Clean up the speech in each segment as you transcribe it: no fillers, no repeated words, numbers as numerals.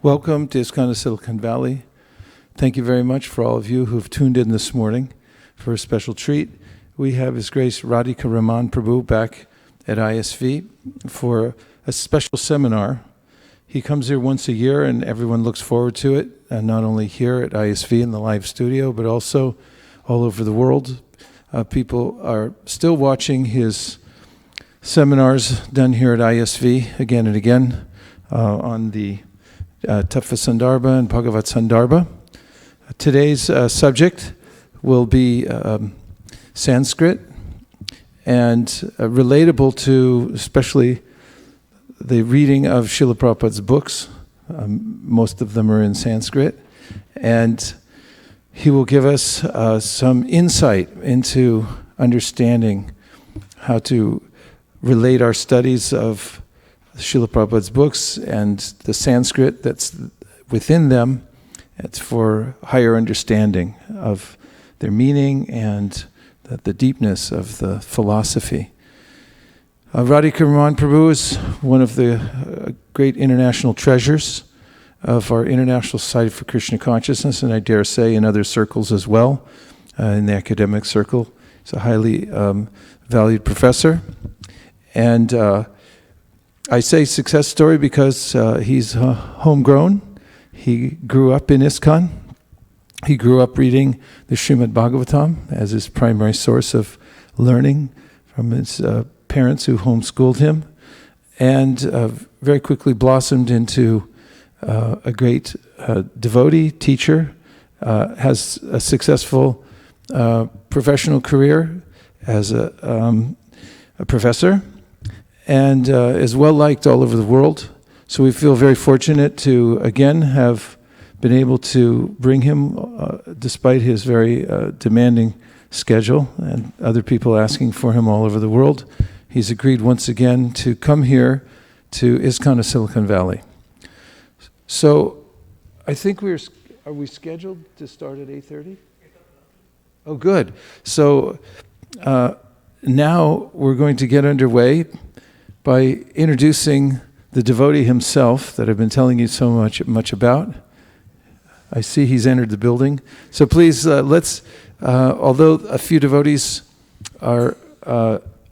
Welcome to ISKCON Silicon Valley. Thank you very much for all of you who've tuned in this morning for a special treat. We have His Grace Radhika Raman Prabhu back at ISV for a special seminar. He comes here once a year and everyone looks forward to it, and not only here at ISV in the live studio, but also all over the world. People are still watching his seminars done here at ISV again and again on the Tattva Sandarbha and Bhagavat Sandarbha. Today's subject will be Sanskrit and relatable to especially the reading of Srila Prabhupada's books. Most of them are in Sanskrit. And he will give us some insight into understanding how to relate our studies of Srila Prabhupada's books and the Sanskrit that's within them. It's for higher understanding of their meaning and the deepness of the philosophy. Radhika Raman Prabhu is one of the great international treasures of our International Society for Krishna Consciousness, and I dare say in other circles as well, in the academic circle. He's a highly valued professor. And I say success story because he's homegrown. He grew up in ISKCON. He grew up reading the Srimad Bhagavatam as his primary source of learning from his parents who homeschooled him, and very quickly blossomed into a great devotee, teacher, has a successful professional career as a professor, and is well liked all over the world. So we feel very fortunate to again have been able to bring him, despite his very demanding schedule and other people asking for him all over the world. He's agreed once again to come here to ISKCON of Silicon Valley. So I think are we scheduled to start at 8:30? Oh, good. So now we're going to get underway by introducing the devotee himself that I've been telling you so much about. I see he's entered the building. So please, let's, although a few devotees are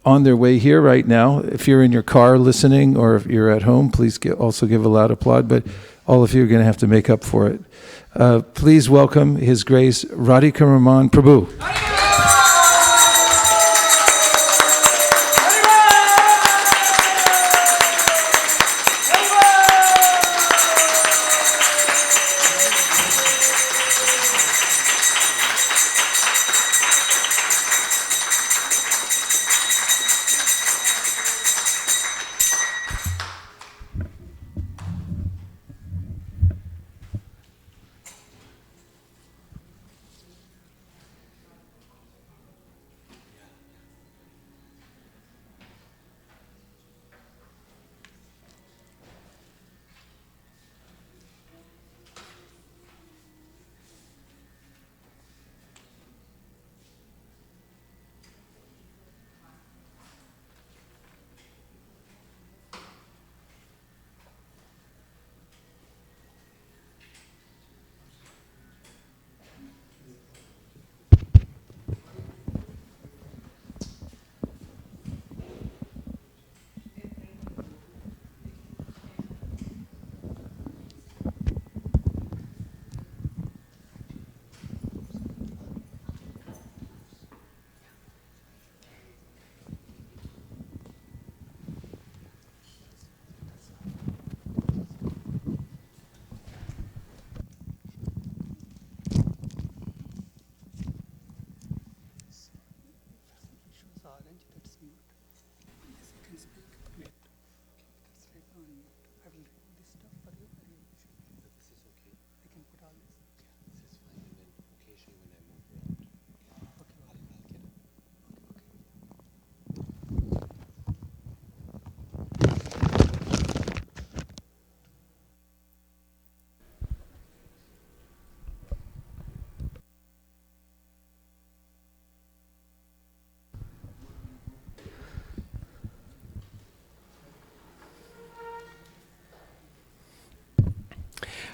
on their way here right now, if you're in your car listening or if you're at home, please also give a loud applaud, but all of you are going to have to make up for it. Please welcome His Grace Radhika Raman Prabhu.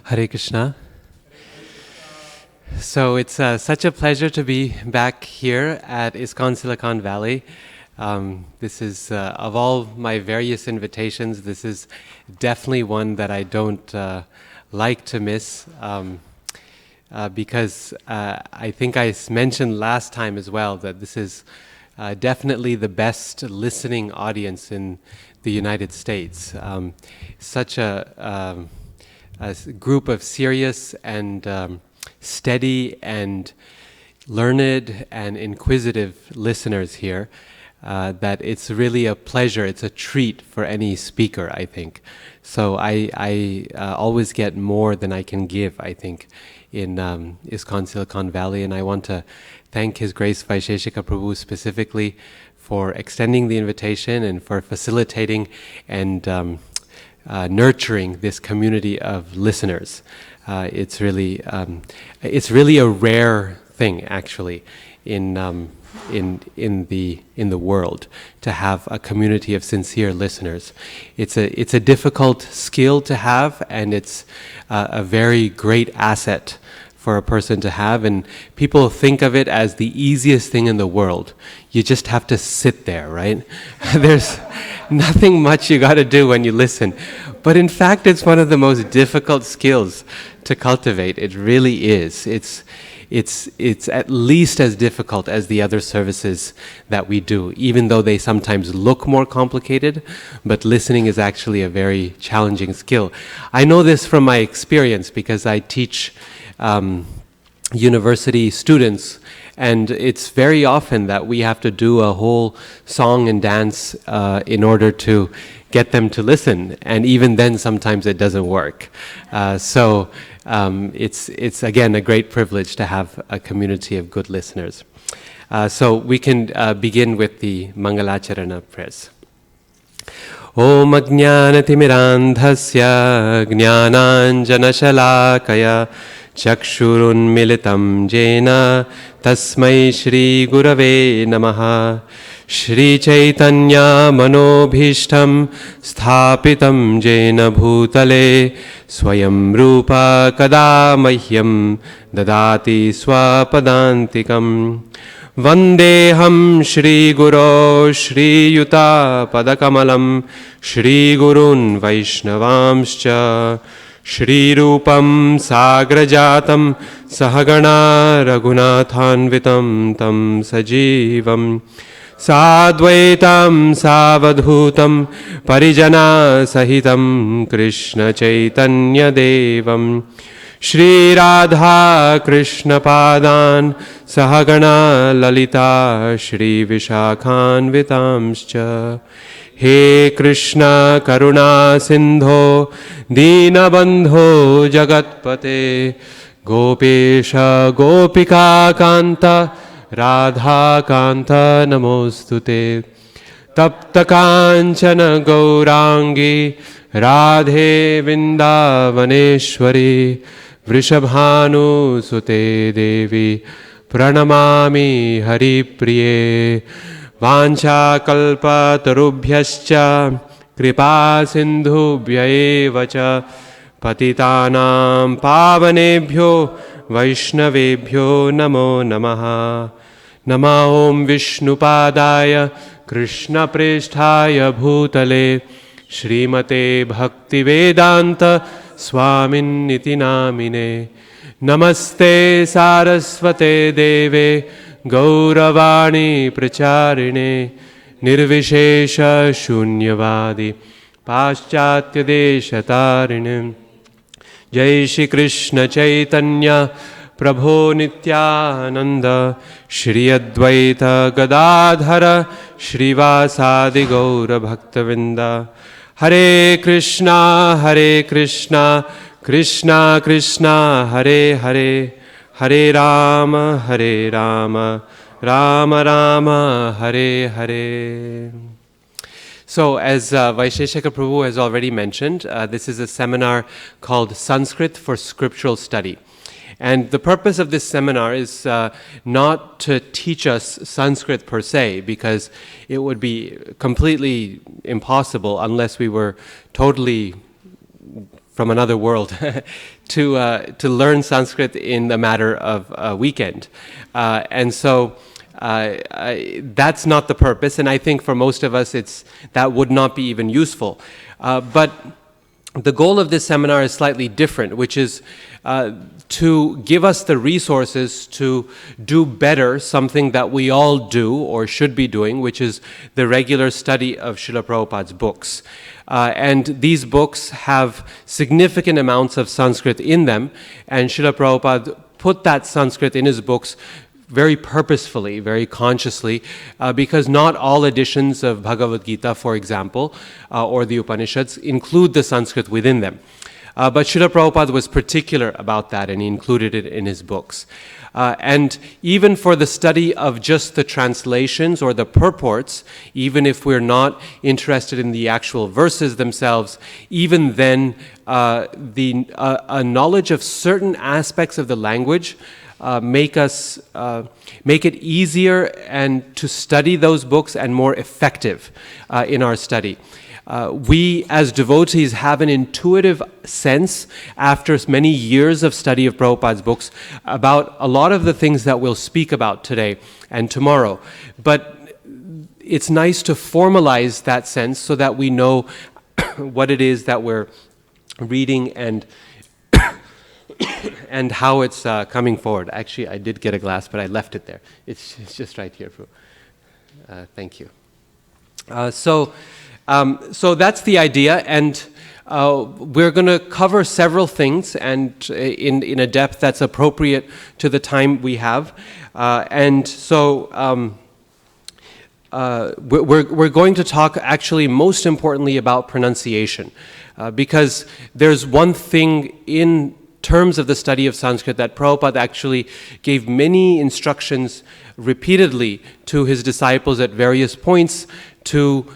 Hare Krishna. So it's such a pleasure to be back here at ISKCON Silicon Valley. This is, of all my various invitations, this is definitely one that I don't like to miss because I think I mentioned last time as well that this is definitely the best listening audience in the United States. Such a group of serious and steady and learned and inquisitive listeners here that it's really a pleasure, it's a treat for any speaker, I think. So I always get more than I can give, I think, in ISKCON Silicon Valley, and I want to thank His Grace Vaisheshika Prabhu specifically for extending the invitation and for facilitating and nurturing this community of listeners. It's really a rare thing, actually, in the world to have a community of sincere listeners. It's a difficult skill to have, and it's a very great asset for a person to have, and people think of it as the easiest thing in the world. You just have to sit there, right? There's nothing much you got to do when you listen. But in fact, it's one of the most difficult skills to cultivate. It really is. It's at least as difficult as the other services that we do, even though they sometimes look more complicated, but listening is actually a very challenging skill. I know this from my experience because I teach university students, and it's very often that we have to do a whole song and dance in order to get them to listen, and even then sometimes it doesn't work. So it's again a great privilege to have a community of good listeners. So we can begin with the Mangala-charana prayers. Om Ajnanatimirandhasya Jnananjanashalakaya Chakshurunmilitam Jena Tasmai Shri Gurave Namaha. Shri Chaitanya Manobhishtam Sthapitam Jena Bhutale Swayam Rupa Kada Mahyam Dadati Swapadantikam. Vandeham Shri Guru Shri Yuta Padakamalam Shri Gurun Vaishnavamscha Shri Rupam Sagrajatam Sahagana Raghunathanvitam Tam Sajivam Sadvaitam Savadhutam Parijana Sahitam Krishna Chaitanya Devam Shri Radha Krishna Padan Sahagana Lalita Shri Vishakhan Vitamscha. He Krishna Karuna Sindho Dinabandho Jagatpate Gopesha Gopika Kanta Radha Kanta Namostute. Tapta Kanchana Gaurangi Radhe Vindavaneshwari Vrishabhanu Sute Devi Pranamami Hari Priye. Vancha kalpa tarubhyascha kripa sindhubhya eva cha patitanam pavanebhyo vaishnavebhyo namo namaha. Nama om Vishnupadaya Krishna Presthaya Bhutale Srimate Bhakti Vedanta Swamin Niti Namine. Namaste Saraswate Deve Gauravani Pracharine Nirvishesha Shunyavadi Paschatya Deshatarine. Jai Shri Krishna Chaitanya Prabhu Nityananda Shri Advaita Gadadhara Shri Vasadi Gaura Bhaktavinda. Hare Krishna Krishna Krishna Hare Hare Hare Rama Rama Rama Hare Hare. So as Vaisheshika Prabhu has already mentioned, this is a seminar called Sanskrit for Scriptural Study. And the purpose of this seminar is not to teach us Sanskrit per se, because it would be completely impossible unless we were totally from another world to learn Sanskrit in the matter of a weekend. And so that's not the purpose, and I think for most of us that would not be even useful. But the goal of this seminar is slightly different, which is to give us the resources to do better something that we all do or should be doing, which is the regular study of Srila Prabhupada's books. And these books have significant amounts of Sanskrit in them, and Srila Prabhupada put that Sanskrit in his books very purposefully, very consciously, because not all editions of Bhagavad Gita, for example, or the Upanishads include the Sanskrit within them. But Srila Prabhupada was particular about that, and he included it in his books. And even for the study of just the translations or the purports, even if we're not interested in the actual verses themselves, even then a knowledge of certain aspects of the language make it easier and to study those books and more effective in our study. We as devotees have an intuitive sense after many years of study of Prabhupada's books about a lot of the things that we'll speak about today and tomorrow. But it's nice to formalize that sense so that we know what it is that we're reading and how it's coming forward. Actually, I did get a glass, but I left it there. It's just right here. Thank you. So that's the idea, and we're going to cover several things, and in a depth that's appropriate to the time we have. And so we're going to talk actually most importantly about pronunciation, because there's one thing in terms of the study of Sanskrit that Prabhupada actually gave many instructions repeatedly to his disciples at various points to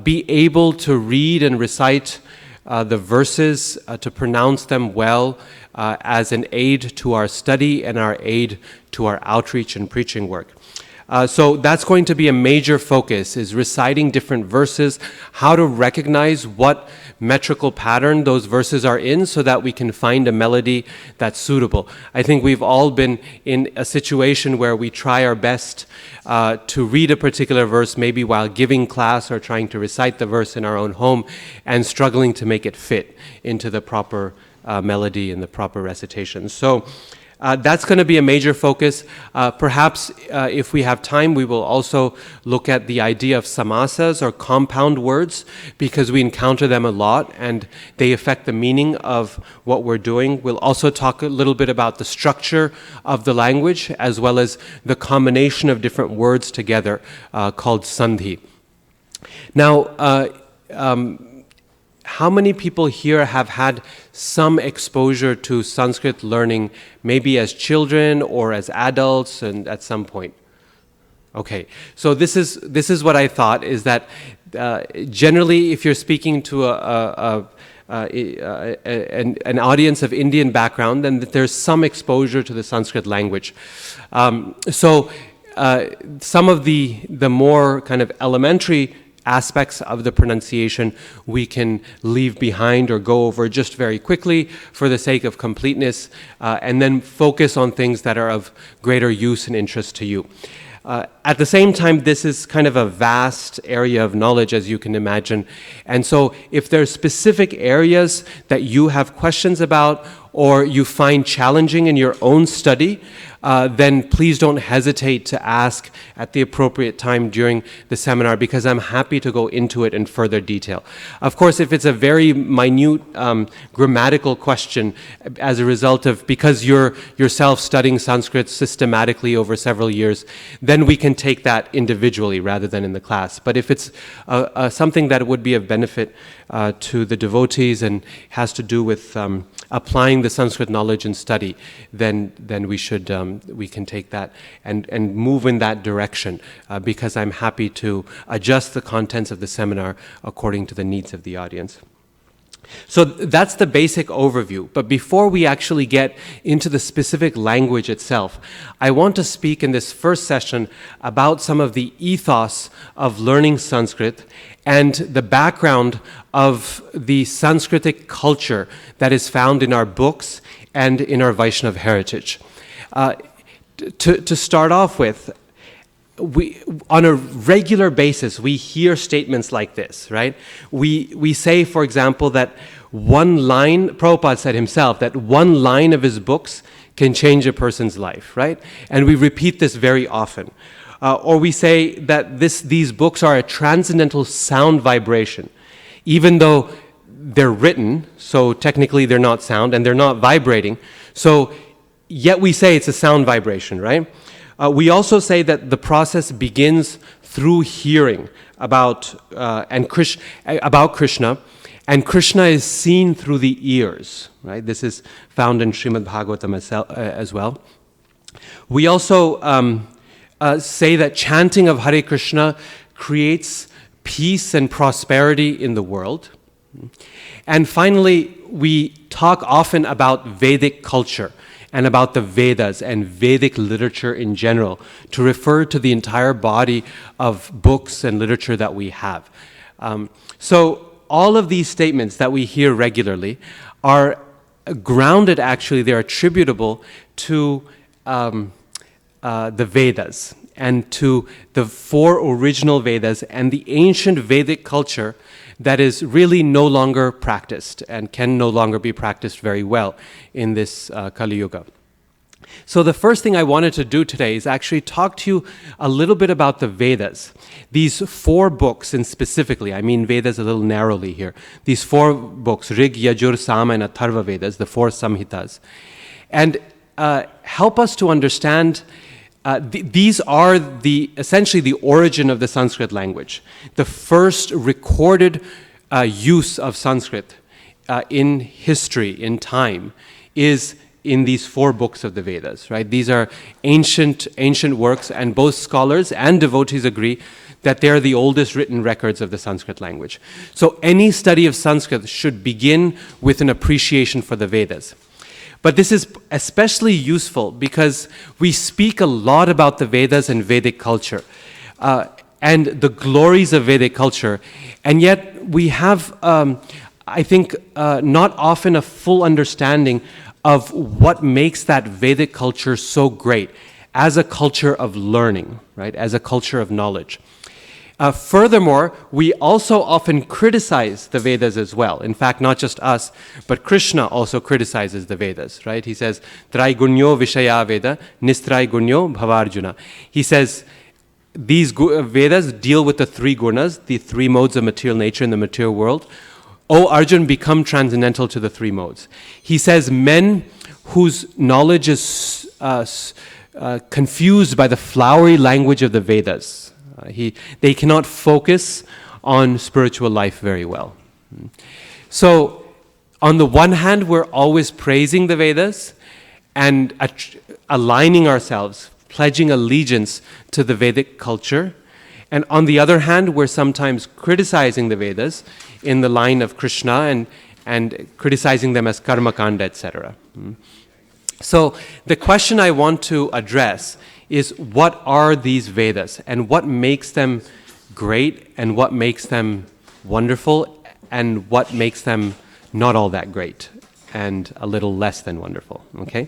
be able to read and recite the verses, to pronounce them well as an aid to our study and our aid to our outreach and preaching work. So that's going to be a major focus, is reciting different verses, how to recognize what metrical pattern those verses are in so that we can find a melody that's suitable. I think we've all been in a situation where we try our best to read a particular verse, maybe while giving class or trying to recite the verse in our own home, and struggling to make it fit into the proper melody and the proper recitation. So that's going to be a major focus. Perhaps if we have time, we will also look at the idea of samasas or compound words, because we encounter them a lot and they affect the meaning of what we're doing. We'll also talk a little bit about the structure of the language as well as the combination of different words together called sandhi. Now, how many people here have had some exposure to Sanskrit learning, maybe as children or as adults and at some point? Okay, so this is what I thought, is that generally if you're speaking to an audience of Indian background, then there's some exposure to the Sanskrit language. So some of the more kind of elementary aspects of the pronunciation we can leave behind or go over just very quickly for the sake of completeness, and then focus on things that are of greater use and interest to you. At the same time, this is kind of a vast area of knowledge, as you can imagine. And so if there are specific areas that you have questions about or you find challenging in your own study, then please don't hesitate to ask at the appropriate time during the seminar, because I'm happy to go into it in further detail. Of course, if it's a very minute grammatical question as a result of, because you're yourself studying Sanskrit systematically over several years, then we can take that individually rather than in the class. But if it's something that would be of benefit to the devotees and has to do with applying the Sanskrit knowledge and study, then we can take that and move in that direction, because I'm happy to adjust the contents of the seminar according to the needs of the audience. So that's the basic overview. But before we actually get into the specific language itself, I want to speak in this first session about some of the ethos of learning Sanskrit and the background of the Sanskritic culture that is found in our books and in our Vaishnav heritage. To start off with, on a regular basis, we hear statements like this, right? We say, for example, that one line, Prabhupada said himself, that one line of his books can change a person's life, right? And we repeat this very often. Or we say that these books are a transcendental sound vibration, even though they're written, so technically they're not sound, and they're not vibrating, so yet we say it's a sound vibration, right? We also say that the process begins through hearing about Krishna, and Krishna is seen through the ears, right? This is found in Srimad Bhagavatam as well. We also say that chanting of Hare Krishna creates peace and prosperity in the world. And finally, we talk often about Vedic culture and about the Vedas and Vedic literature in general, to refer to the entire body of books and literature that we have. So all of these statements that we hear regularly are grounded, actually, they're attributable to the Vedas and to the 4 original Vedas and the ancient Vedic culture that is really no longer practiced and can no longer be practiced very well in this Kali Yuga. So the first thing I wanted to do today is actually talk to you a little bit about the Vedas. These 4 books, and specifically, I mean Vedas a little narrowly here, these 4 books, Rig, Yajur, Sama, and Atharva Vedas, the 4 Samhitas, and help us to understand these are essentially the origin of the Sanskrit language. The first recorded use of Sanskrit in history, in time, is in these 4 books of the Vedas, right? These are ancient works, and both scholars and devotees agree that they are the oldest written records of the Sanskrit language. So any study of Sanskrit should begin with an appreciation for the Vedas. But this is especially useful because we speak a lot about the Vedas and Vedic culture and the glories of Vedic culture, and yet we have, I think, not often a full understanding of what makes that Vedic culture so great as a culture of learning, right? As a culture of knowledge. Furthermore, we also often criticize the Vedas as well. In fact, not just us, but Krishna also criticizes the Vedas, right? He says, Traigunyo Vishaya Veda, Nistraigunyo Bhavarjuna. He says, these Vedas deal with the 3 gunas, the 3 modes of material nature in the material world. O Arjun, become transcendental to the 3 modes. He says, men whose knowledge is confused by the flowery language of the Vedas, they cannot focus on spiritual life very well. So, on the one hand, we're always praising the Vedas and aligning ourselves, pledging allegiance to the Vedic culture. And on the other hand, we're sometimes criticizing the Vedas in the line of Krishna and criticizing them as karmakanda, etc. So, the question I want to address is, what are these Vedas and what makes them great and what makes them wonderful and what makes them not all that great and a little less than wonderful, okay?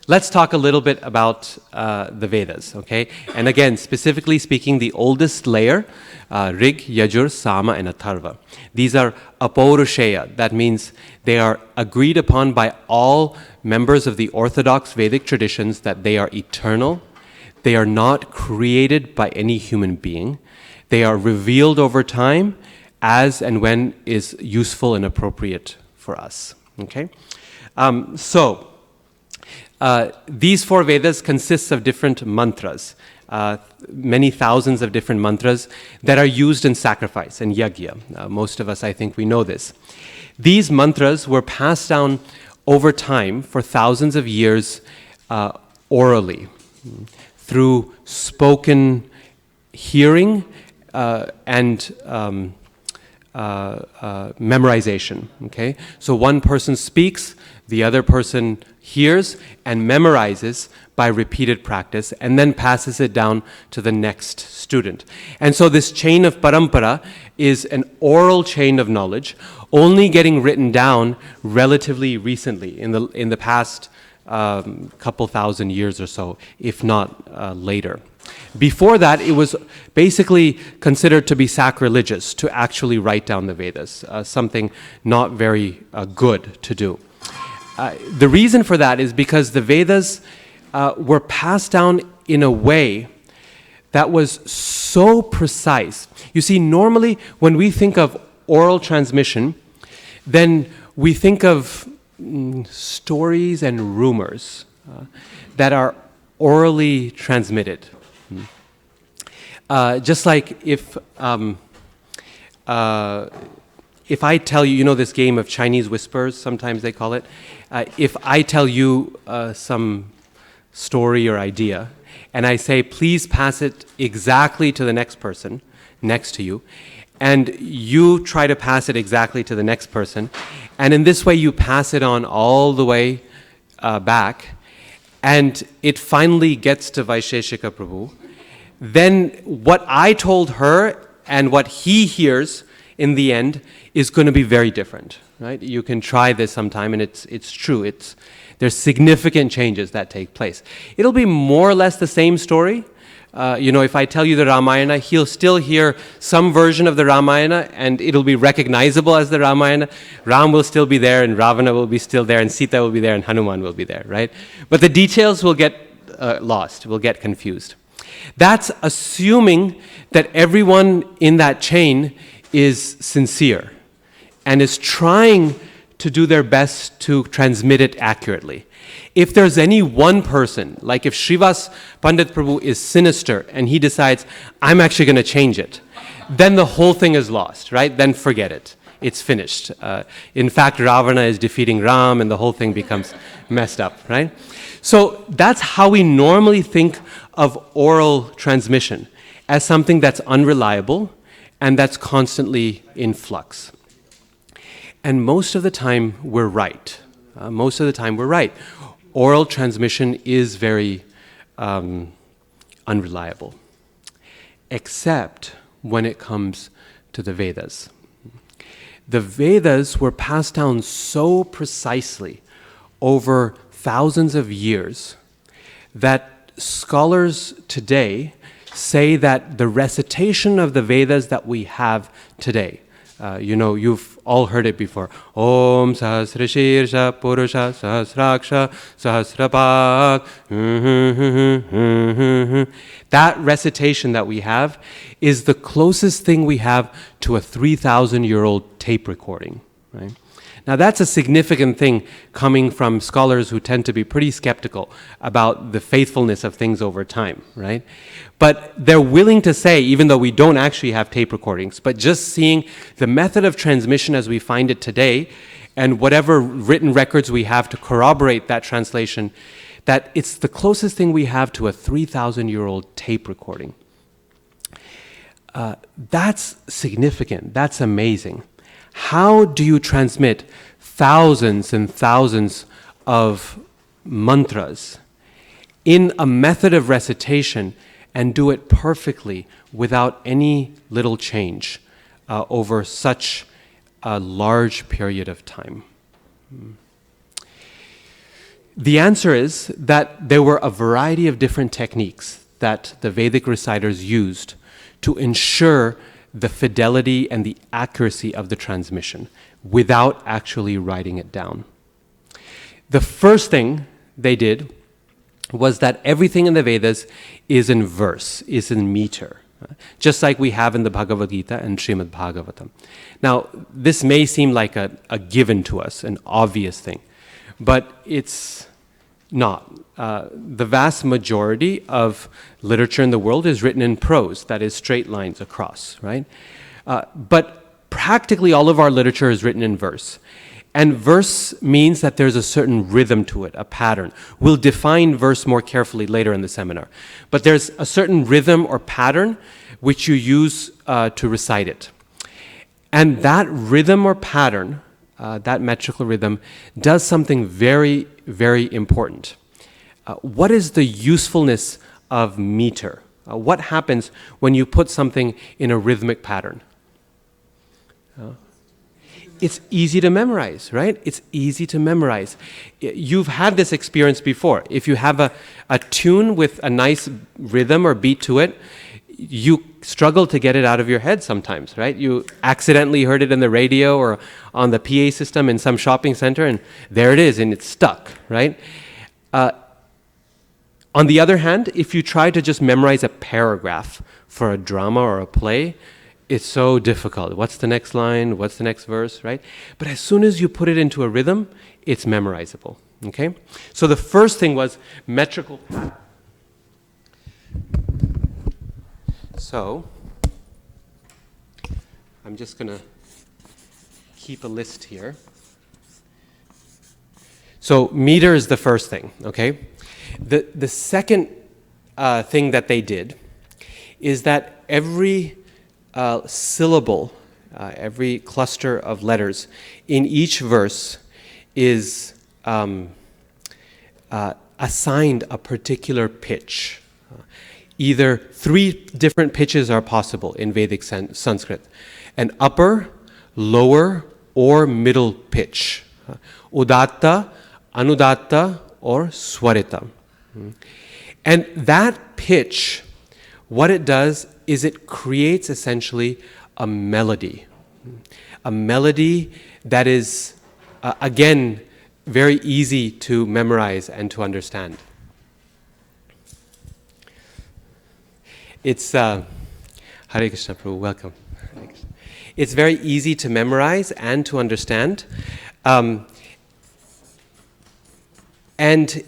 Let's talk a little bit about the Vedas, okay? And again, specifically speaking, the oldest layer, Rig, Yajur, Sama, and Atharva. These are apaurushaya. That means they are agreed upon by all members of the orthodox Vedic traditions that they are eternal. They are not created by any human being. They are revealed over time as and when is useful and appropriate for us, okay? These 4 Vedas consists of different mantras, many thousands of different mantras that are used in sacrifice and Yagya. Most of us, I think, we know this. These mantras were passed down over time for thousands of years orally, through spoken hearing and memorization. Okay, so one person speaks, the other person hears and memorizes by repeated practice, and then passes it down to the next student. And so this chain of parampara is an oral chain of knowledge, only getting written down relatively recently, in the past couple thousand years or so, if not later. Before that, it was basically considered to be sacrilegious to actually write down the Vedas, something not very good to do. The reason for that is because the Vedas were passed down in a way that was so precise. You see, normally when we think of oral transmission, then we think of stories and rumors that are orally transmitted. Just like if I tell you, you know this game of Chinese whispers, sometimes they call it. If I tell you some story or idea, and I say, please pass it exactly to the next person next to you, and you try to pass it exactly to the next person, and in this way you pass it on all the way back, and it finally gets to Vaisheshika Prabhu, then what I told her and what he hears in the end is going to be very different, right? You can try this sometime, and it's true. There's significant changes that take place. It'll be more or less the same story. If I tell you the Ramayana, he'll still hear some version of the Ramayana, and it'll be recognizable as the Ramayana. Ram will still be there, and Ravana will be still there, and Sita will be there, and Hanuman will be there, right? But the details will get lost, will get confused. That's assuming that everyone in that chain is sincere and is trying to do their best to transmit it accurately. If there's any one person, like if Srivas Pandit Prabhu is sinister and he decides, I'm actually going to change it, then the whole thing is lost, right? Then forget it. It's finished. In fact, Ravana is defeating Ram and the whole thing becomes messed up, right? So that's how we normally think of oral transmission, as something that's unreliable and that's constantly in flux. And most of the time, we're right. Oral transmission is very unreliable, except when it comes to the Vedas. The Vedas were passed down so precisely over thousands of years that scholars today say that the recitation of the Vedas that we have today, you've all heard it before. Om Sahasrashirsha Purusha Sahasraksha Sahasrapad. That recitation that we have is the closest thing we have to a 3,000-year-old tape recording, right? Now that's a significant thing coming from scholars who tend to be pretty skeptical about the faithfulness of things over time, right? But they're willing to say, even though we don't actually have tape recordings, but just seeing the method of transmission as we find it today, and whatever written records we have to corroborate that translation, that it's the closest thing we have to a 3,000-year-old tape recording. That's significant. That's amazing. How do you transmit thousands and thousands of mantras in a method of recitation and do it perfectly without any little change over such a large period of time? The answer is that there were a variety of different techniques that the Vedic reciters used to ensure the fidelity and the accuracy of the transmission without actually writing it down. The first thing they did was that everything in the Vedas is in verse, is in meter, just like we have in the Bhagavad Gita and Srimad Bhagavatam. Now, this may seem like a given to us, an obvious thing, but it's not. The vast majority of literature in the world is written in prose, that is straight lines across, right? But practically all of our literature is written in verse. And verse means that there's a certain rhythm to it, a pattern. We'll define verse more carefully later in the seminar. But there's a certain rhythm or pattern which you use to recite it. And that rhythm or pattern, that metrical rhythm, does something very, very important. What is the usefulness of meter? What happens when you put something in a rhythmic pattern? It's easy to memorize, right? It's easy to memorize. You've had this experience before. If you have a tune with a nice rhythm or beat to it, you struggle to get it out of your head sometimes, right? You accidentally heard it in the radio or on the PA system in some shopping center, and there it is, and it's stuck, right? On the other hand, if you try to just memorize a paragraph for a drama or a play, it's so difficult. What's the next line? What's the next verse, right? But as soon as you put it into a rhythm, it's memorizable, okay? So the first thing was metrical pattern. So I'm just going to keep a list here. So meter is the first thing, okay? The second thing that they did is that every syllable, every cluster of letters in each verse is assigned a particular pitch. Either 3 different pitches are possible in Vedic Sanskrit: an upper, lower, or middle pitch. Udatta, anudatta, or swarita. And that pitch, what it does is it creates essentially a melody. A melody that is, again, very easy to memorize and to understand. It's, Hare Krishna Prabhu, welcome. It's very easy to memorize and to understand. And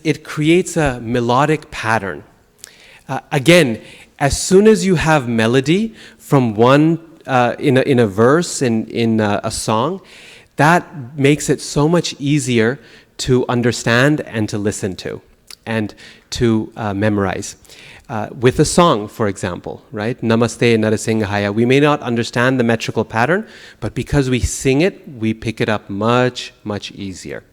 it creates a melodic pattern. Again, as soon as you have melody from one, in a verse, in a song, that makes it so much easier to understand and to listen to and to memorize. With a song, for example, right? Namaste Narasimhaya. We may not understand the metrical pattern, but because we sing it, we pick it up much, much easier.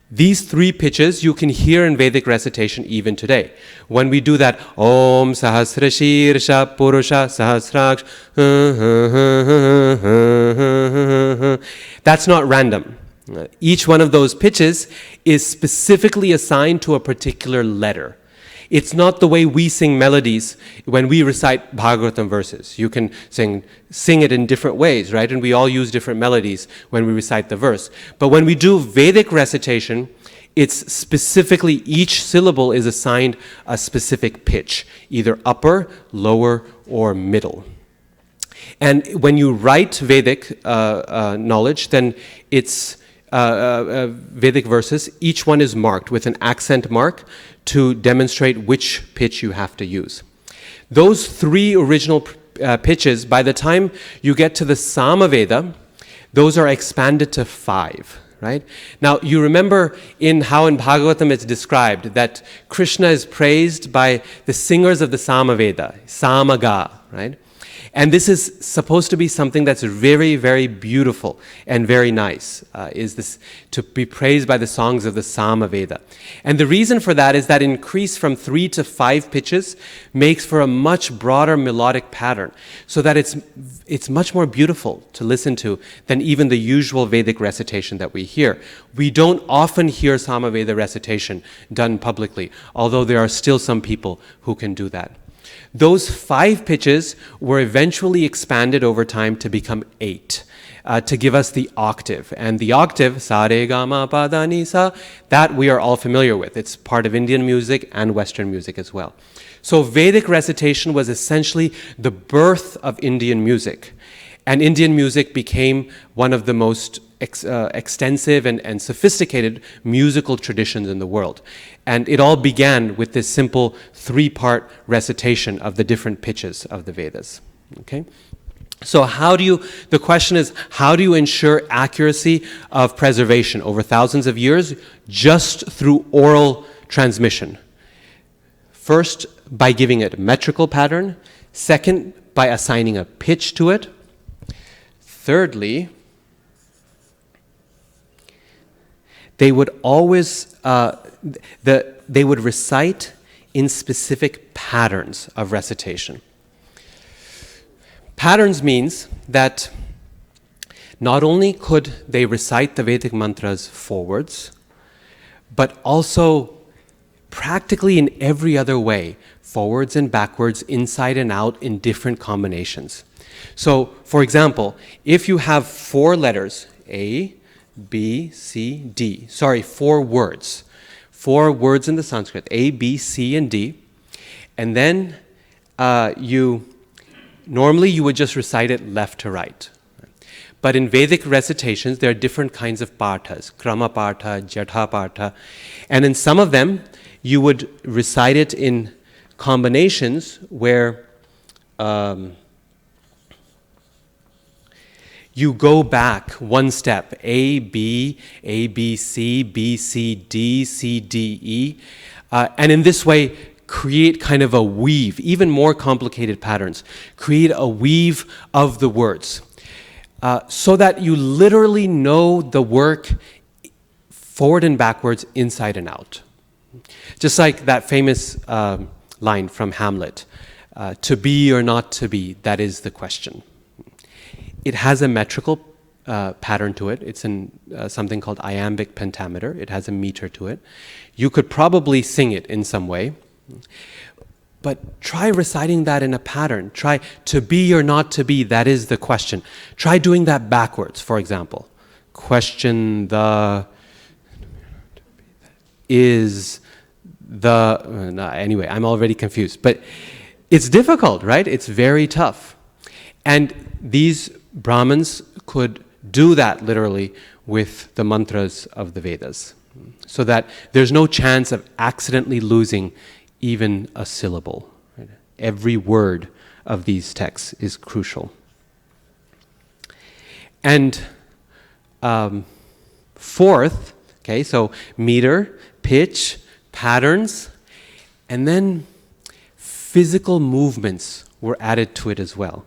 These 3 pitches you can hear in Vedic recitation even today. When we do that, Om Sahasra Shirsha Purusha Sahasraksh, that's not random. Each one of those pitches is specifically assigned to a particular letter. It's not the way we sing melodies when we recite Bhagavatam verses. You can sing it in different ways, right? And we all use different melodies when we recite the verse. But when we do Vedic recitation, it's specifically, each syllable is assigned a specific pitch, either upper, lower, or middle. And when you write Vedic knowledge, then it's Vedic verses, each one is marked with an accent mark to demonstrate which pitch you have to use. Those 3 original pitches, by the time you get to the Samaveda, those are expanded to 5, right? Now, you remember how in Bhagavatam it's described that Krishna is praised by the singers of the Samaveda, Samaga, right? And this is supposed to be something that's very, very beautiful and very nice, is this to be praised by the songs of the Samaveda. And the reason for that is that increase from 3 to 5 pitches makes for a much broader melodic pattern, so that it's much more beautiful to listen to than even the usual Vedic recitation that we hear. We don't often hear Samaveda recitation done publicly, although there are still some people who can do that. Those 5 pitches were eventually expanded over time to become 8, to give us the octave. And the octave, sa re ga ma pa da ni sa, that we are all familiar with. It's part of Indian music and Western music as well. So Vedic recitation was essentially the birth of Indian music. And Indian music became one of the most extensive and sophisticated musical traditions in the world. And it all began with this simple 3-part recitation of the different pitches of the Vedas. Okay? So the question is, how do you ensure accuracy of preservation over thousands of years just through oral transmission? First, by giving it a metrical pattern. Second, by assigning a pitch to it. Thirdly, they would always, they would recite in specific patterns of recitation. Patterns means that not only could they recite the Vedic mantras forwards, but also practically in every other way, forwards and backwards, inside and out, in different combinations. So, for example, if you have 4 letters, A, B, C, D, sorry, 4 words. 4 words in the Sanskrit, A, B, C, and D. And then normally you would just recite it left to right. But in Vedic recitations, there are different kinds of parthas, krama partha, jatha partha. And in some of them, you would recite it in combinations where you go back one step, A, B, C, B, C, D, C, D, E. And in this way, create kind of a weave, even more complicated patterns. Create a weave of the words so that you literally know the work forward and backwards, inside and out. Just like that famous line from Hamlet, to be or not to be, that is the question. It has a metrical pattern to it. It's in something called iambic pentameter. It has a meter to it. You could probably sing it in some way. But try reciting that in a pattern. Try to be or not to be, that is the question. Try doing that backwards, for example. Question the is the... anyway, I'm already confused. But it's difficult, right? It's very tough. And these Brahmins could do that literally with the mantras of the Vedas, so that there's no chance of accidentally losing even a syllable. Right? Every word of these texts is crucial. And fourth, okay, so meter, pitch, patterns, and then physical movements were added to it as well.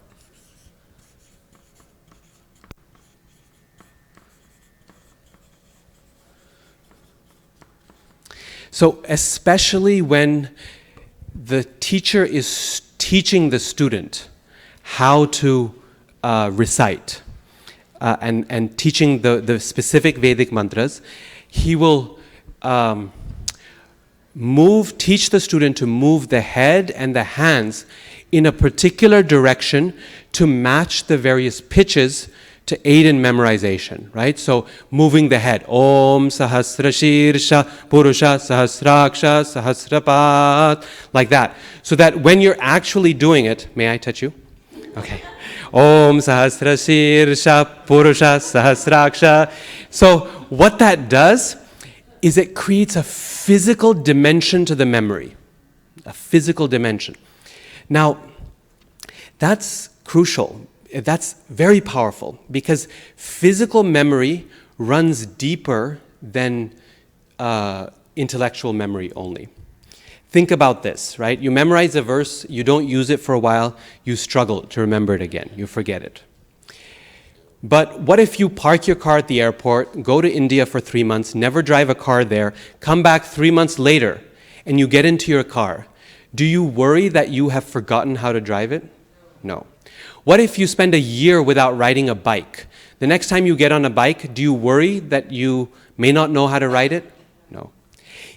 So especially when the teacher is teaching the student how to recite and teaching the specific Vedic mantras, he will teach the student to move the head and the hands in a particular direction to match the various pitches to aid in memorization, right? So moving the head, Om Sahasra Shirsha Purusha Sahasraksha Sahasrapat, like that. So that when you're actually doing it, may I touch you? Okay. Om Sahasra Shirsha Purusha Sahasraksha. So what that does is it creates a physical dimension to the memory, a physical dimension. Now, that's crucial. That's very powerful because physical memory runs deeper than intellectual memory only. Think about this, right? You memorize a verse, you don't use it for a while, you struggle to remember it again, you forget it. But what if you park your car at the airport, go to India for 3 months, never drive a car there, come back 3 months later, and you get into your car? Do you worry that you have forgotten how to drive it? No. What if you spend a year without riding a bike? The next time you get on a bike, do you worry that you may not know how to ride it? No.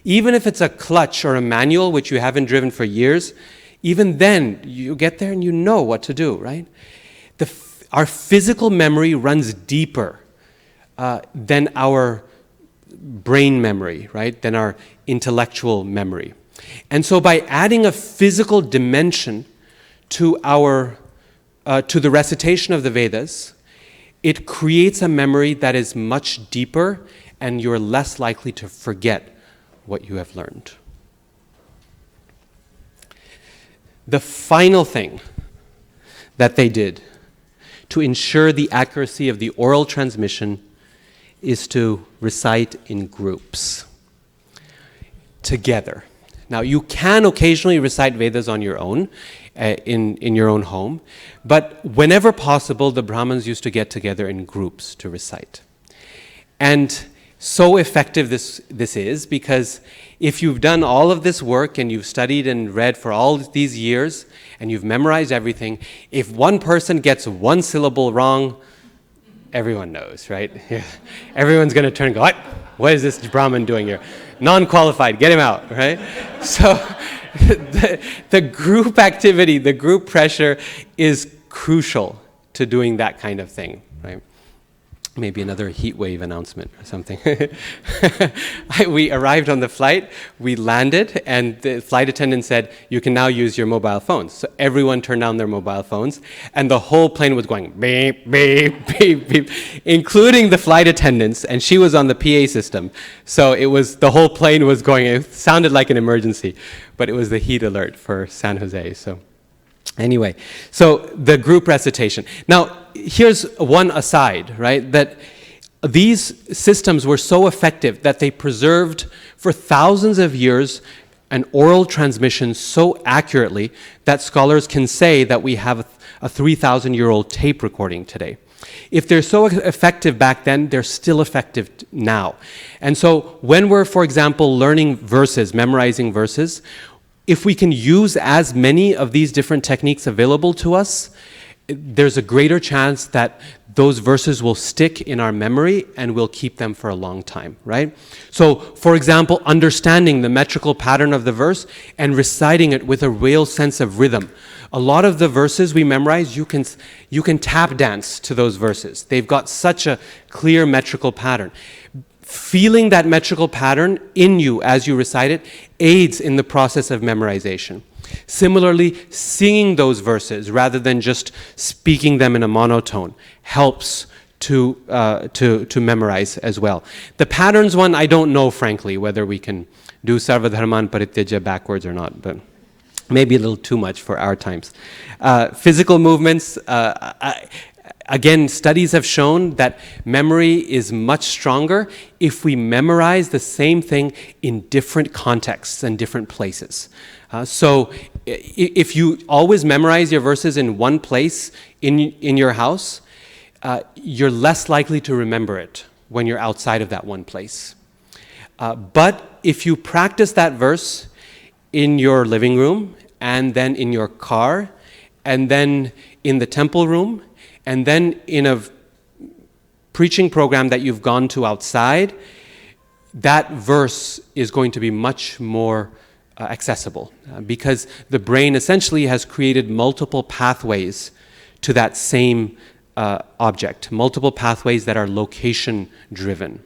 Even if it's a clutch or a manual which you haven't driven for years, even then you get there and you know what to do, right? Our physical memory runs deeper than our brain memory, right? Than our intellectual memory. And so by adding a physical dimension to the recitation of the Vedas, it creates a memory that is much deeper and you're less likely to forget what you have learned. The final thing that they did to ensure the accuracy of the oral transmission is to recite in groups, together. Now, you can occasionally recite Vedas on your own, in your own home. But whenever possible, the Brahmins used to get together in groups to recite. And so effective this is, because if you've done all of this work and you've studied and read for all these years and you've memorized everything, if one person gets one syllable wrong, everyone knows, right? Everyone's going to turn and go, what is this Brahmin doing here? Non-qualified, get him out, right? So the group activity, the group pressure is crucial to doing that kind of thing, right? Maybe another heat wave announcement or something. We arrived on the flight, we landed, and the flight attendant said, you can now use your mobile phones. So everyone turned on their mobile phones, and the whole plane was going beep, beep, beep, beep, including the flight attendants, and she was on the PA system. So the whole plane was going, it sounded like an emergency, but it was the heat alert for San Jose, so. Anyway, so the group recitation. Now, here's one aside, right? That these systems were so effective that they preserved for thousands of years an oral transmission so accurately that scholars can say that we have a 3,000-year-old tape recording today. If they're so effective back then, they're still effective now. And so when we're, for example, learning verses, memorizing verses, if we can use as many of these different techniques available to us, there's a greater chance that those verses will stick in our memory and we'll keep them for a long time, right? So, for example, understanding the metrical pattern of the verse and reciting it with a real sense of rhythm. A lot of the verses we memorize, you can tap dance to those verses. They've got such a clear metrical pattern. Feeling that metrical pattern in you as you recite it aids in the process of memorization. Similarly, singing those verses rather than just speaking them in a monotone helps to memorize as well. The patterns one, I don't know, frankly, whether we can do Sarva Dharman Parityaja backwards or not, but maybe a little too much for our times. Physical movements, again, studies have shown that memory is much stronger if we memorize the same thing in different contexts and different places. So if you always memorize your verses in one place in your house, you're less likely to remember it when you're outside of that one place. But if you practice that verse in your living room, and then in your car, and then in the temple room, and then in a preaching program that you've gone to outside, that verse is going to be much more accessible because the brain essentially has created multiple pathways to that same object, multiple pathways that are location driven.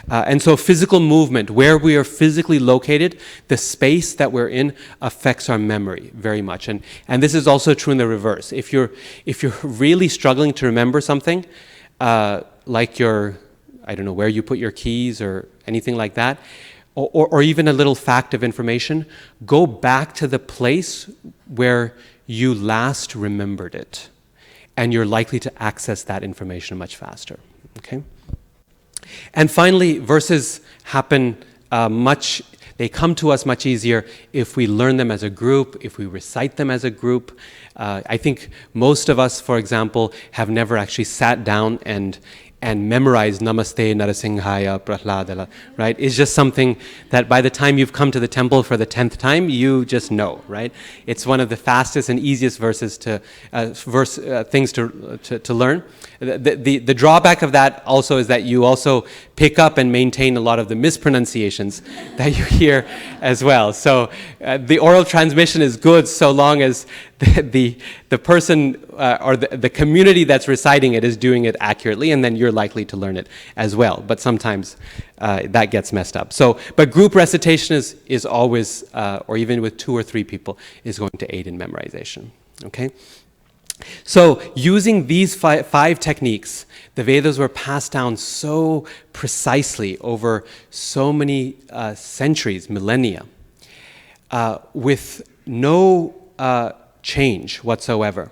And so physical movement, where we are physically located, the space that we're in affects our memory very much. And this is also true in the reverse. If you're really struggling to remember something, like I don't know, where you put your keys or anything like that, or even a little fact of information, go back to the place where you last remembered it. And you're likely to access that information much faster, okay? And finally, verses happen they come to us much easier if we learn them as a group, if we recite them as a group. I think most of us, for example, have never actually sat down and memorized Namaste Narasimhaya Prahladala, right? It's just something that by the time you've come to the temple for the 10th time, you just know, right? It's one of the fastest and easiest verses things to learn. The drawback of that also is that you also pick up and maintain a lot of the mispronunciations that you hear as well. So the oral transmission is good so long as the person or the community that's reciting it is doing it accurately, and then you're likely to learn it as well. But sometimes that gets messed up. But group recitation is always, or even with 2 or 3 people, is going to aid in memorization. Okay. So using these five techniques, the Vedas were passed down so precisely over so many centuries, millennia, with no change whatsoever.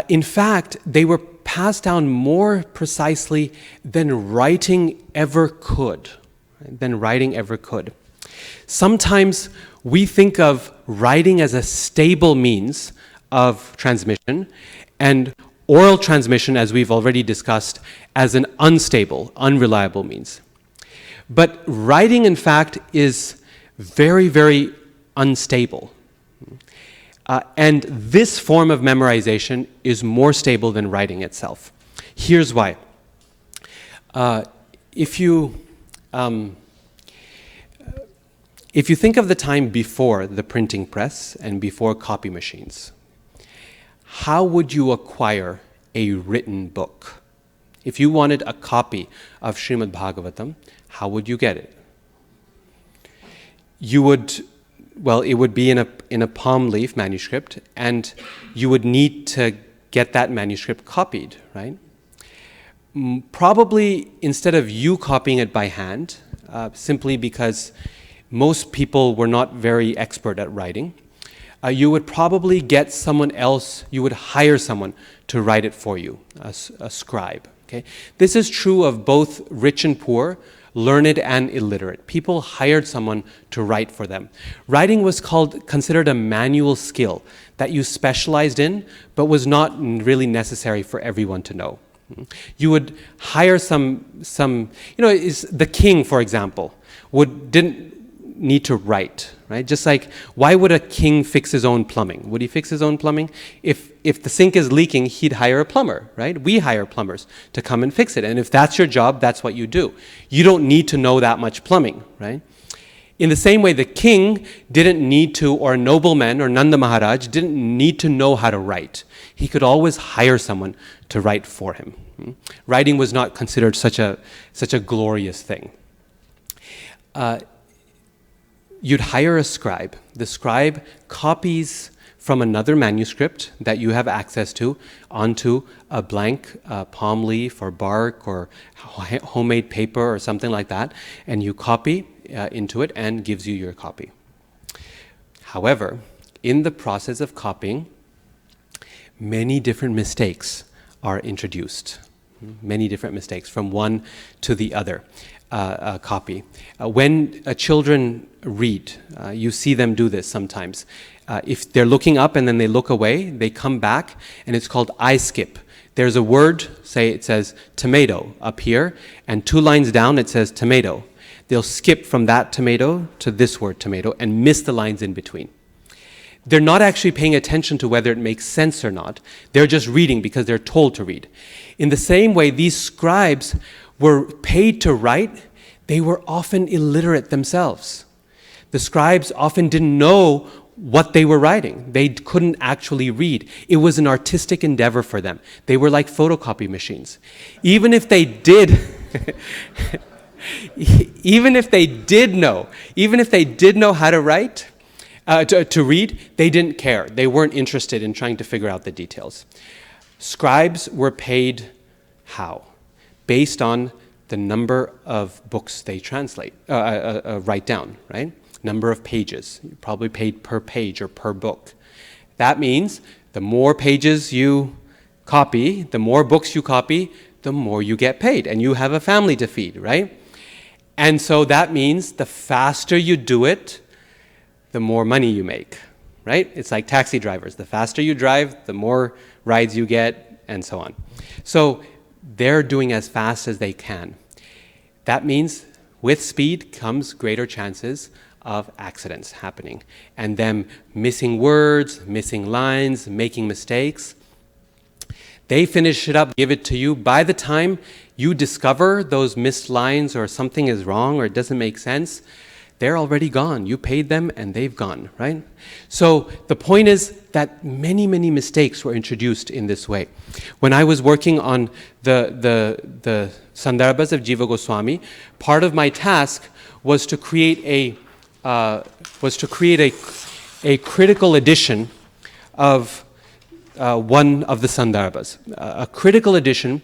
In fact, they were passed down more precisely than writing ever could. Sometimes we think of writing as a stable means of transmission, and oral transmission, as we've already discussed, as an unstable, unreliable means. But writing, in fact, is very, very unstable. And this form of memorization is more stable than writing itself. Here's why. If you think of the time before the printing press and before copy machines, how would you acquire a written book? If you wanted a copy of Srimad Bhagavatam, how would you get it? You would, well, it would be in a palm leaf manuscript, and you would need to get that manuscript copied, right? Probably instead of you copying it by hand, simply because most people were not very expert at writing, you would probably get someone else, you would hire someone to write it for you, a scribe. Okay? This is true of both rich and poor, learned and illiterate. People hired someone to write for them. Writing was considered a manual skill that you specialized in, but was not really necessary for everyone to know. You would hire some the king, for example, didn't need to write, right? Just like, why would a king fix his own plumbing? Would he fix his own plumbing? If the sink is leaking, he'd hire a plumber, right? We hire plumbers to come and fix it. And if that's your job, that's what you do. You don't need to know that much plumbing, right? In the same way, the king didn't need to, or a nobleman, or Nanda Maharaj didn't need to know how to write. He could always hire someone to write for him. Writing was not considered such a glorious thing. You'd hire a scribe. The scribe copies from another manuscript that you have access to onto a blank palm leaf or bark or homemade paper or something like that, and you copy into it and gives you your copy. However, in the process of copying, many different mistakes are introduced. Many different mistakes from one to the other copy. When children read, you see them do this sometimes. If they're looking up and then they look away, they come back, and it's called I skip. There's a word, say it says tomato up here, and 2 lines down it says tomato. They'll skip from that tomato to this word tomato and miss the lines in between. They're not actually paying attention to whether it makes sense or not. They're just reading because they're told to read. In the same way, these scribes were paid to write. They were often illiterate themselves. The scribes often didn't know what they were writing. They couldn't actually read. It was an artistic endeavor for them. They were like photocopy machines. Even if they did know how to write, to read, they didn't care. They weren't interested in trying to figure out the details. Scribes were paid how? Based on the number of books they write down, right? Number of pages. You're probably paid per page or per book. That means the more pages you copy, the more books you copy, the more you get paid. And you have a family to feed, right? And so that means the faster you do it, the more money you make, right? It's like taxi drivers. The faster you drive, the more rides you get, and so on. So they're doing as fast as they can. That means with speed comes greater chances of accidents happening and them missing words, missing lines, making mistakes. They finish it up, give it to you. By the time you discover those missed lines or something is wrong or it doesn't make sense, they're already gone. You paid them and they've gone, right? So the point is that many, many mistakes were introduced in this way. When I was working on the Sandarbhas of Jiva Goswami, part of my task was to create a critical edition of one of the Sandarbhas. A critical edition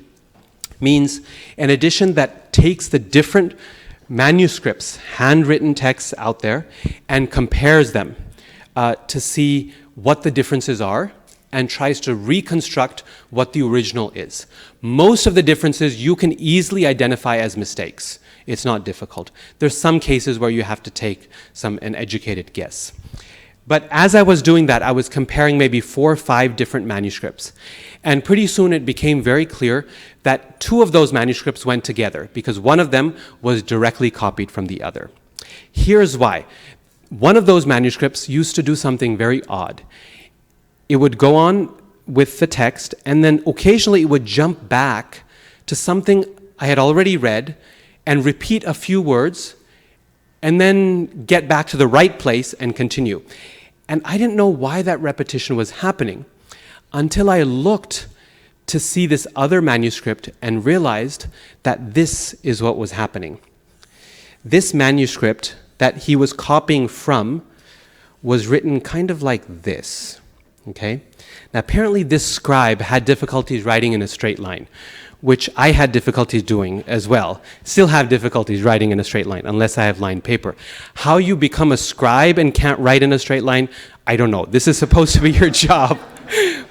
means an edition that takes the different manuscripts, handwritten texts out there, and compares them to see what the differences are and tries to reconstruct what the original is. Most of the differences you can easily identify as mistakes. It's not difficult. There's some cases where you have to take an educated guess. But as I was doing that, I was comparing maybe 4 or 5 different manuscripts. And pretty soon it became very clear that 2 of those manuscripts went together because one of them was directly copied from the other. Here's why. One of those manuscripts used to do something very odd. It would go on with the text, and then occasionally it would jump back to something I had already read and repeat a few words, and then get back to the right place and continue. And I didn't know why that repetition was happening until I looked to see this other manuscript and realized that this is what was happening. This manuscript that he was copying from was written kind of like this, okay? Now apparently this scribe had difficulties writing in a straight line, which I had difficulties doing as well. Still have difficulties writing in a straight line, unless I have lined paper. How you become a scribe and can't write in a straight line, I don't know. This is supposed to be your job.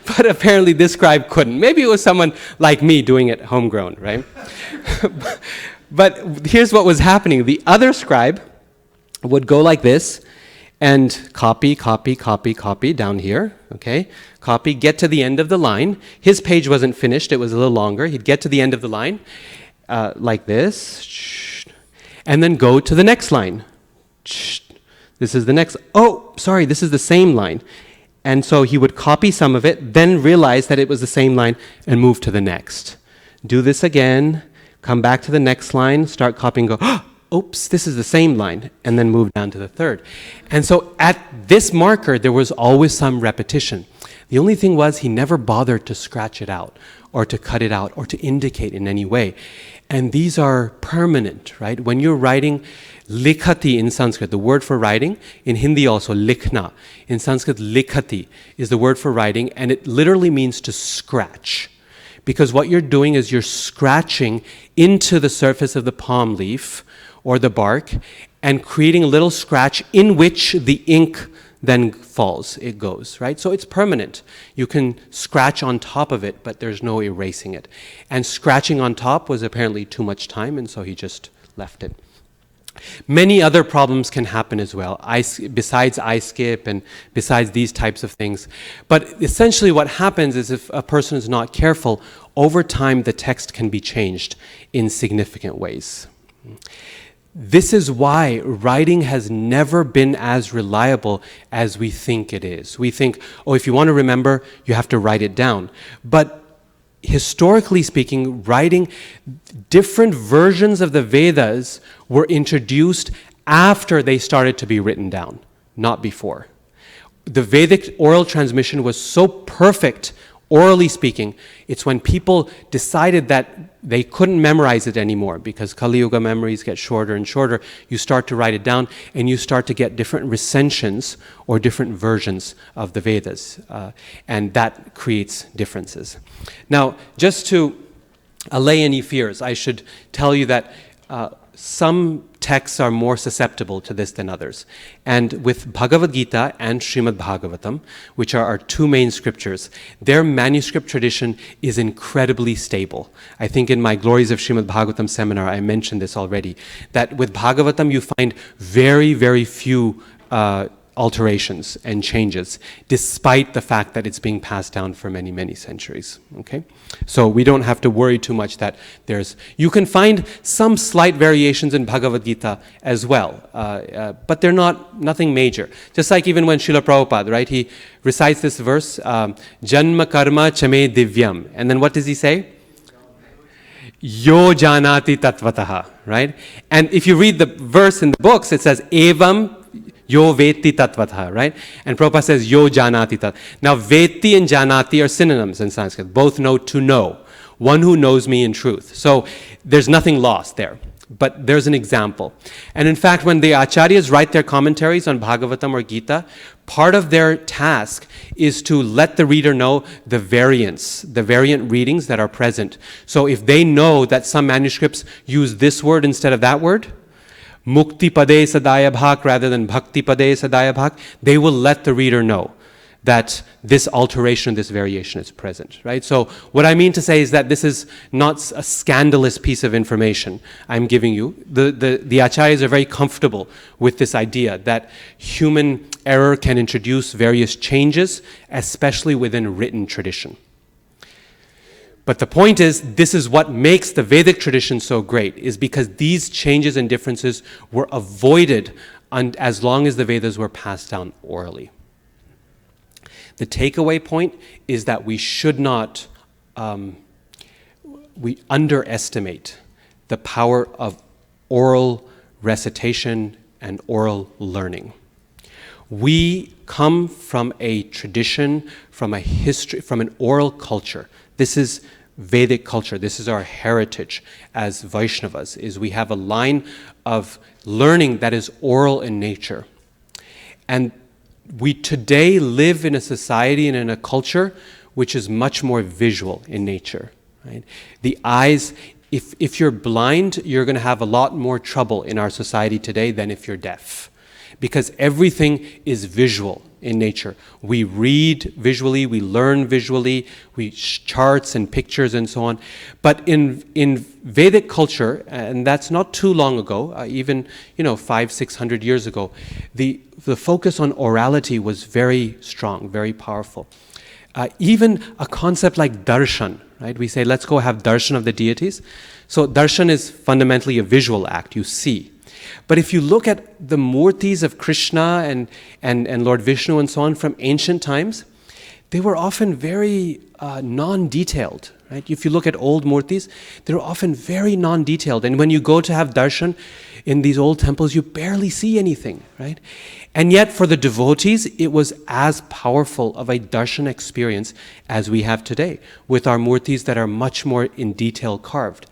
But apparently this scribe couldn't. Maybe it was someone like me doing it homegrown, right? But here's what was happening. The other scribe would go like this, and copy down here, okay? Copy, get to the end of the line. His page wasn't finished, it was a little longer. He'd get to the end of the line, like this, and then go to the next line. This is the next, oh, sorry, this is the same line. And so he would copy some of it, then realize that it was the same line, and move to the next. Do this again, come back to the next line, start copying, go, oh, oops, this is the same line, and then move down to the third. And so at this marker, there was always some repetition. The only thing was he never bothered to scratch it out, or to cut it out, or to indicate in any way. And these are permanent, right? When you're writing likhati in Sanskrit, the word for writing, in Hindi also likhna. In Sanskrit, likhati is the word for writing, and it literally means to scratch. Because what you're doing is you're scratching into the surface of the palm leaf or the bark and creating a little scratch in which the ink then falls, it goes, right? So it's permanent. You can scratch on top of it, but there's no erasing it. And scratching on top was apparently too much time, and so he just left it. Many other problems can happen as well, besides I-skip and besides these types of things. But essentially what happens is if a person is not careful, over time the text can be changed in significant ways. This is why writing has never been as reliable as we think it is. We think, oh, if you want to remember, you have to write it down. But historically speaking, writing, different versions of the Vedas were introduced after they started to be written down, not before. The Vedic oral transmission was so perfect, orally speaking, it's when people decided that they couldn't memorize it anymore because Kali Yuga memories get shorter and shorter. You start to write it down and you start to get different recensions or different versions of the Vedas. And that creates differences. Now, just to allay any fears, I should tell you that some texts are more susceptible to this than others. And with Bhagavad Gita and Srimad Bhagavatam, which are our 2 main scriptures, their manuscript tradition is incredibly stable. I think in my Glories of Srimad Bhagavatam seminar, I mentioned this already, that with Bhagavatam you find very, very few alterations and changes, despite the fact that it's being passed down for many, many centuries. Okay? So we don't have to worry too much that you can find some slight variations in Bhagavad Gita as well, but they're nothing major. Just like even when Srila Prabhupada, right, he recites this verse, Janma karma chame divyam, and then what does he say? Yo janati tatvataha, right? And if you read the verse in the books, it says, Evam Yo veti tatvatha, right? And Prabhupada says, Yo janati tat. Now, veti and janati are synonyms in Sanskrit. Both know to know. One who knows me in truth. So there's nothing lost there. But there's an example. And in fact, when the acharyas write their commentaries on Bhagavatam or Gita, part of their task is to let the reader know the variant readings that are present. So if they know that some manuscripts use this word instead of that word, Mukti pade sadaya bhak rather than bhakti pade sadaya bhak, they will let the reader know that this alteration, this variation is present, right? So what I mean to say is that this is not a scandalous piece of information I'm giving you. The acharyas are very comfortable with this idea that human error can introduce various changes, especially within written tradition. But the point is, this is what makes the Vedic tradition so great, is because these changes and differences were avoided as long as the Vedas were passed down orally. The takeaway point is that we should not we underestimate the power of oral recitation and oral learning. We come from a tradition, from a history, from an oral culture. This is Vedic culture. This is our heritage as Vaishnavas, is we have a line of learning that is oral in nature. And we today live in a society and in a culture which is much more visual in nature. Right? The eyes, if you're blind, you're going to have a lot more trouble in our society today than if you're deaf. Because everything is visual in nature. We read visually, we learn visually, we charts and pictures and so on. But in Vedic culture, and that's not too long ago, even 500-600 years ago, the focus on orality was very strong, very powerful. Even a concept like darshan, right? We say, let's go have darshan of the deities. So darshan is fundamentally a visual act, you see. But if you look at the murtis of Krishna and Lord Vishnu and so on from ancient times, they were often very non-detailed. Right? If you look at old murtis, they're often very non-detailed. And when you go to have darshan in these old temples, you barely see anything. Right? And yet for the devotees, it was as powerful of a darshan experience as we have today, with our murtis that are much more in detail carved.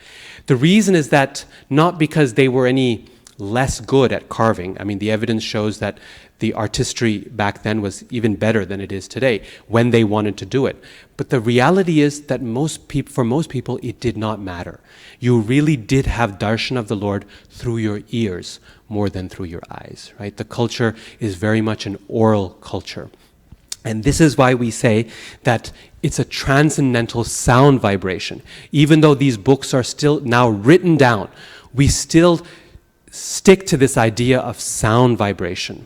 The reason is that not because they were any less good at carving. I mean, the evidence shows that the artistry back then was even better than it is today when they wanted to do it. But the reality is that for most people, it did not matter. You really did have darshan of the Lord through your ears more than through your eyes, right? The culture is very much an oral culture. And this is why we say that it's a transcendental sound vibration. Even though these books are still now written down, we still stick to this idea of sound vibration,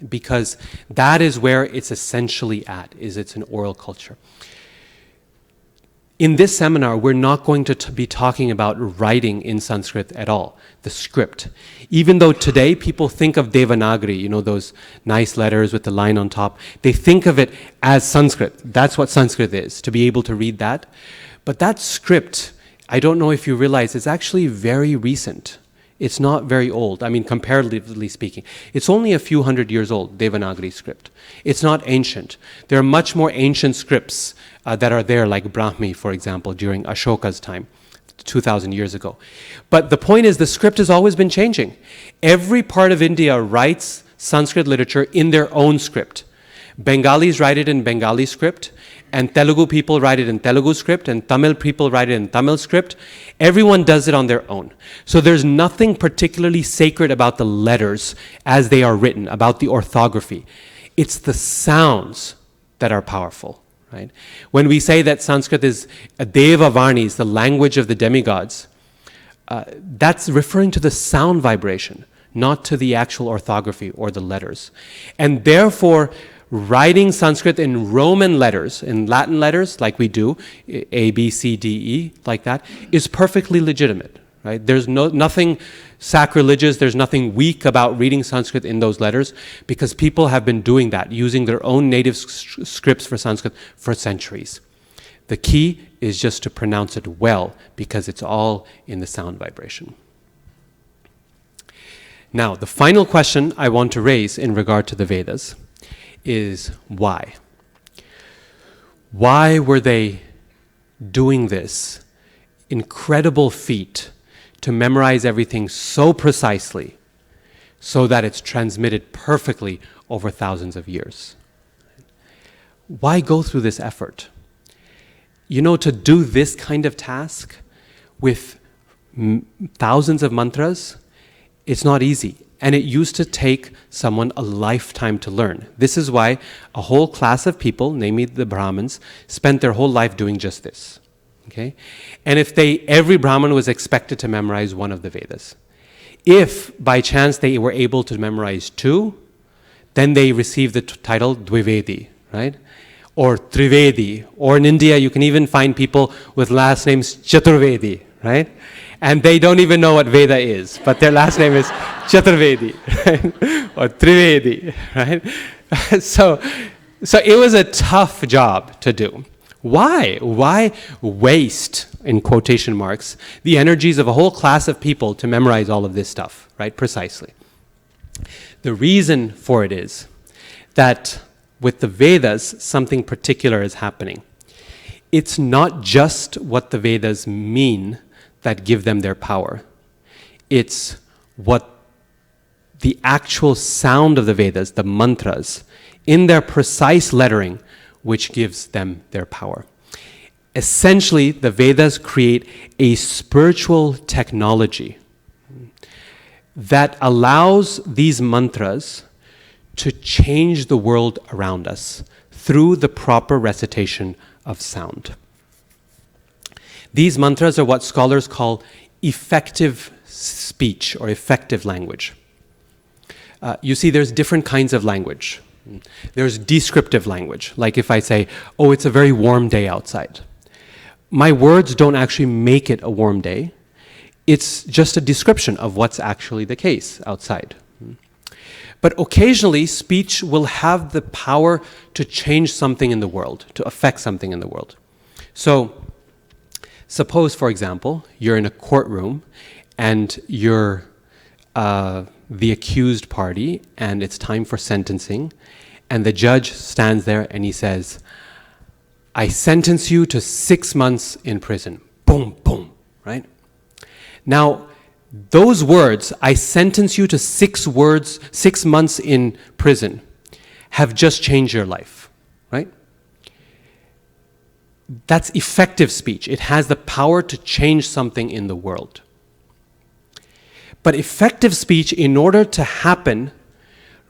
because that is where it's essentially at, is it's an oral culture. In this seminar, we're not going to be talking about writing in Sanskrit at all, the script. Even though today people think of Devanagari, those nice letters with the line on top, they think of it as Sanskrit. That's what Sanskrit is, to be able to read that. But that script, I don't know if you realize, is actually very recent. It's not very old. I mean, comparatively speaking. It's only a few hundred years old, Devanagari script. It's not ancient. There are much more ancient scripts that are there, like Brahmi, for example, during Ashoka's time, 2,000 years ago. But the point is, the script has always been changing. Every part of India writes Sanskrit literature in their own script. Bengalis write it in Bengali script, and Telugu people write it in Telugu script, and Tamil people write it in Tamil script. Everyone does it on their own. So there's nothing particularly sacred about the letters as they are written, about the orthography. It's the sounds that are powerful, right? When we say that Sanskrit is a Deva Varnis, the language of the demigods, that's referring to the sound vibration, not to the actual orthography or the letters. And therefore, writing Sanskrit in Roman letters, in Latin letters, like we do, A, B, C, D, E, like that, is perfectly legitimate, right? There's nothing sacrilegious, there's nothing weak about reading Sanskrit in those letters, because people have been doing that, using their own native scripts for Sanskrit for centuries. The key is just to pronounce it well, because it's all in the sound vibration. Now, the final question I want to raise in regard to the Vedas is why? Why were they doing this incredible feat to memorize everything so precisely so that it's transmitted perfectly over thousands of years? Why go through this effort? To do this kind of task with thousands of mantras, it's not easy. and it used to take someone a lifetime to learn. This is why a whole class of people, namely the Brahmins, spent their whole life doing just this. Okay? And every Brahmin was expected to memorize one of the Vedas. If by chance they were able to memorize 2, then they received the title Dvivedi, right? Or Trivedi. Or in India, you can even find people with last names Chaturvedi, right? And they don't even know what Veda is, but their last name is Chaturvedi, right? Or Trivedi, right? So it was a tough job to do. Why? Why waste, in quotation marks, the energies of a whole class of people to memorize all of this stuff, right? Precisely. The reason for it is that with the Vedas, something particular is happening. It's not just what the Vedas mean that give them their power. It's what the actual sound of the Vedas, the mantras, in their precise lettering, which gives them their power. Essentially, the Vedas create a spiritual technology that allows these mantras to change the world around us through the proper recitation of sound. These mantras are what scholars call effective speech or effective language. You see, there's different kinds of language. There's descriptive language, like if I say, oh, it's a very warm day outside. My words don't actually make it a warm day. It's just a description of what's actually the case outside. But occasionally, speech will have the power to change something in the world, to affect something in the world. So, suppose, for example, you're in a courtroom and you're the accused party and it's time for sentencing, and the judge stands there and he says, I sentence you to 6 months in prison. Boom, boom, right? Now, those words, I sentence you to 6 months in prison, have just changed your life, right? That's effective speech. It has the power to change something in the world. But effective speech, in order to happen,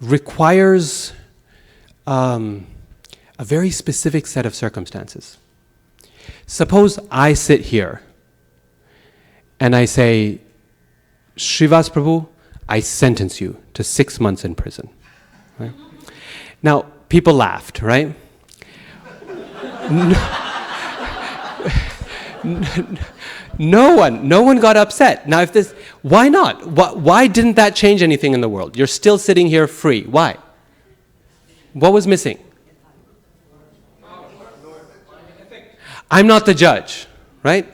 requires a very specific set of circumstances. Suppose I sit here and I say, Srivas Prabhu, I sentence you to 6 months in prison. Right? Now, people laughed, right? No one got upset. Now, why not? Why didn't that change anything in the world? You're still sitting here free. Why? What was missing? I'm not the judge, right?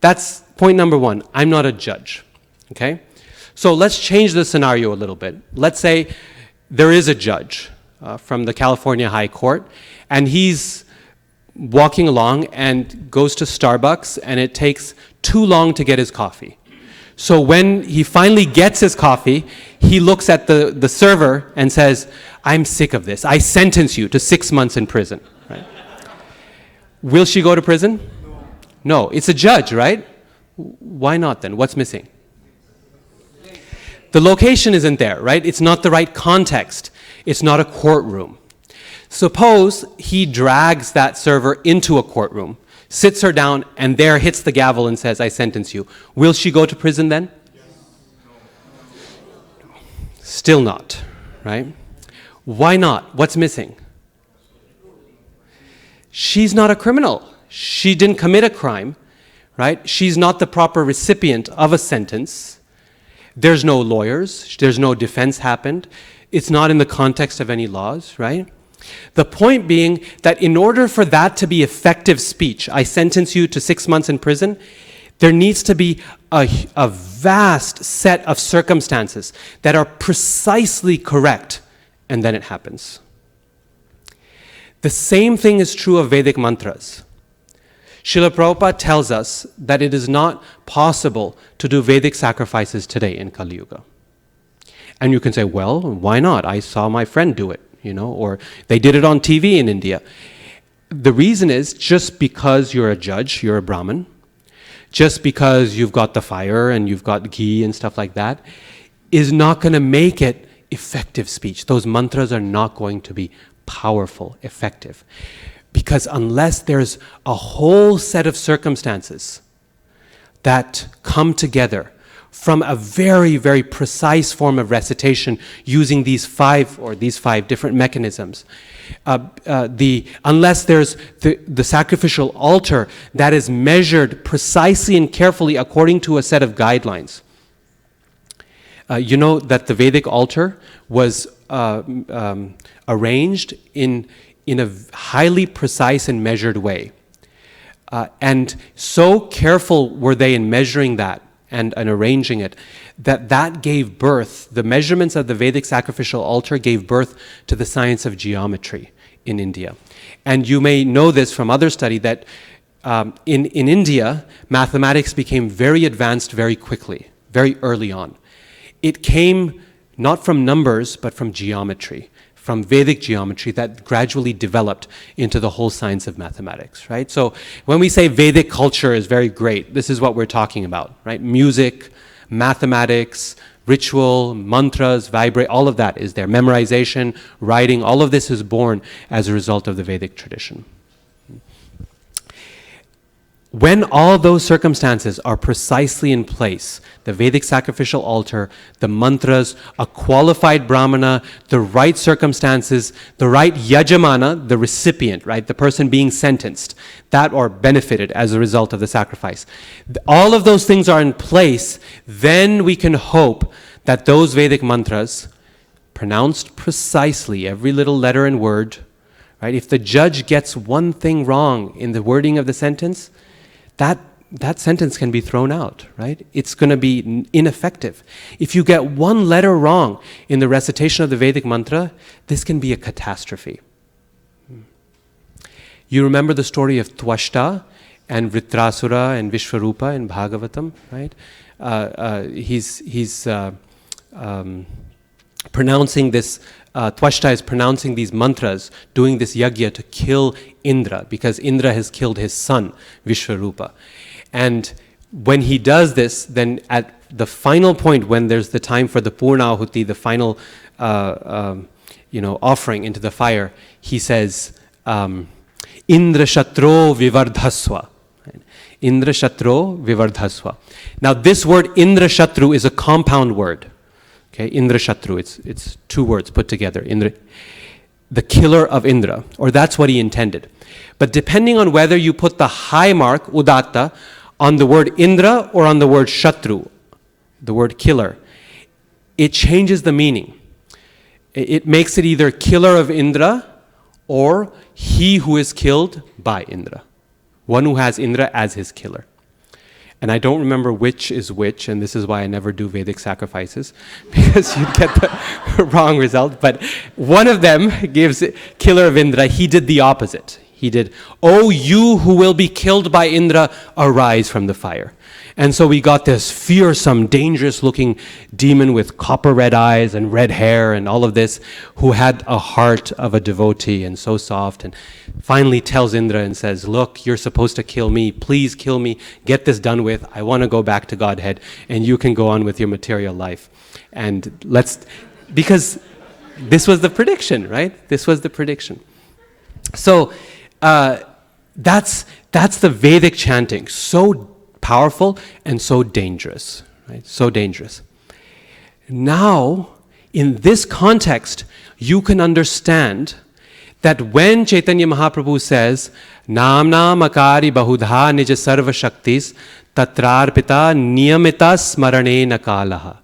That's point number 1. I'm not a judge, okay? So let's change the scenario a little bit. Let's say there is a judge from the California High Court, and he's walking along and goes to Starbucks, and it takes too long to get his coffee. So when he finally gets his coffee, he looks at the server and says, I'm sick of this. I sentence you to 6 months in prison. Right? Will she go to prison? No. It's a judge, right? Why not then? What's missing? The location isn't there, right? It's not the right context. It's not a courtroom. Suppose he drags that server into a courtroom, sits her down, and there hits the gavel and says, I sentence you. Will she go to prison then? Yes. Still not, right? Why not? What's missing? She's not a criminal. She didn't commit a crime, right? She's not the proper recipient of a sentence. There's no lawyers. There's no defense happened. It's not in the context of any laws, right? The point being that in order for that to be effective speech, I sentence you to 6 months in prison, there needs to be a vast set of circumstances that are precisely correct, and then it happens. The same thing is true of Vedic mantras. Srila Prabhupada tells us that it is not possible to do Vedic sacrifices today in Kali Yuga. And you can say, well, why not? I saw my friend do it, or they did it on TV in India. The reason is just because you're a judge, you're a Brahmin, just because you've got the fire and you've got ghee and stuff like that, is not going to make it effective speech. Those mantras are not going to be powerful, effective. Because unless there's a whole set of circumstances that come together from a very, very precise form of recitation using these five different mechanisms, unless there's the sacrificial altar that is measured precisely and carefully according to a set of guidelines. You know that the Vedic altar was arranged in a highly precise and measured way. And so careful were they in measuring that and arranging it, that gave birth, the measurements of the Vedic sacrificial altar gave birth to the science of geometry in India. And you may know this from other study that in India, mathematics became very advanced very quickly, very early on. It came not from numbers, but from geometry, from Vedic geometry that gradually developed into the whole science of mathematics, right? So when we say Vedic culture is very great, this is what we're talking about, right? Music, mathematics, ritual, mantras, vibrate, all of that is there. Memorization, writing, all of this is born as a result of the Vedic tradition. When all those circumstances are precisely in place, the Vedic sacrificial altar, the mantras, a qualified brahmana, the right circumstances, the right yajamana, the recipient, right, the person being sentenced, that or benefited as a result of the sacrifice. All of those things are in place, then we can hope that those Vedic mantras, pronounced precisely, every little letter and word, right, if the judge gets one thing wrong in the wording of the sentence, that sentence can be thrown out, right? It's going to be ineffective. If you get one letter wrong in the recitation of the Vedic mantra, this can be a catastrophe. You remember the story of Twashta and Vritrasura and Vishvarupa in Bhagavatam, right? He's pronouncing this, Twashta is pronouncing these mantras, doing this yagya to kill Indra, because Indra has killed his son, Vishvarupa. And when he does this, then at the final point, when there's the time for the Purna-ahuti, the final offering into the fire, he says, Indra Shatro Vivardhaswa. Indra Shatro Vivardhaswa. Now this word Indra Shatru is a compound word. Okay, Indra Shatru, it's two words put together. Indra, the killer of Indra, or that's what he intended. But depending on whether you put the high mark, udatta, on the word Indra or on the word Shatru, the word killer, it changes the meaning. It makes it either killer of Indra or he who is killed by Indra. One who has Indra as his killer. And I don't remember which is which, and this is why I never do Vedic sacrifices, because you'd get the wrong result. But one of them gives killer of Indra, he did the opposite. He did, "Oh, you who will be killed by Indra, arise from the fire." And so we got this fearsome, dangerous-looking demon with copper red eyes and red hair and all of this, who had a heart of a devotee and so soft, and finally tells Indra and says, "Look, you're supposed to kill me. Please kill me. Get this done with. I want to go back to Godhead, and you can go on with your material life." And because this was the prediction, right? This was the prediction. So that's the Vedic chanting. So powerful and so dangerous, right? So dangerous. Now, in this context, you can understand that when Chaitanya Mahaprabhu says, "Namna makari bahudha nija sarva shaktis tatrarpita niyamita smarane nakalaha,"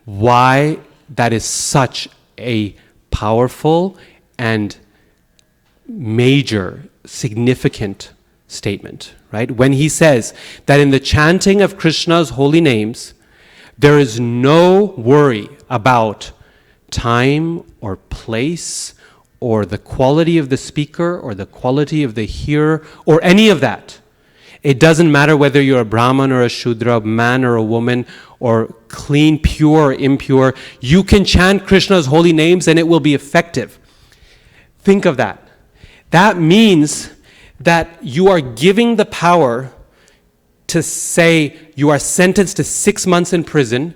why that is such a powerful and major, significant statement, right? When he says that in the chanting of Krishna's holy names, there is no worry about time or place or the quality of the speaker or the quality of the hearer or any of that. It doesn't matter whether you're a Brahman or a Shudra, a man or a woman, or clean, pure or impure. You can chant Krishna's holy names and it will be effective. Think of that. That means that you are giving the power to say you are sentenced to 6 months in prison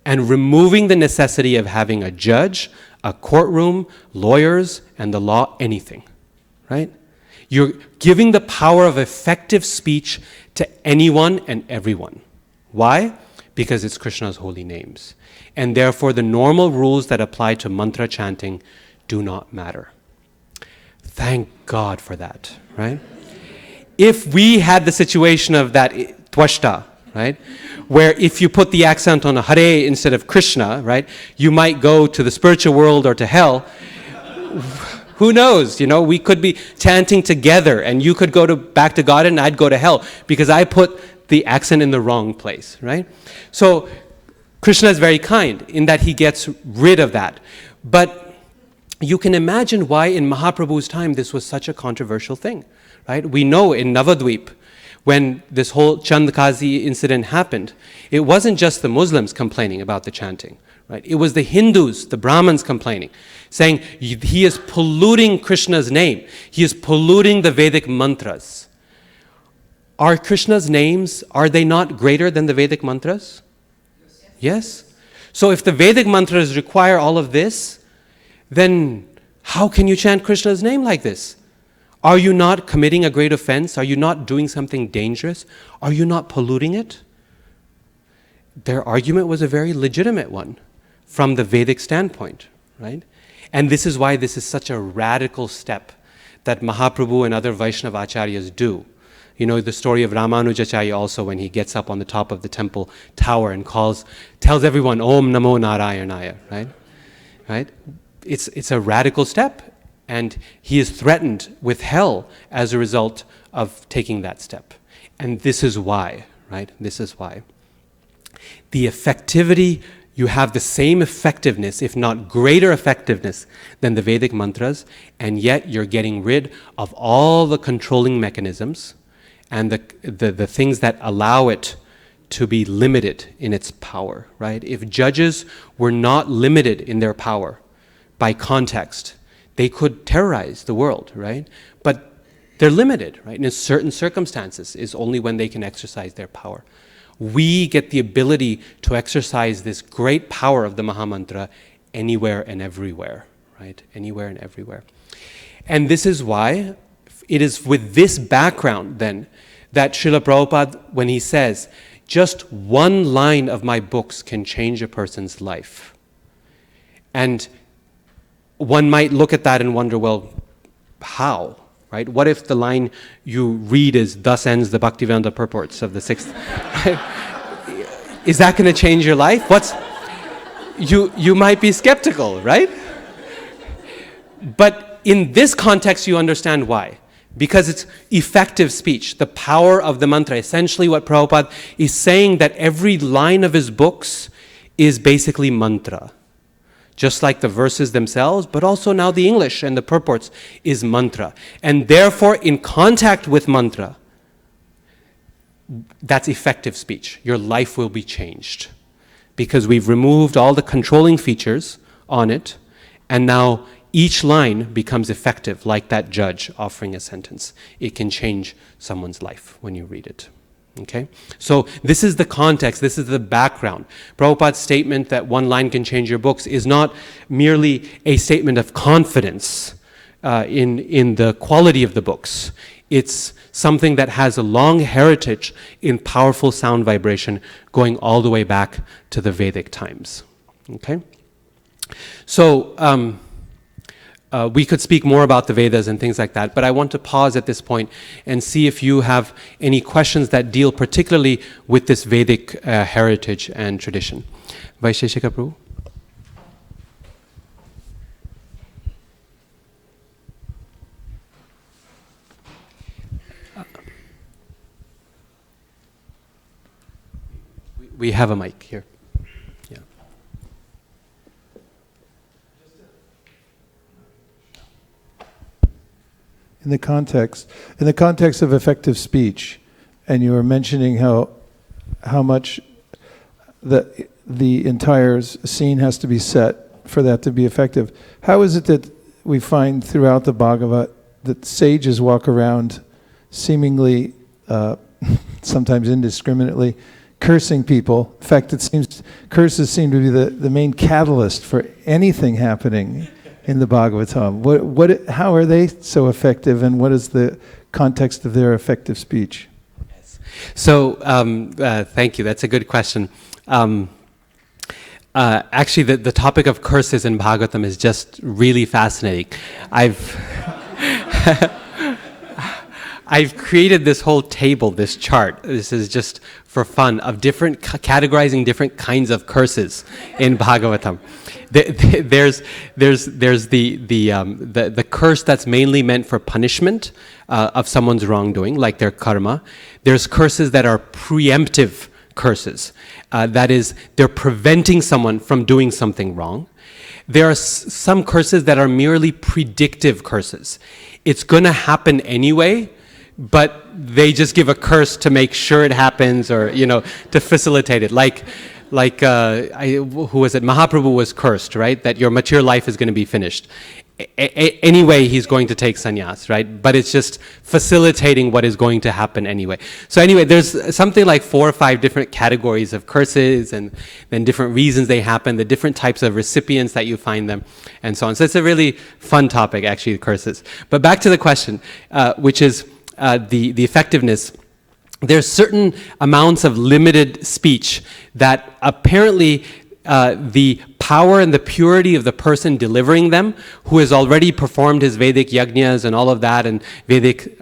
and removing the necessity of having a judge, a courtroom, lawyers, and the law, anything, right? You're giving the power of effective speech to anyone and everyone. Why? Because it's Krishna's holy names. And therefore, the normal rules that apply to mantra chanting do not matter. Thank God for that, right? If we had the situation of that tvashta, right, where if you put the accent on a Hare instead of Krishna, right, you might go to the spiritual world or to hell. Who knows? We could be chanting together, and you could go back to God, and I'd go to hell because I put the accent in the wrong place, right? So Krishna is very kind in that he gets rid of that. But you can imagine why in Mahaprabhu's time this was such a controversial thing, right? We know in Navadvip, when this whole Chandkazi incident happened, it wasn't just the Muslims complaining about the chanting, right? It was the Hindus, the Brahmins complaining, saying he is polluting Krishna's name. He is polluting the Vedic mantras. Are Krishna's names, are they not greater than the Vedic mantras? Yes? So if the Vedic mantras require all of this, then how can you chant Krishna's name like this? Are you not committing a great offense? Are you not doing something dangerous? Are you not polluting it? Their argument was a very legitimate one from the Vedic standpoint, right? And this is why this is such a radical step that Mahaprabhu and other Vaishnava acharyas do. The story of Ramanujacharya also, when he gets up on the top of the temple tower and tells everyone, Om Namo Narayanaya, right? It's a radical step. And he is threatened with hell as a result of taking that step. And this is why, right? This is why. The effectivity, you have the same effectiveness, if not greater effectiveness, than the Vedic mantras, and yet you're getting rid of all the controlling mechanisms and the things that allow it to be limited in its power, right? If judges were not limited in their power by context, they could terrorize the world, right? But they're limited, right? In certain circumstances is only when they can exercise their power. We get the ability to exercise this great power of the Mahamantra anywhere and everywhere, right? Anywhere and everywhere. And this is why it is with this background then that Srila Prabhupada, when he says, just one line of my books can change a person's life. And one might look at that and wonder, well, how, right? What if the line you read is, thus ends the Bhaktivedanta purports of the sixth? Is that going to change your life? You might be skeptical, right? But in this context, you understand why. Because it's effective speech, the power of the mantra. Essentially what Prabhupada is saying, that every line of his books is basically mantra. Just like the verses themselves, but also now the English and the purports is mantra. And therefore, in contact with mantra, that's effective speech. Your life will be changed. Because we've removed all the controlling features on it, and now each line becomes effective, like that judge offering a sentence. It can change someone's life when you read it. Okay? So this is the context, this is the background. Prabhupada's statement that one line can change your books is not merely a statement of confidence in the quality of the books. It's something that has a long heritage in powerful sound vibration going all the way back to the Vedic times. Okay? So we could speak more about the Vedas and things like that, but I want to pause at this point and see if you have any questions that deal particularly with this Vedic heritage and tradition. Vaisheshika Prabhu? We have a mic here. Yeah. In the context of effective speech, and you were mentioning how much the entire scene has to be set for that to be effective. How is it that we find throughout the Bhagavad that sages walk around seemingly, sometimes indiscriminately, cursing people. In fact, it seems curses seem to be the main catalyst for anything happening in the Bhagavatam. How are they so effective, and what is the context of their effective speech? So, thank you. That's a good question. Actually, the topic of curses in Bhagavatam is just really fascinating. I've created this whole table, this chart. This is just for fun, of different categorizing different kinds of curses in Bhagavatam. There's the curse that's mainly meant for punishment of someone's wrongdoing, like their karma. There's curses that are preemptive curses. That is, they're preventing someone from doing something wrong. There are some curses that are merely predictive curses. It's going to happen anyway, but they just give a curse to make sure it happens, or to facilitate it. Who was it? Mahaprabhu was cursed, right? That your mature life is going to be finished. Anyway, he's going to take sannyas, right? But it's just facilitating what is going to happen anyway. So anyway, there's something like 4 or 5 different categories of curses, and then different reasons they happen, the different types of recipients that you find them, and so on. So it's a really fun topic, actually, curses. But back to the question, which is the effectiveness. There's certain amounts of limited speech that apparently the power and the purity of the person delivering them, who has already performed his Vedic Yagyas and all of that, and Vedic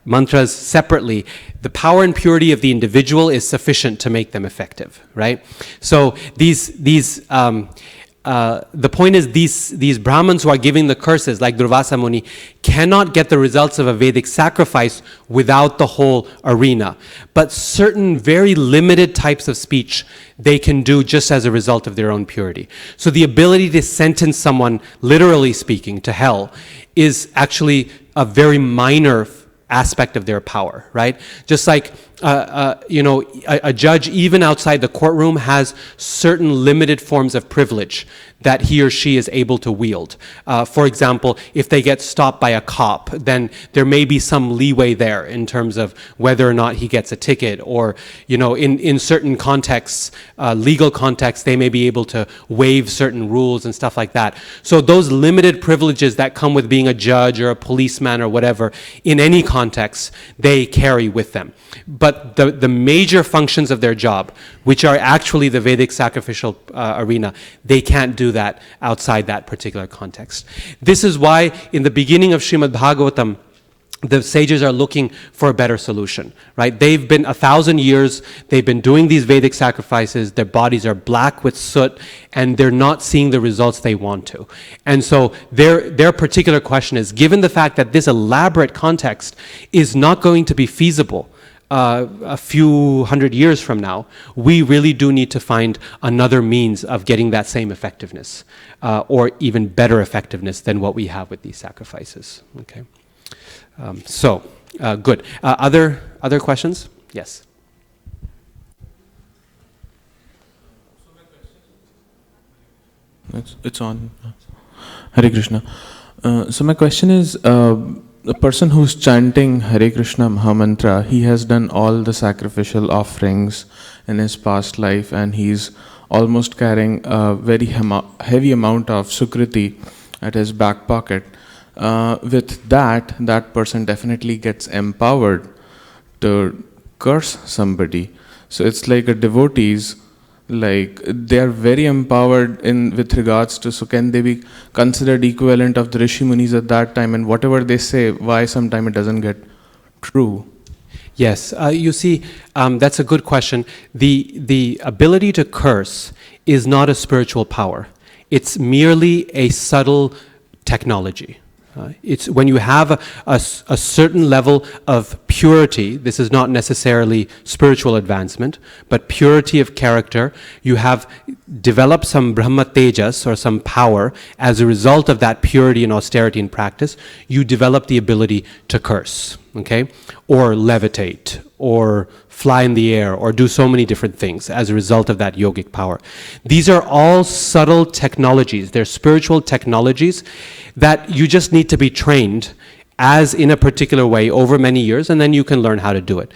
mantras separately, the power and purity of the individual is sufficient to make them effective, right? So the point is, these Brahmins who are giving the curses, like Durvasa Muni, cannot get the results of a Vedic sacrifice without the whole arena. But certain very limited types of speech they can do just as a result of their own purity. So the ability to sentence someone, literally speaking, to hell is actually a very minor aspect of their power, right? Just like a judge, even outside the courtroom, has certain limited forms of privilege that he or she is able to wield. For example, if they get stopped by a cop, then there may be some leeway there in terms of whether or not he gets a ticket, or in certain contexts, legal contexts, they may be able to waive certain rules and stuff like that. So those limited privileges that come with being a judge or a policeman or whatever, in any context, they carry with them. But the major functions of their job, which are actually the Vedic sacrificial arena, they can't do that outside that particular context. This is why in the beginning of Srimad Bhagavatam, the sages are looking for a better solution, right? They've been 1,000 years, they've been doing these Vedic sacrifices, their bodies are black with soot, and they're not seeing the results they want to. And so their particular question is, given the fact that this elaborate context is not going to be feasible a few hundred years from now, we really do need to find another means of getting that same effectiveness, or even better effectiveness than what we have with these sacrifices. Okay. Good. Other questions? Yes. It's on. Hare Krishna. So my question is, the person who's chanting Hare Krishna Mahamantra, he has done all the sacrificial offerings in his past life, and he's almost carrying a very heavy amount of sukriti at his back pocket. With that person definitely gets empowered to curse somebody. So it's like a devotees, like they are very empowered with regards to, so can they be considered equivalent of the Rishi Munis at that time, and whatever they say, why sometimes it doesn't get true? Yes, you see, that's a good question. The ability to curse is not a spiritual power. It's merely a subtle technology. It's when you have a certain level of purity. This is not necessarily spiritual advancement, but purity of character. You have developed some Brahma Tejas, or some power. As a result of that purity and austerity in practice, you develop the ability to curse, okay? Or levitate, or fly in the air, or do so many different things as a result of that yogic power. These are all subtle technologies. They're spiritual technologies that you just need to be trained as in a particular way over many years, and then you can learn how to do it.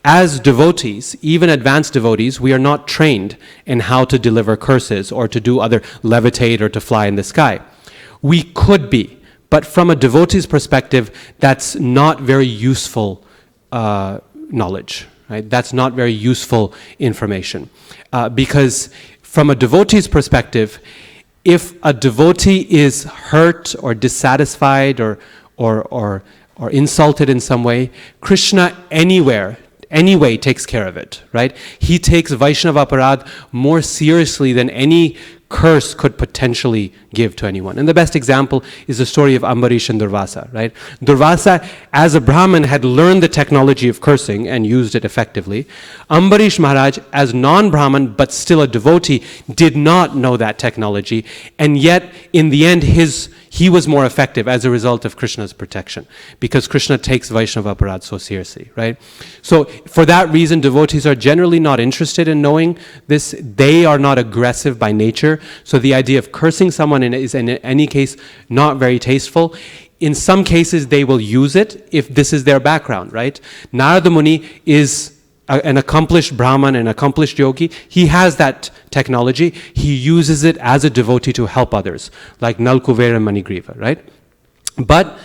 As devotees, even advanced devotees, we are not trained in how to deliver curses or to do other levitate or to fly in the sky. We could be, but from a devotee's perspective, that's not very useful knowledge, right? That's not very useful information. Because from a devotee's perspective, if a devotee is hurt or dissatisfied or insulted in some way, Krishna anyway takes care of it, right? He takes Vaishnava aparadh more seriously than any curse could potentially give to anyone. And the best example is the story of Ambarish and Durvasa, right? Durvasa, as a Brahmin, had learned the technology of cursing and used it effectively. Ambarish Maharaj, as non-Brahmin but still a devotee, did not know that technology, and yet in the end he was more effective as a result of Krishna's protection, because Krishna takes Vaishnava aparadh so seriously, right? So for that reason, devotees are generally not interested in knowing this. They are not aggressive by nature, so the idea of cursing someone is in any case not very tasteful. In some cases, they will use it if this is their background, right? Narada Muni is an accomplished Brahman, an accomplished yogi. He has that technology. He uses it as a devotee to help others, like Nalkuver and Manigriva, right? But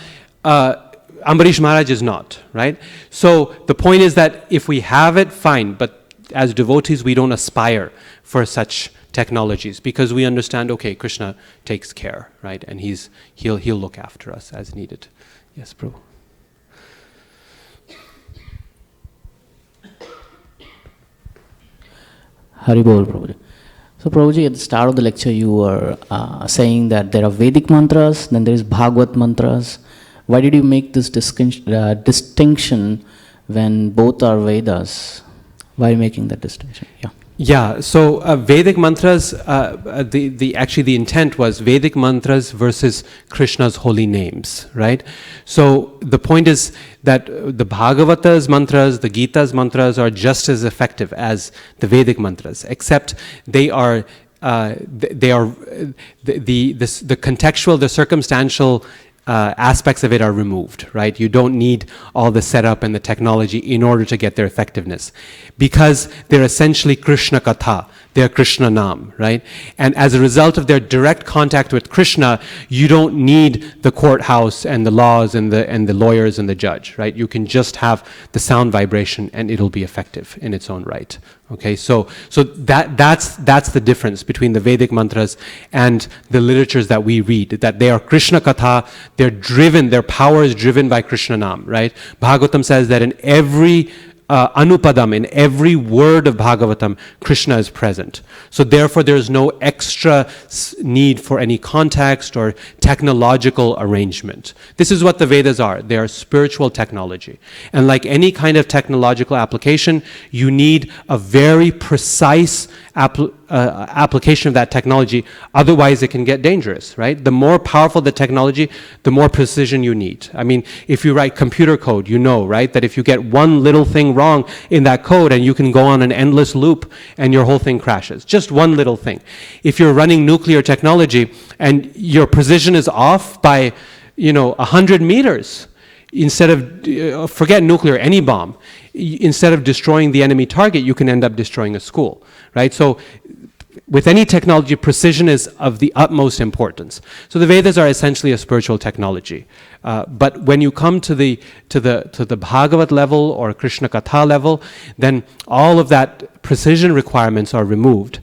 Ambarish Maharaj is not, right? So the point is that if we have it, fine, but as devotees, we don't aspire for such technologies, because we understand, okay, Krishna takes care, right? And he'll look after us as needed. Yes, Prabhu. Hari Bol, Prabhuji. So, Prabhuji, at the start of the lecture, you were saying that there are Vedic mantras, then there is Bhagavad mantras. Why did you make this distinction when both are Vedas? Why are you making that distinction? Yeah. Yeah, so Vedic mantras, the intent was Vedic mantras versus Krishna's holy names, right? So the point is that the Bhagavata's mantras, the Gita's mantras are just as effective as the Vedic mantras, except they are the contextual, the circumstantial aspects of it are removed, right? You don't need all the setup and the technology in order to get their effectiveness, because they're essentially Krishna Katha, they're Krishna Nam, right? And as a result of their direct contact with Krishna, you don't need the courthouse and the laws and the lawyers and the judge, right? You can just have the sound vibration and it'll be effective in its own right. Okay, so that's the difference between the Vedic mantras and the literatures that we read, that they are Krishna Katha, they're driven, their power is driven by Krishna Nam, right? Bhagavatam says that in every anupadam, in every word of Bhagavatam, Krishna is present. So therefore there is no extra need for any context or technological arrangement. This is what the Vedas are. They are spiritual technology. And like any kind of technological application, you need a very precise application of that technology. Otherwise it can get dangerous, right? The more powerful the technology, the more precision you need. I mean, if you write computer code, you know, right, that if you get one little thing wrong in that code, and you can go on an endless loop and your whole thing crashes. Just one little thing. If you're running nuclear technology and your precision is off by, 100 meters, instead of, forget nuclear, any bomb, instead of destroying the enemy target, you can end up destroying a school, right? So with any technology, precision is of the utmost importance. So the Vedas are essentially a spiritual technology. But when you come to the Bhagavat level or Krishna Katha level, then all of that precision requirements are removed.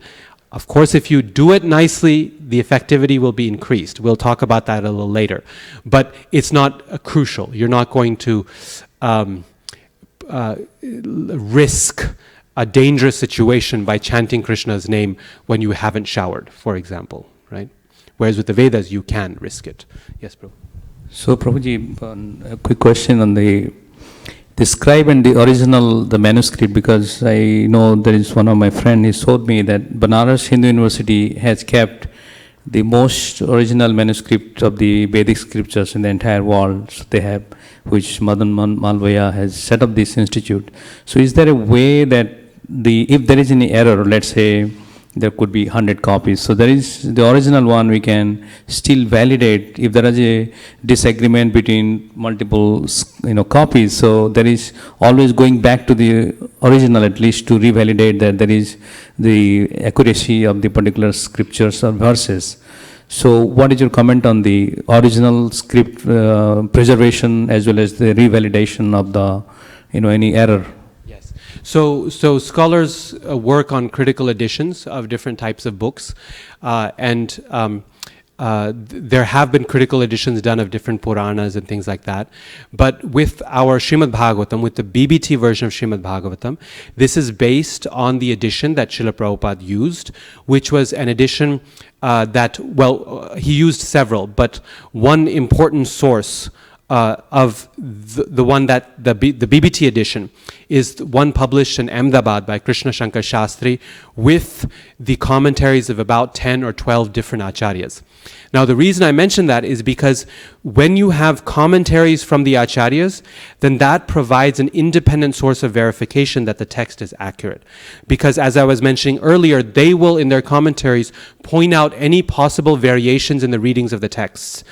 Of course, if you do it nicely, the effectivity will be increased. We'll talk about that a little later. But it's not crucial. You're not going to risk a dangerous situation by chanting Krishna's name when you haven't showered, for example, right? Whereas with the Vedas, you can risk it. Yes, Prabhu. So, Prabhuji, a quick question on the scribe and the original, the manuscript, because I know there is one of my friends, he told me that Banaras Hindu University has kept the most original manuscript of the Vedic scriptures in the entire world. So they have, which Madan Malvaya has set up this institute. So is there a way that if there is any error, let's say there could be 100 copies. So there is the original one, we can still validate if there is a disagreement between multiple copies. So there is always going back to the original at least to revalidate that there is the accuracy of the particular scriptures or verses. So what is your comment on the original script preservation as well as the revalidation of the any error? So scholars work on critical editions of different types of books, and there have been critical editions done of different Puranas and things like that. But with our Srimad Bhagavatam, with the BBT version of Srimad Bhagavatam, this is based on the edition that Srila Prabhupada used, which was an edition he used several, but one important source of the one that the BBT edition is one published in Ahmedabad by Krishna Shankar Shastri with the commentaries of about 10 or 12 different acharyas. Now the reason I mention that is because when you have commentaries from the acharyas, then that provides an independent source of verification that the text is accurate. Because as I was mentioning earlier, they will in their commentaries point out any possible variations in the readings of the texts,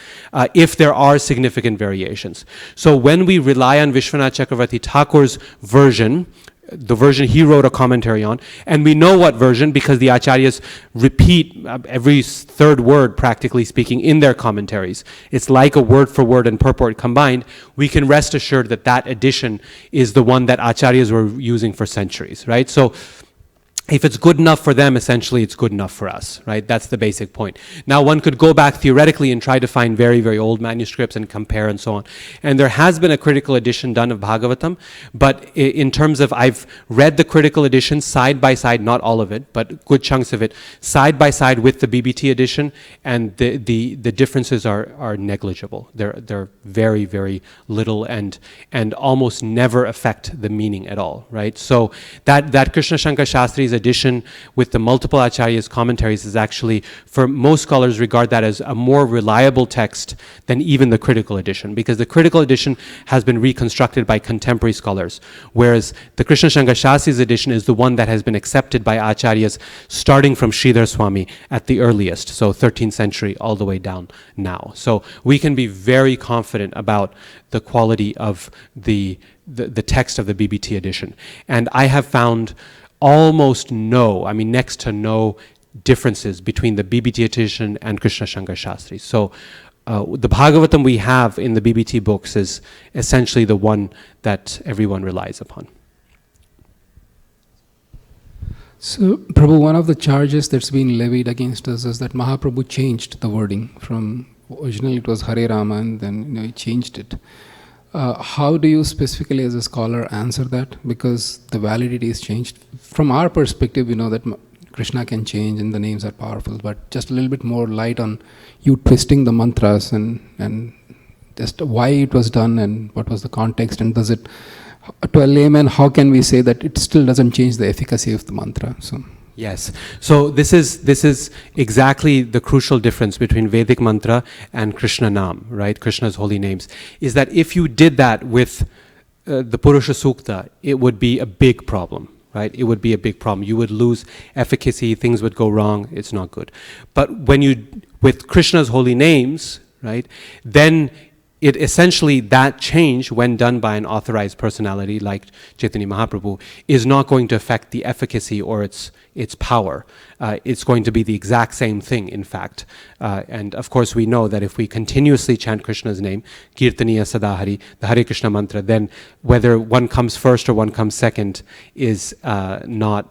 if there are significant variations. So when we rely on Vishwanath Chakravarti Thakur's version, the version he wrote a commentary on, and we know what version because the acharyas repeat every third word, practically speaking, in their commentaries. It's like a word for word and purport combined. We can rest assured that that edition is the one that acharyas were using for centuries, right? So if it's good enough for them, essentially it's good enough for us, right? That's the basic point. Now one could go back theoretically and try to find very, very old manuscripts and compare and so on. And there has been a critical edition done of Bhagavatam, but in terms of, I've read the critical edition side by side, not all of it, but good chunks of it, side by side with the BBT edition, and the differences are negligible. They're very, very little and almost never affect the meaning at all, right? So that Krishna Shankar Shastri's edition with the multiple acharyas commentaries is actually, for most scholars, regard that as a more reliable text than even the critical edition, because the critical edition has been reconstructed by contemporary scholars, whereas the Krishna Shankar Shastri's edition is the one that has been accepted by acharyas starting from Sridhar Swami at the earliest, so 13th century all the way down now. So we can be very confident about the quality of the text of the BBT edition. And I have found almost next to no differences between the BBT edition and Krishna Shankar Shastri. So the Bhagavatam we have in the BBT books is essentially the one that everyone relies upon. So, Prabhu, one of the charges that's been levied against us is that Mahaprabhu changed the wording from, originally it was Hare Rama, and then he changed it. How do you specifically as a scholar answer that? Because the validity is changed. From our perspective, we know that Krishna can change and the names are powerful, but just a little bit more light on you twisting the mantras and just why it was done and what was the context, and does it, to a layman, how can we say that it still doesn't change the efficacy of the mantra? So. Yes. So this is exactly the crucial difference between Vedic mantra and Krishna Nam, right? Krishna's holy names. Is that if you did that with the Purusha Sukta, it would be a big problem, right? It would be a big problem. You would lose efficacy, things would go wrong, it's not good. But when you, with Krishna's holy names, right, then it essentially, that change, when done by an authorized personality like Chaitanya Mahaprabhu, is not going to affect the efficacy or its power. It's going to be the exact same thing, in fact. And of course, we know that if we continuously chant Krishna's name, Kirtaniya Sadahari, the Hare Krishna mantra, then whether one comes first or one comes second is not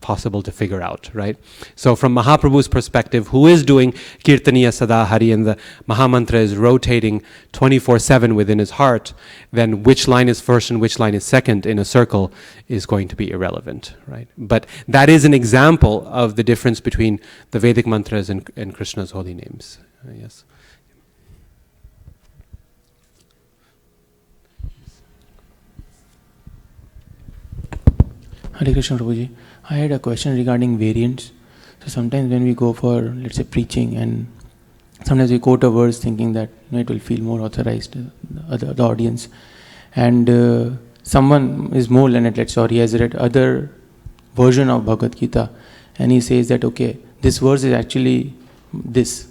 possible to figure out, right? So from Mahaprabhu's perspective, who is doing Kirtaniya Sadahari and the Mahamantra is rotating 24/7 within his heart, then which line is first and which line is second in a circle is going to be irrelevant, right? But that is an example of the difference between the Vedic mantras and Krishna's holy names. Yes. Hare Krishna Prabhuji. I had a question regarding variants. So sometimes when we go for, let's say, preaching, and sometimes we quote a verse thinking that it will feel more authorized to the audience. And someone is more learned, let's say, or he has read other version of Bhagavad Gita, and he says that, okay, this verse is actually this.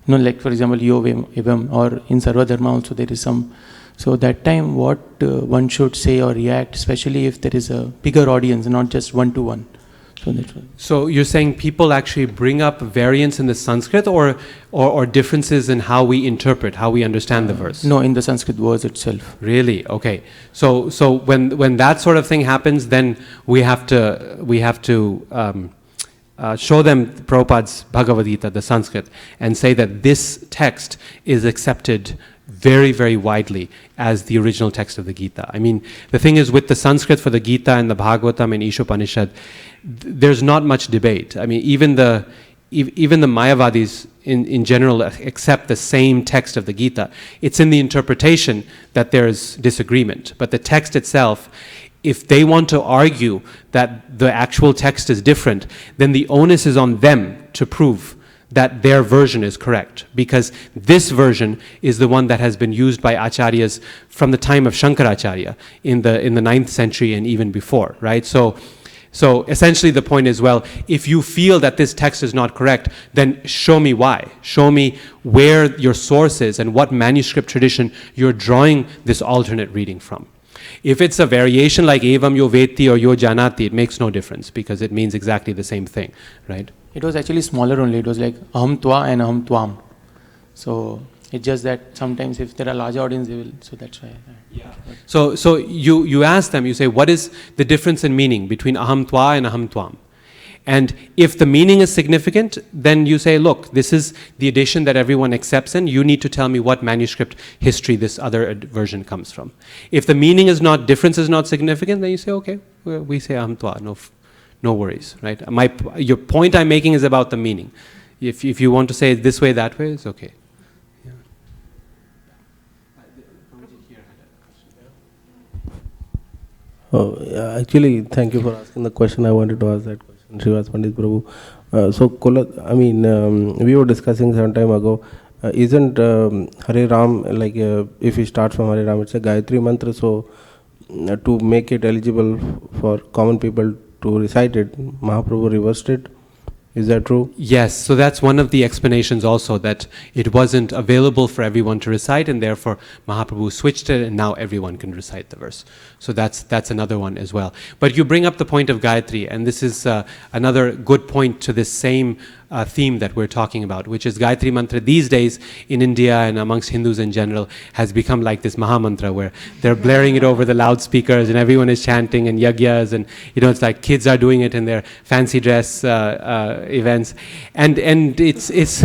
Like for example, Yovam, Evam, or in Sarva Dharma also there is some. So that time what one should say or react, especially if there is a bigger audience, not just one-to-one. So you're saying people actually bring up variants in the Sanskrit or differences in how we interpret, how we understand the verse? No, in the Sanskrit verse itself. Really? Okay. So when that sort of thing happens, then we have to show them Prabhupada's Bhagavad Gita, the Sanskrit, and say that this text is accepted very, very widely as the original text of the Gita. I mean, the thing is with the Sanskrit for the Gita and the Bhagavatam and Ishopanishad, there's not much debate. I mean, even the Mayavadis in general accept the same text of the Gita. It's in the interpretation that there's disagreement. But the text itself, if they want to argue that the actual text is different, then the onus is on them to prove that their version is correct, because this version is the one that has been used by acharyas from the time of Shankaracharya in the 9th century and even before, right? So essentially the point is, well, if you feel that this text is not correct, then show me why. Show me where your source is and what manuscript tradition you're drawing this alternate reading from. If it's a variation like evam yo veti or yo janati, it makes no difference because it means exactly the same thing, right? It was actually smaller only. It was like aham twa and aham tvam. So it's just that sometimes if there are large audience, they will. So that's why. Yeah. So you ask them. You say, what is the difference in meaning between aham twa and aham tvam? And if the meaning is significant, then you say, look, this is the edition that everyone accepts in. You need to tell me what manuscript history this other version comes from. If the meaning is not, difference is not significant, then you say, okay, we say aham twa, no worries, right? Your point I'm making is about the meaning. If you want to say it this way, that way, it's okay. Yeah. Actually, thank you for asking the question. I wanted to ask that question. Srivas Pandit Prabhu. We were discussing some time ago, isn't Hare Ram, like if we start from Hare Ram, it's a Gayatri mantra, so to make it eligible for common people to recite it, Mahaprabhu reversed it. Is that true? Yes, so that's one of the explanations also, that it wasn't available for everyone to recite and therefore Mahaprabhu switched it and now everyone can recite the verse. So that's another one as well. But you bring up the point of Gayatri, and this is another good point to this same theme that we're talking about, which is Gayatri Mantra these days in India and amongst Hindus in general has become like this Maha Mantra where they're blaring it over the loudspeakers and everyone is chanting and yagyas, and it's like kids are doing it in their fancy dress events, and it's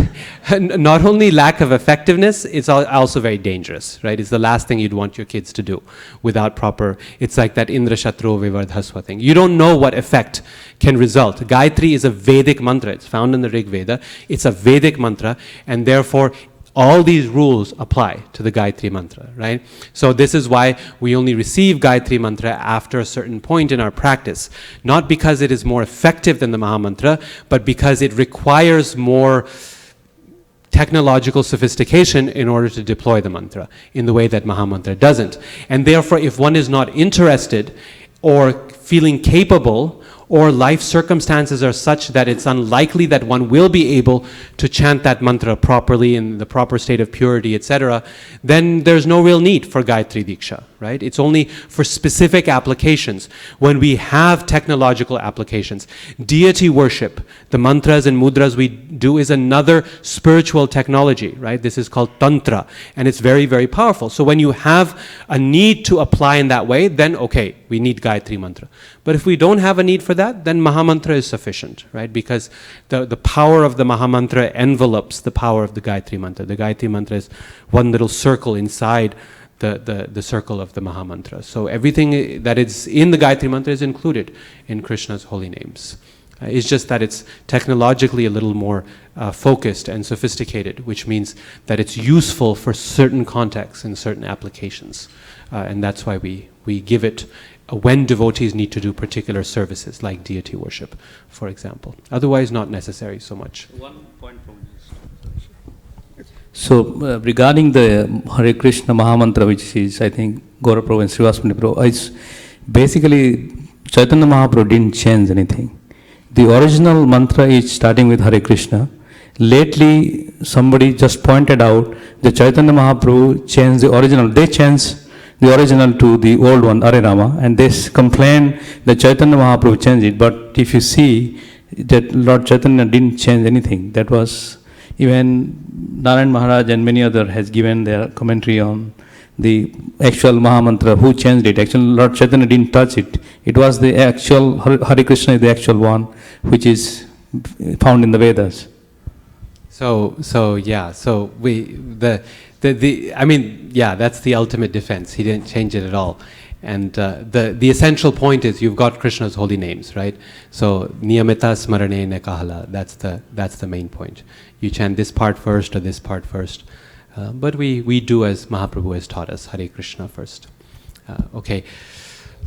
not only lack of effectiveness, it's also very dangerous, right? It's the last thing you'd want your kids to do without proper. It's like that Indra Shatru Vivardhasva thing. You don't know what effect can result. Gayatri is a Vedic mantra. It's found in the Rig Veda. It's a Vedic mantra, and therefore all these rules apply to the Gayatri mantra, right? So this is why we only receive Gayatri mantra after a certain point in our practice. Not because it is more effective than the Maha Mantra, but because it requires more technological sophistication in order to deploy the mantra in the way that Maha Mantra doesn't. And therefore, if one is not interested or feeling capable, or life circumstances are such that it's unlikely that one will be able to chant that mantra properly in the proper state of purity, etc., then there's no real need for Gayatri Diksha, right? It's only for specific applications. When we have technological applications, deity worship, the mantras and mudras we do is another spiritual technology, right? This is called Tantra, and it's very, very powerful. So when you have a need to apply in that way, then okay, we need Gayatri mantra. But if we don't have a need for that, then Mahamantra is sufficient, right? Because the power of the Mahamantra envelopes the power of the Gayatri mantra. The Gayatri mantra is one little circle inside the circle of the Mahamantra. So everything that is in the Gayatri mantra is included in Krishna's holy names. It's just that it's technologically a little more focused and sophisticated, which means that it's useful for certain contexts and certain applications. And that's why we give it when devotees need to do particular services, like deity worship, for example. Otherwise, not necessary so much. One point from this. So, regarding the Hare Krishna Mahamantra, which is, I think, Gaura Prabhu and Srivas Pandit Prabhu, it's basically Chaitanya Mahaprabhu didn't change anything. the original mantra is starting with Hare Krishna. Lately, somebody just pointed out the Chaitanya Mahaprabhu changed the original. They changed the original to the old one, Hare Rama, and they complain that Chaitanya Mahaprabhu changed it. But if you see that Lord Chaitanya didn't change anything, that was even Narayan Maharaj and many others has given their commentary on the actual Mahamantra, who changed it. Actually, Lord Chaitanya didn't touch it. It was the actual, Hare Krishna is the actual one, which is found in the Vedas. So that's the ultimate defense. He didn't change it at all. And the essential point is you've got Krishna's holy names, right? So niyamita smarane ne kahala. That's the main point. You chant this part first or this part first. But we do as Mahaprabhu has taught us, Hare Krishna first. Okay.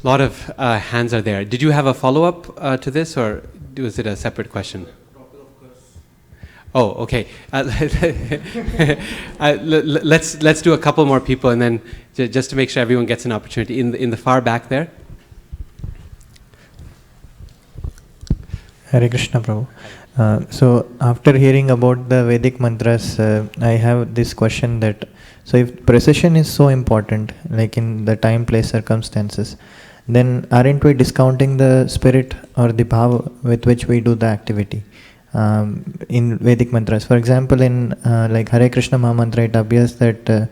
A lot of hands are there. Did you have a follow-up to this, or was it a separate question? Oh, okay. Let's do a couple more people, and then just to make sure everyone gets an opportunity. In the far back there. Hare Krishna, Prabhu. So after hearing about the Vedic mantras, I have this question that, so if precision is so important, like in the time, place, circumstances, then aren't we discounting the spirit or the bhava with which we do the activity in Vedic mantras? For example, in like Hare Krishna Mahamantra, it appears that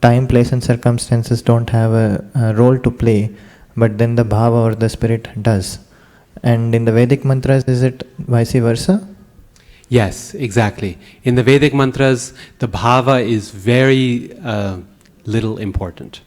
time, place and circumstances don't have a role to play, but then the bhava or the spirit does. And in the Vedic mantras, is it vice versa? Yes, exactly. In the Vedic mantras, the bhava is very little important.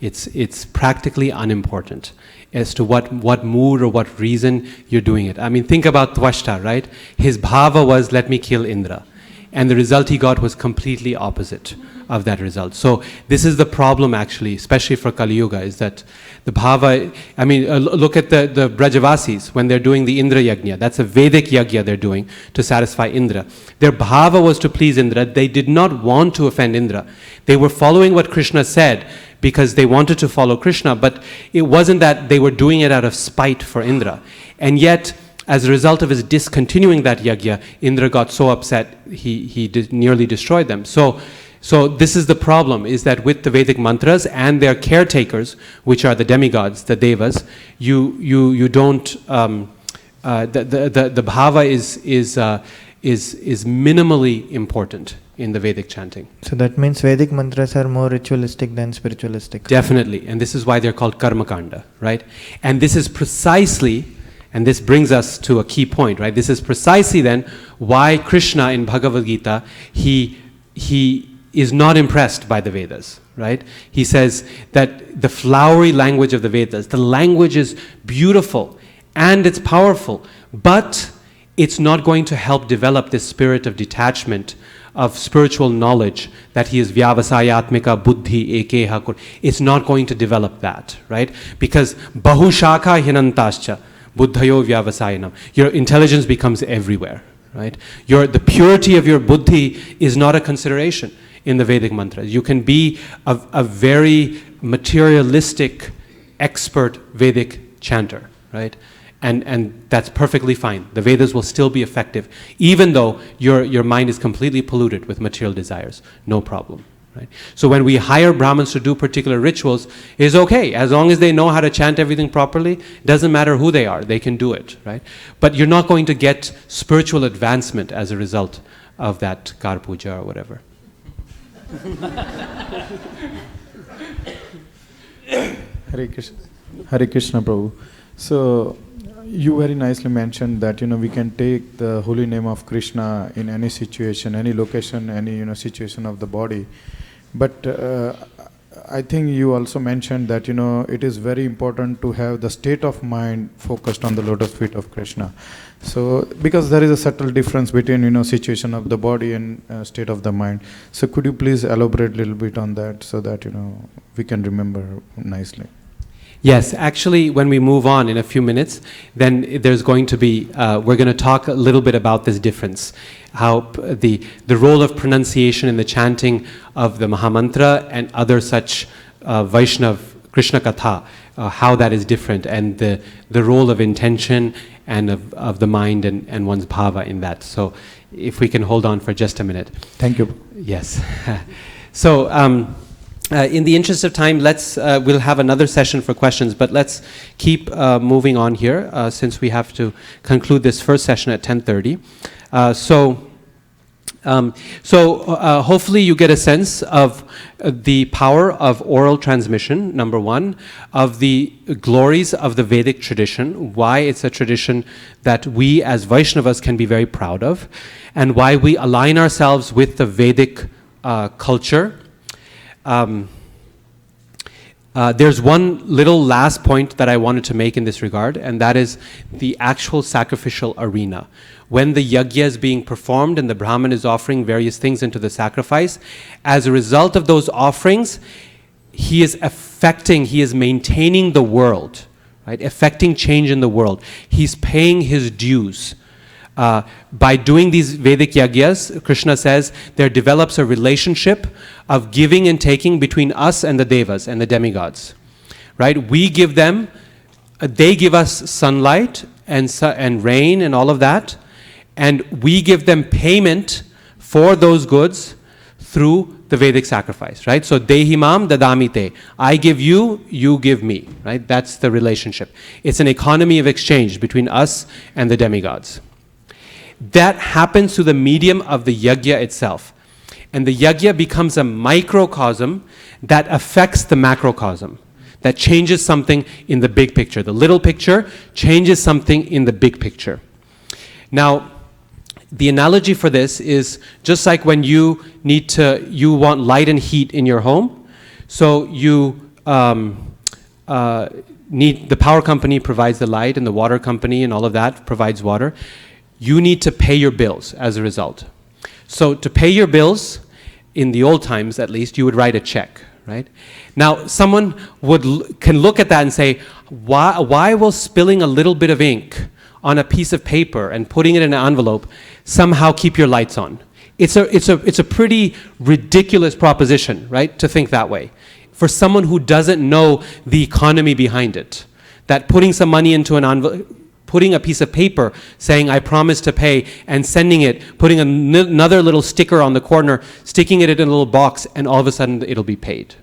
It's practically unimportant as to what mood or what reason you're doing it. I mean, think about Tvashta, right? His bhava was, let me kill Indra. And the result he got was completely opposite of that result. So this is the problem actually, especially for Kali Yuga, is that the bhava, I mean, look at the Brajavasis when they're doing the Indra Yagya. That's a Vedic Yagya they're doing to satisfy Indra. Their bhava was to please Indra. They did not want to offend Indra. They were following what Krishna said because they wanted to follow Krishna, but it wasn't that they were doing it out of spite for Indra. And yet, as a result of his discontinuing that yagya, Indra got so upset he nearly destroyed them. So this is the problem, is that with the Vedic mantras and their caretakers, which are the demigods, the devas, you don't the bhava is minimally important in the Vedic chanting. So that means Vedic mantras are more ritualistic than spiritualistic. Definitely, and this is why they're called karmakanda, right? And this is precisely, and this brings us to a key point, right? This is precisely then why Krishna in Bhagavad Gita, he is not impressed by the Vedas, right? He says that the flowery language of the Vedas, the language is beautiful and it's powerful, but it's not going to help develop this spirit of detachment, of spiritual knowledge, that he is vyavasayatmika buddhi ekeha kur. It's not going to develop that, right? Because bahushaka hinantascha buddhayo vyavasayanam. Your intelligence becomes everywhere, right? The purity of your buddhi is not a consideration in the Vedic mantras. You can be a very materialistic, expert Vedic chanter, right? And that's perfectly fine. The Vedas will still be effective, even though your mind is completely polluted with material desires. No problem. Right? So when we hire Brahmins to do particular rituals, it's okay, as long as they know how to chant everything properly. Doesn't matter who they are, they can do it, right? But you're not going to get spiritual advancement as a result of that Kar Puja or whatever. Hare Krishna, Prabhu. So you very nicely mentioned that we can take the holy name of Krishna in any situation, any location, any situation of the body. But I think you also mentioned that it is very important to have the state of mind focused on the lotus feet of Krishna. So because there is a subtle difference between situation of the body and state of the mind. So could you please elaborate a little bit on that so that we can remember nicely? Yes, actually, when we move on in a few minutes, then there's going to be, we're going to talk a little bit about this difference, how the role of pronunciation in the chanting of the Mahamantra and other such Vaishnav Krishna Katha, how that is different, and the role of intention and of the mind and one's bhava in that. So if we can hold on for just a minute. Thank you. Yes. So in the interest of time, we'll have another session for questions, but let's keep moving on here since we have to conclude this first session at 10:30. Hopefully you get a sense of the power of oral transmission, number one, of the glories of the Vedic tradition, why it's a tradition that we as Vaishnavas can be very proud of, and why we align ourselves with the Vedic culture. There's one little last point that I wanted to make in this regard, and that is the actual sacrificial arena. When the yagya is being performed and the Brahmin is offering various things into the sacrifice, as a result of those offerings, he is maintaining the world, right? Affecting change in the world. He's paying his dues. By doing these Vedic yagyas, Krishna says, there develops a relationship of giving and taking between us and the devas and the demigods, right? We give them, they give us sunlight and rain and all of that, and we give them payment for those goods through the Vedic sacrifice, right? So, dehimam dadamite. I give you, you give me, right? That's the relationship. It's an economy of exchange between us and the demigods. That happens through the medium of the yagya itself. And the yagya becomes a microcosm that affects the macrocosm, that changes something in the big picture. The little picture changes something in the big picture. Now, the analogy for this is just like when you want light and heat in your home. So you the power company provides the light, and the water company and all of that provides water. You need to pay your bills as a result. So to pay your bills, in the old times at least, you would write a check, right? Now, someone can look at that and say, why will spilling a little bit of ink on a piece of paper and putting it in an envelope somehow keep your lights on? It's a pretty ridiculous proposition, right, to think that way. For someone who doesn't know the economy behind it, that putting some money into an envelope, putting a piece of paper saying, I promise to pay, and sending it, putting another little sticker on the corner, sticking it in a little box, and all of a sudden it'll be paid.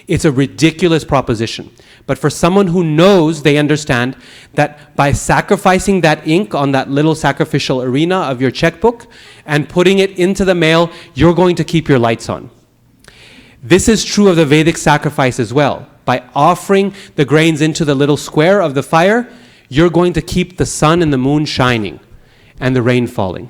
It's a ridiculous proposition. But for someone who knows, they understand that by sacrificing that ink on that little sacrificial arena of your checkbook and putting it into the mail, you're going to keep your lights on. This is true of the Vedic sacrifice as well. By offering the grains into the little square of the fire, you're going to keep the sun and the moon shining and the rain falling.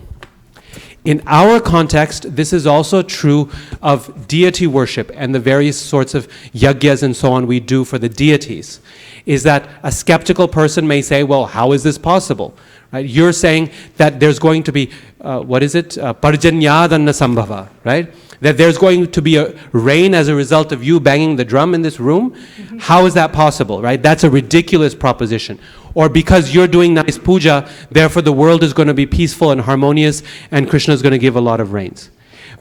In our context, this is also true of deity worship and the various sorts of yagyas and so on we do for the deities. Is that a skeptical person may say, well, how is this possible? Right? You're saying that there's going to be, Parjanyadanna Sambhava, right? That there's going to be a rain as a result of you banging the drum in this room. Mm-hmm. How is that possible, right? That's a ridiculous proposition. Or because you're doing nice puja, therefore the world is going to be peaceful and harmonious and Krishna is going to give a lot of rains.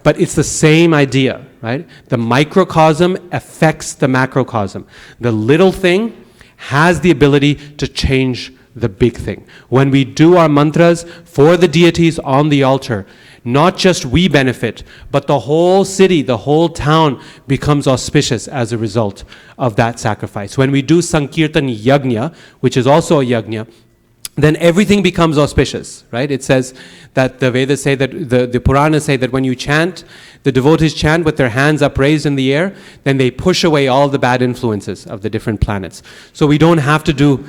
But it's the same idea, right? The microcosm affects the macrocosm. The little thing has the ability to change the big thing. When we do our mantras for the deities on the altar, not just we benefit, but the whole city, the whole town becomes auspicious as a result of that sacrifice. When we do Sankirtan Yagya, which is also a Yagya, then everything becomes auspicious, right? It says that the Vedas say that, the Puranas say that when you chant, the devotees chant with their hands upraised in the air, then they push away all the bad influences of the different planets. So we don't have to do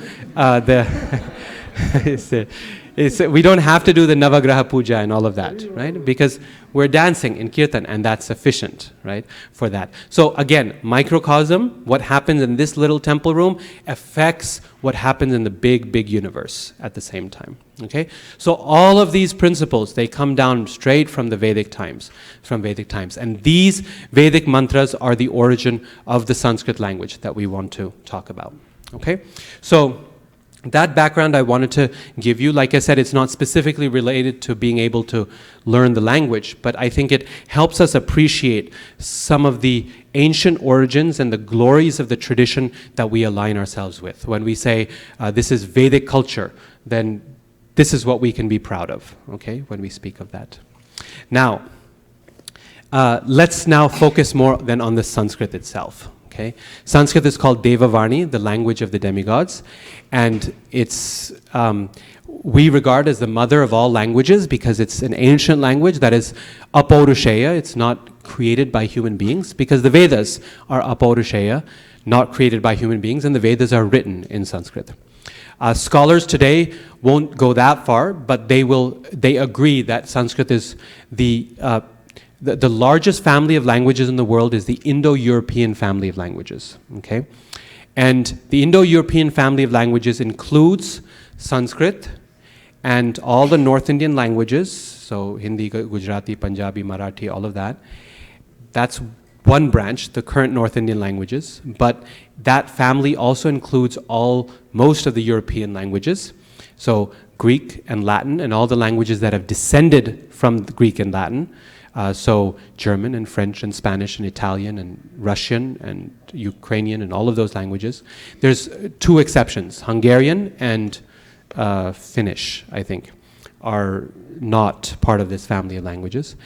we don't have to do the Navagraha Puja and all of that, right? Because we're dancing in Kirtan and that's sufficient, right, for that. So again, microcosm, what happens in this little temple room affects what happens in the big, big universe at the same time, okay? So all of these principles, they come down straight from the Vedic times, And these Vedic mantras are the origin of the Sanskrit language that we want to talk about, okay? So that background I wanted to give you. Like I said, it's not specifically related to being able to learn the language, but I think it helps us appreciate some of the ancient origins and the glories of the tradition that we align ourselves with. When we say this is Vedic culture, then this is what we can be proud of, okay, when we speak of that. Now, let's now focus more then on the Sanskrit itself. Okay? Sanskrit is called Devavarni, the language of the demigods, and it's we regard as the mother of all languages because it's an ancient language that is apaurushaya. It's not created by human beings, because the Vedas are apaurushaya, not created by human beings, and the Vedas are written in Sanskrit. Scholars today won't go that far, but they agree that Sanskrit is the largest family of languages in the world is the Indo-European family of languages, okay? And the Indo-European family of languages includes Sanskrit and all the North Indian languages, so Hindi, Gujarati, Punjabi, Marathi, all of that. That's one branch, the current North Indian languages, but that family also includes most of the European languages, so Greek and Latin and all the languages that have descended from Greek and Latin. So German and French and Spanish and Italian and Russian and Ukrainian and all of those languages. There's two exceptions, Hungarian and Finnish, I think, are not part of this family of languages.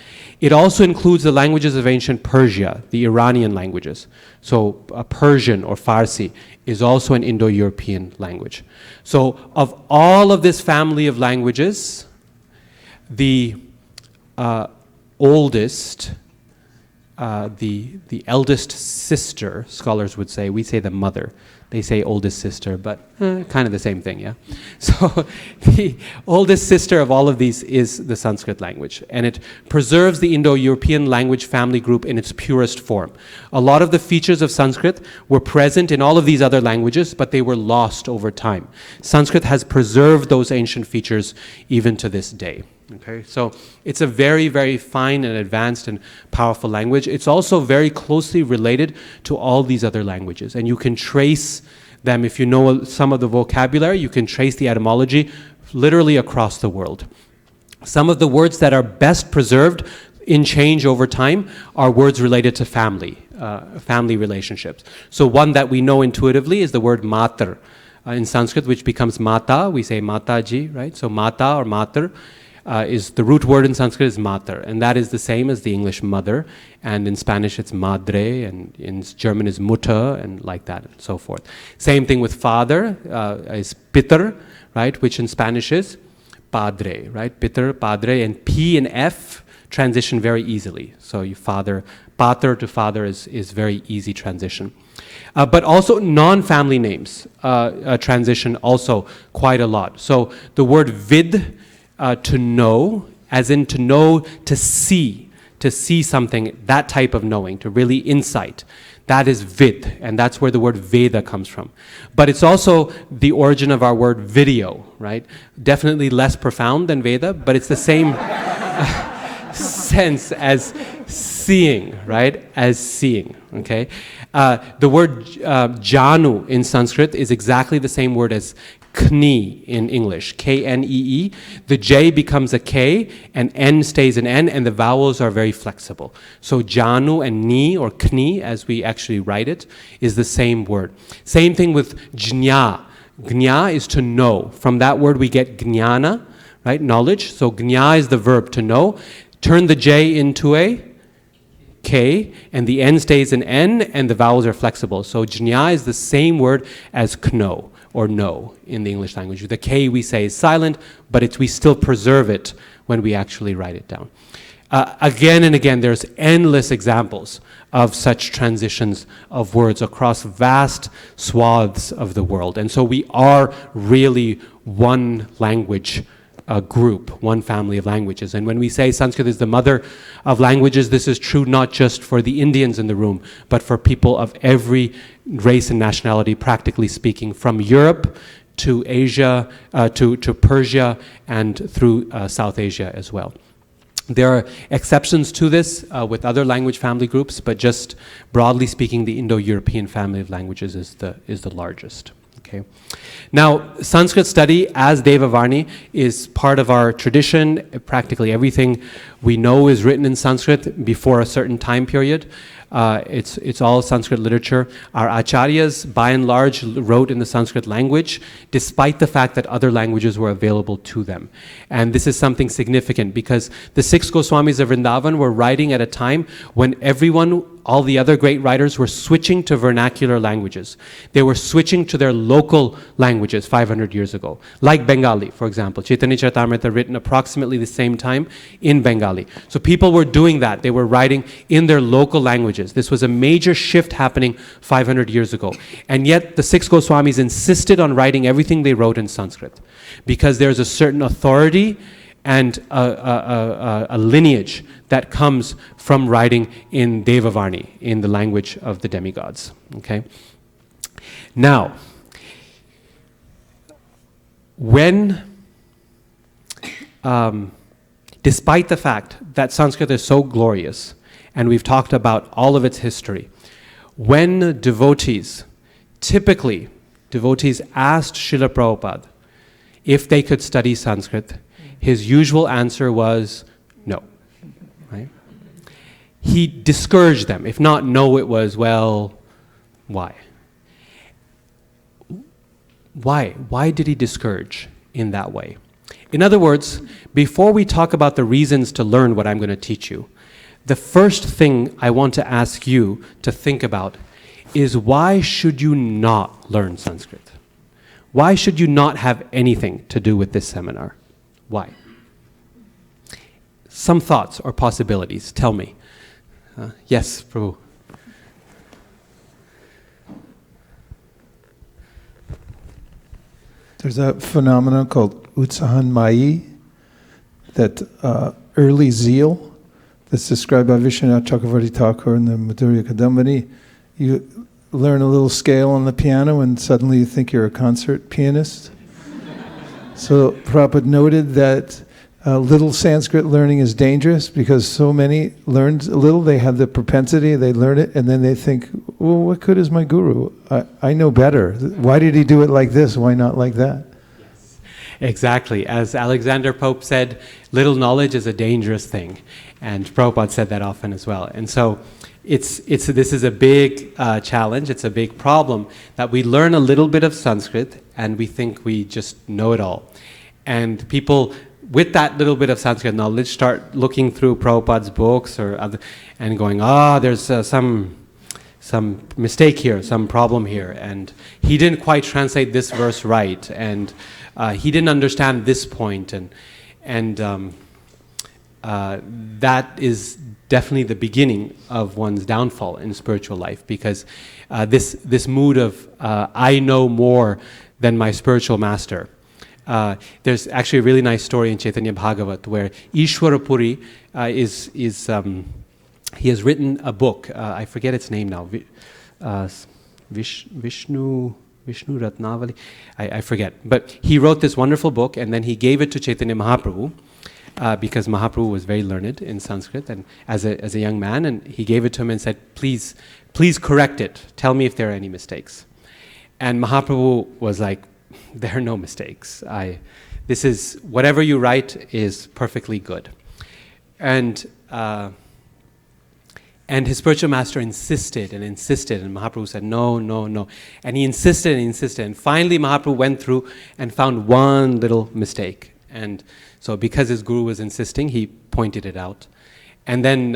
It also includes the languages of ancient Persia, the Iranian languages. So Persian or Farsi is also an Indo-European language. So of all of this family of languages, the oldest, the eldest sister, scholars would say, we say the mother, they say oldest sister, but kind of the same thing, yeah? So the oldest sister of all of these is the Sanskrit language, and it preserves the Indo-European language family group in its purest form. A lot of the features of Sanskrit were present in all of these other languages, but they were lost over time. Sanskrit has preserved those ancient features even to this day. Okay, so it's a very, very fine and advanced and powerful language. It's also very closely related to all these other languages, and you can trace them. If you know some of the vocabulary, you can trace the etymology literally across the world. Some of the words that are best preserved in change over time are words related to family relationships. So one that we know intuitively is the word matar in Sanskrit, which becomes mata. We say mataji, right? So mata or matar is the root word in Sanskrit is mater, and that is the same as the English mother, and in Spanish it's madre, and in German is Mutter, and like that, and so forth. Same thing with father, is Pitter, right, which in Spanish is padre, right, Pitter, padre, and P and F transition very easily. So you father, pater to father is very easy transition. But also non-family names transition also quite a lot. So the word vid, to know, as in to know, to see something, that type of knowing, to really insight. That is vid, and that's where the word Veda comes from. But it's also the origin of our word video, right? Definitely less profound than Veda, but it's the same sense as seeing, right? As seeing, okay? The word janu in Sanskrit is exactly the same word as Kni in English, K-N-E-E. The J becomes a K, and N stays an N, and the vowels are very flexible. So Janu and Ni, or Kni, as we actually write it, is the same word. Same thing with Jñā. Jñā is to know. From that word we get Jnana, right, knowledge. So Jñā is the verb to know. Turn the J into a K, and the N stays an N, and the vowels are flexible. So Jñā is the same word as Kno, or know, in the English language. The K we say is silent, but we still preserve it when we actually write it down. Again and again, there's endless examples of such transitions of words across vast swaths of the world. And so we are really one language group, one family of languages. And when we say Sanskrit is the mother of languages, this is true not just for the Indians in the room, but for people of every race and nationality, practically speaking, from Europe to Asia, to Persia, and through South Asia as well. There are exceptions to this with other language family groups, but just broadly speaking, the Indo-European family of languages is the largest. Okay. Now, Sanskrit study as Devavarni is part of our tradition. Practically everything we know is written in Sanskrit before a certain time period. It's all Sanskrit literature. Our acharyas, by and large, wrote in the Sanskrit language, despite the fact that other languages were available to them. And this is something significant because the 6 Goswamis of Vrindavan were writing at a time when all the other great writers were switching to vernacular languages. They were switching to their local languages 500 years ago. Like Bengali, for example. Chaitanya Charitamrita written approximately the same time in Bengali. So people were doing that. They were writing in their local languages. This was a major shift happening 500 years ago. And yet the 6 Goswamis insisted on writing everything they wrote in Sanskrit. Because there's a certain authority and a lineage that comes from writing in Devavarni, in the language of the demigods. Okay? Now, despite the fact that Sanskrit is so glorious, and we've talked about all of its history, when typically devotees asked Srila Prabhupada if they could study Sanskrit, his usual answer was no. Right? He discouraged them. If not no, it was, well, why? Why? Why did he discourage in that way? In other words, before we talk about the reasons to learn what I'm going to teach you, the first thing I want to ask you to think about is why should you not learn Sanskrit? Why should you not have anything to do with this seminar? Why? Some thoughts or possibilities. Tell me. Yes, Prabhu. There's a phenomenon called Utsahan Mayi, that early zeal that's described by Vishwanath Chakravarti Thakur in the Madhurya Kadambini. You learn a little scale on the piano and suddenly you think you're a concert pianist. So Prabhupada noted that little Sanskrit learning is dangerous because so many learn a little, they have the propensity, they learn it, and then they think, well, what good is my guru? I know better. Why did he do it like this? Why not like that? Yes, exactly. As Alexander Pope said, little knowledge is a dangerous thing. And Prabhupada said that often as well. And so this is a big challenge, it's a big problem that we learn a little bit of Sanskrit and we think we just know it all. And people with that little bit of Sanskrit knowledge start looking through Prabhupada's books or other, and going, there's some mistake here, some problem here, and he didn't quite translate this verse right, and he didn't understand this point, and that is definitely the beginning of one's downfall in spiritual life, because this mood of I know more than my spiritual master. There's actually a really nice story in Chaitanya Bhagavat where Ishwarapuri he has written a book. I forget its name now. Vishnu Ratnavali. I forget. But he wrote this wonderful book and then he gave it to Chaitanya Mahaprabhu because Mahaprabhu was very learned in Sanskrit and as a young man, and he gave it to him and said, please correct it. Tell me if there are any mistakes. And Mahaprabhu was like, there are no mistakes. This is, whatever you write is perfectly good. And his spiritual master insisted, and Mahaprabhu said, no. And he insisted, and finally Mahaprabhu went through and found one little mistake. And so because his guru was insisting, he pointed it out. And then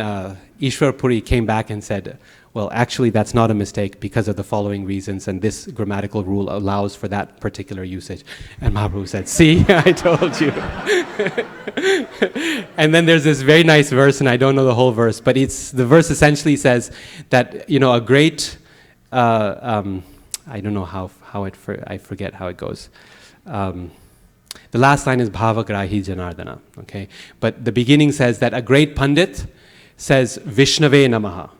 Ishwar Puri came back and said, well, actually that's not a mistake because of the following reasons, and this grammatical rule allows for that particular usage. And Mahaprabhu said, see, I told you. And then there's this very nice verse, and I don't know the whole verse, but the verse essentially says that, a great, I don't know how I forget how it goes. The last line is Bhavagrahi Janardana, okay? But the beginning says that a great Pandit says Vishnave Namaha.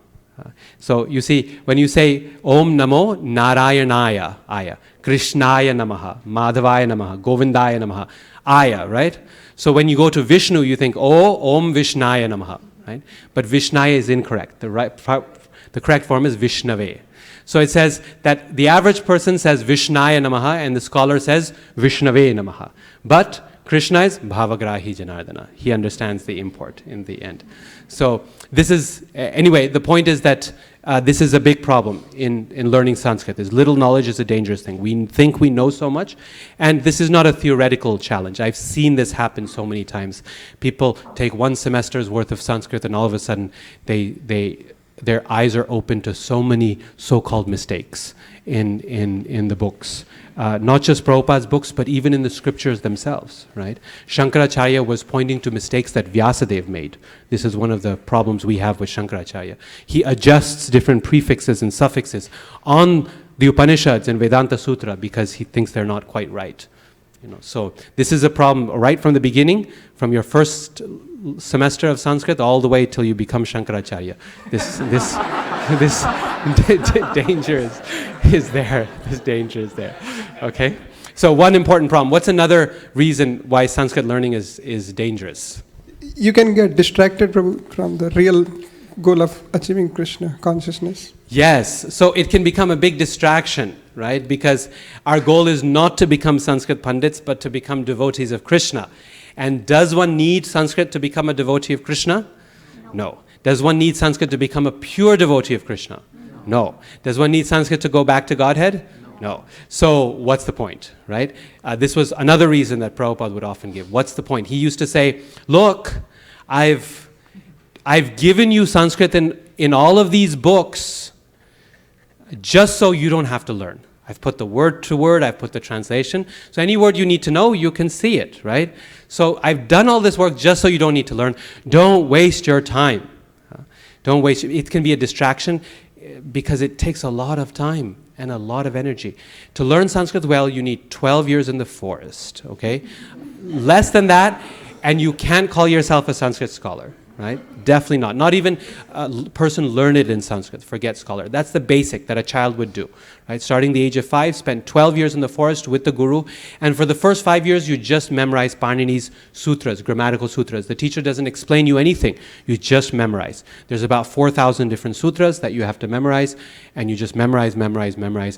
So you see, when you say Om Namo Narayanaya Aya, Krishnaya Namaha, Madhavaya Namaha, Govindaya Namaha, Aya, right? So when you go to Vishnu, you think, Om Vishnaya Namaha, right? But Vishnaya is incorrect. The correct form is Vishnave. So it says that the average person says Vishnaya Namaha and the scholar says Vishnave Namaha. But Krishna is Bhavagrahi Janardana. He understands the import in the end. So this is, anyway, the point is that this is a big problem in learning Sanskrit. Is little knowledge is a dangerous thing. We think we know so much, and this is not a theoretical challenge. I've seen this happen so many times. People take one semester's worth of Sanskrit, and all of a sudden their eyes are open to so many so-called mistakes in the books. Not just Prabhupada's books, but even in the scriptures themselves, right? Shankaracharya was pointing to mistakes that Vyasadeva made. This is one of the problems we have with Shankaracharya. He adjusts different prefixes and suffixes on the Upanishads and Vedanta Sutra because he thinks they're not quite right. So this is a problem right from the beginning, from your first semester of Sanskrit all the way till you become Shankaracharya. This danger is there. This danger is there. Okay? So one important problem. What's another reason why Sanskrit learning is dangerous? You can get distracted from the real goal of achieving Krishna consciousness. Yes. So it can become a big distraction, right? Because our goal is not to become Sanskrit Pandits, but to become devotees of Krishna. And does one need Sanskrit to become a devotee of Krishna? No. Does one need Sanskrit to become a pure devotee of Krishna? No. Does one need Sanskrit to go back to Godhead? No. So what's the point, right? This was another reason that Prabhupada would often give. What's the point? He used to say, look, I've given you Sanskrit in all of these books just so you don't have to learn. I've put the word to word, I've put the translation. So any word you need to know, you can see it, right? So I've done all this work just so you don't need to learn. Don't waste your time. Don't waste it. It can be a distraction because it takes a lot of time and a lot of energy. To learn Sanskrit well, you need 12 years in the forest, okay? Less than that, and you can't call yourself a Sanskrit scholar, right? Definitely not. Not even a person learned in Sanskrit, forget scholar. That's the basic that a child would do, right? Starting the age of 5, spend 12 years in the forest with the guru, and for the first 5 years, you just memorize Panini's sutras, grammatical sutras. The teacher doesn't explain you anything. You just memorize. There's about 4,000 different sutras that you have to memorize, and you just memorize,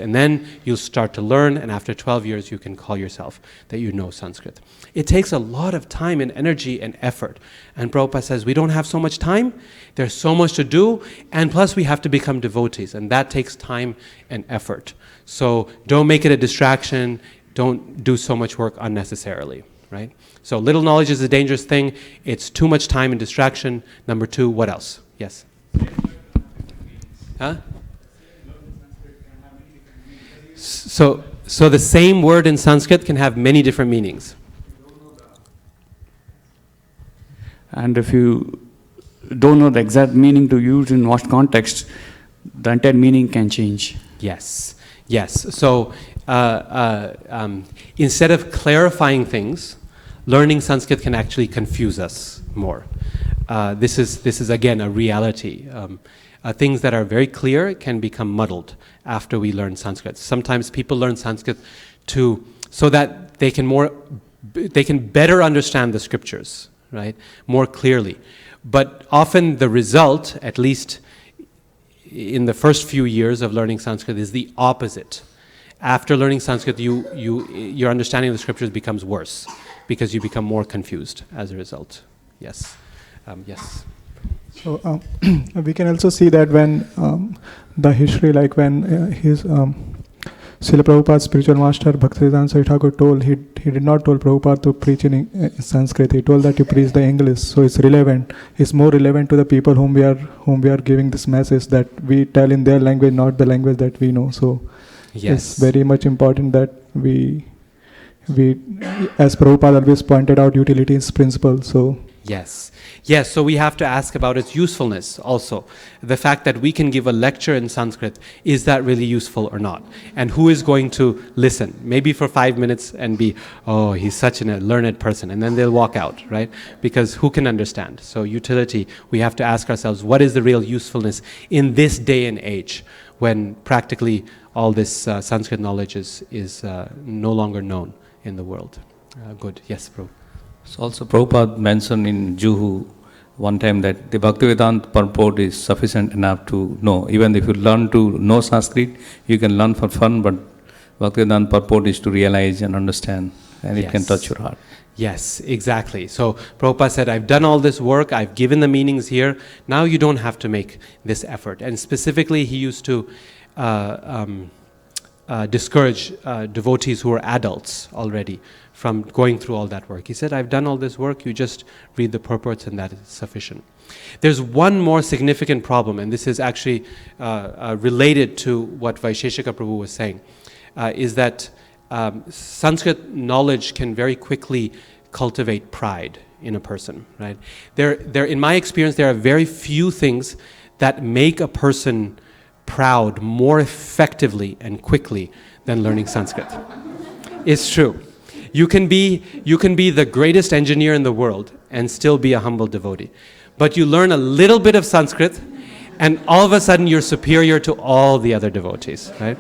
and then you'll start to learn, and after 12 years, you can call yourself that you know Sanskrit. It takes a lot of time and energy and effort, and Prabhupada says, we don't have so much time, there's so much to do, and plus we have to become devotees, and that takes time and effort. So don't make it a distraction, don't do so much work unnecessarily, right? So little knowledge is a dangerous thing, it's too much time and distraction. Number 2, what else? Yes? Huh? So the same word in Sanskrit can have many different meanings. And if you don't know the exact meaning to use in what context, the entire meaning can change. Yes. So instead of clarifying things, learning Sanskrit can actually confuse us more. This is again a reality. Things that are very clear can become muddled after we learn Sanskrit. Sometimes people learn Sanskrit so that they can better understand the scriptures, right, more clearly. But often the result, at least in the first few years of learning Sanskrit, is the opposite. After learning Sanskrit, your understanding of the scriptures becomes worse because you become more confused as a result. Yes. Yes. So we can also see that when the history, like when his Srila Prabhupada's spiritual master Bhaktivedanta Swami Thakur told, he did not tell Prabhupada to preach in Sanskrit. He told that you preach the English, so it's relevant. It's more relevant to the people whom we are giving this message, that we tell in their language, not the language that we know. So yes, it's very much important that we, as Prabhupada always pointed out, utility is principle. So Yes, so we have to ask about its usefulness also. The fact that we can give a lecture in Sanskrit, is that really useful or not? And who is going to listen? Maybe for 5 minutes and be, oh, he's such a learned person, and then they'll walk out, right? Because who can understand? So utility, we have to ask ourselves, what is the real usefulness in this day and age when practically all this Sanskrit knowledge is no longer known in the world? Good. Yes, Prabhu. So also Prabhupada mentioned in Juhu one time that the Bhaktivedanta purport is sufficient enough to know. Even if you learn to know Sanskrit, you can learn for fun, but Bhaktivedanta purport is to realize and understand. and it can touch your heart. Yes, exactly. So Prabhupada said, I've done all this work, I've given the meanings here, now you don't have to make this effort. And specifically, he used to discourage devotees who are adults already from going through all that work. He said, I've done all this work, you just read the purports and that is sufficient. There's one more significant problem, and this is actually related to what Vaisheshika Prabhu was saying, is that Sanskrit knowledge can very quickly cultivate pride in a person, right? In my experience, there are very few things that make a person proud more effectively and quickly than learning Sanskrit. It's true. You can be the greatest engineer in the world and still be a humble devotee. But you learn a little bit of Sanskrit and all of a sudden you're superior to all the other devotees, right?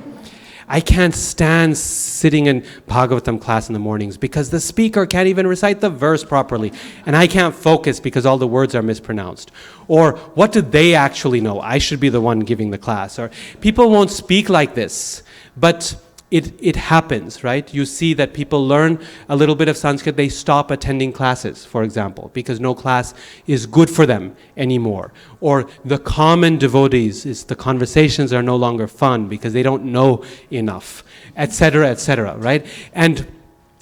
I can't stand sitting in Bhagavatam class in the mornings because the speaker can't even recite the verse properly and I can't focus because all the words are mispronounced. Or what do they actually know? I should be the one giving the class. Or people won't speak like this, but it happens, right? You see that people learn a little bit of Sanskrit, they stop attending classes, for example, because no class is good for them anymore. Or the common devotees, the conversations are no longer fun because they don't know enough, etc., right? And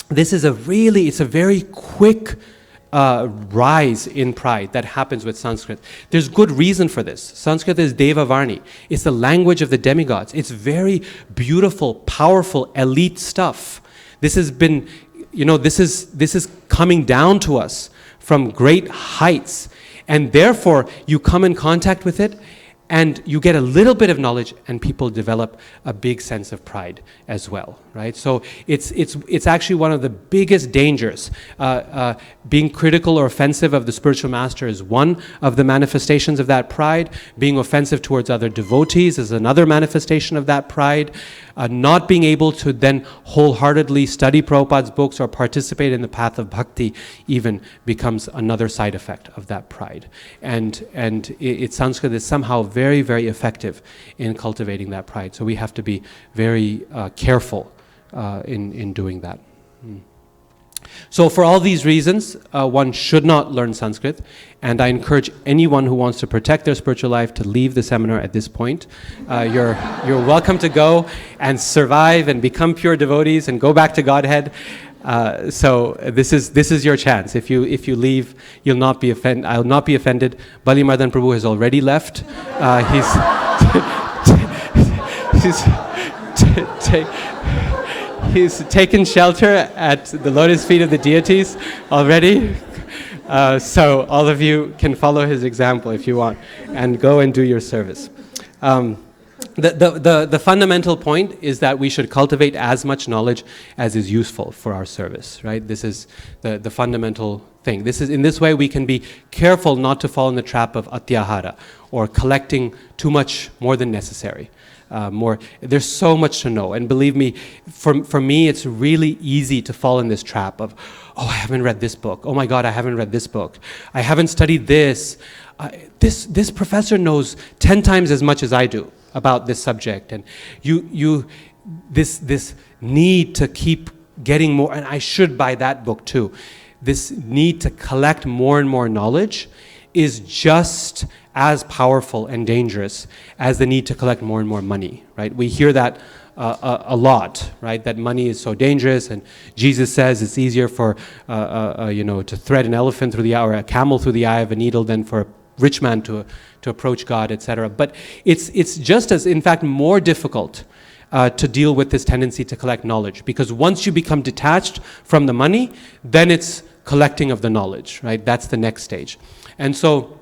this is it's a very quick rise in pride that happens with Sanskrit. There's good reason for this. Sanskrit is Deva Varni. It's the language of the demigods. It's very beautiful, powerful, elite stuff. This has been, this is coming down to us from great heights. And therefore, you come in contact with it, and you get a little bit of knowledge, and people develop a big sense of pride as well, right? So it's actually one of the biggest dangers. Being critical or offensive of the spiritual master is one of the manifestations of that pride. Being offensive towards other devotees is another manifestation of that pride. Not being able to then wholeheartedly study Prabhupada's books or participate in the path of bhakti even becomes another side effect of that pride. And Sanskrit is somehow very, very effective in cultivating that pride. So we have to be very careful in doing that. So for all these reasons, one should not learn Sanskrit, and I encourage anyone who wants to protect their spiritual life to leave the seminar at this point. You're welcome to go and survive and become pure devotees and go back to Godhead. So this is your chance. If you leave, you'll not be I'll not be offended. Bali Mardan Prabhu has already left. He's taken shelter at the lotus feet of the deities already. So all of you can follow his example if you want and go and do your service. The fundamental point is that we should cultivate as much knowledge as is useful for our service, right? This is the fundamental thing. In this way we can be careful not to fall in the trap of atyahara, or collecting too much more than necessary. There's so much to know, and believe me, for me it's really easy to fall in this trap of, oh, I haven't read this book, oh my God, I haven't read this book, I haven't studied this, this professor knows 10 times as much as I do about this subject, and this need to keep getting more, and I should buy that book too. This need to collect more and more knowledge is just as powerful and dangerous as the need to collect more and more money, right? We hear that a lot, right? That money is so dangerous, and Jesus says it's easier for to thread an elephant through the eye, or a camel through the eye of a needle, than for a rich man to approach God, etc. But it's just as, in fact, more difficult to deal with this tendency to collect knowledge, because once you become detached from the money, then it's collecting of the knowledge, right? That's the next stage. And so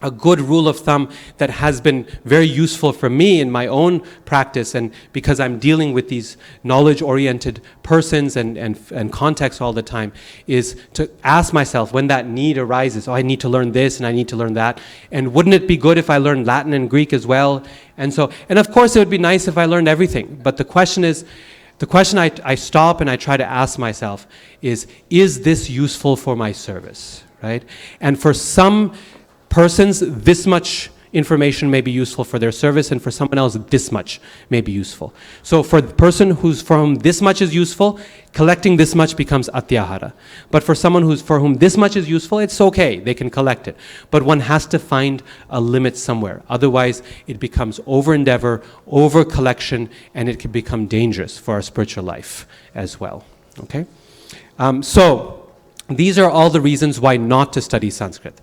a good rule of thumb that has been very useful for me in my own practice, and because I'm dealing with these knowledge-oriented persons and contexts all the time, is to ask myself when that need arises, oh, I need to learn this and I need to learn that, and wouldn't it be good if I learned Latin and Greek as well? And of course it would be nice if I learned everything, but the question I stop and I try to ask myself is this useful for my service, right? And for some persons, this much information may be useful for their service, and for someone else, this much may be useful. So for the person for whom this much is useful, collecting this much becomes atyahara. But for someone for whom this much is useful, it's okay, they can collect it. But one has to find a limit somewhere. Otherwise, it becomes over-endeavor, over-collection, and it can become dangerous for our spiritual life as well. Okay? So these are all the reasons why not to study Sanskrit.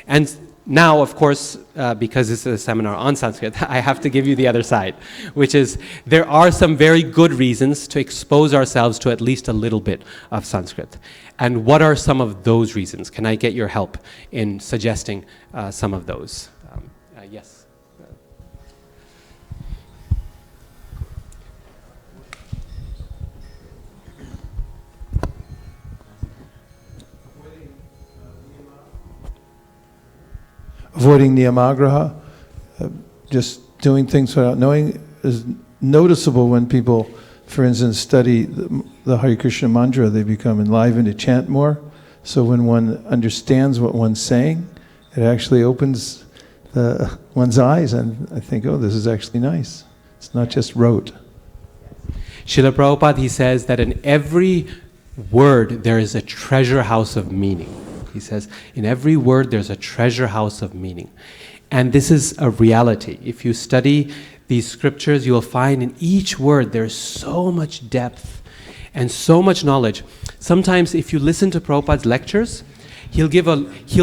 And now, of course, because this is a seminar on Sanskrit, I have to give you the other side, which is there are some very good reasons to expose ourselves to at least a little bit of Sanskrit. And what are some of those reasons? Can I get your help in suggesting some of those? Yes. Avoiding niyamagraha, just doing things without knowing, is noticeable when people, for instance, study the Hare Krishna mantra. They become enlivened to chant more. So when one understands what one's saying, it actually opens one's eyes, and I think, oh, this is actually nice. It's not just rote. Srila Prabhupada, he says that in every word there is a treasure house of meaning. He says, in every word there's a treasure house of meaning. And this is a reality. If you study these scriptures, you will find in each word there's so much depth and so much knowledge. Sometimes if you listen to Prabhupada's lectures, he'll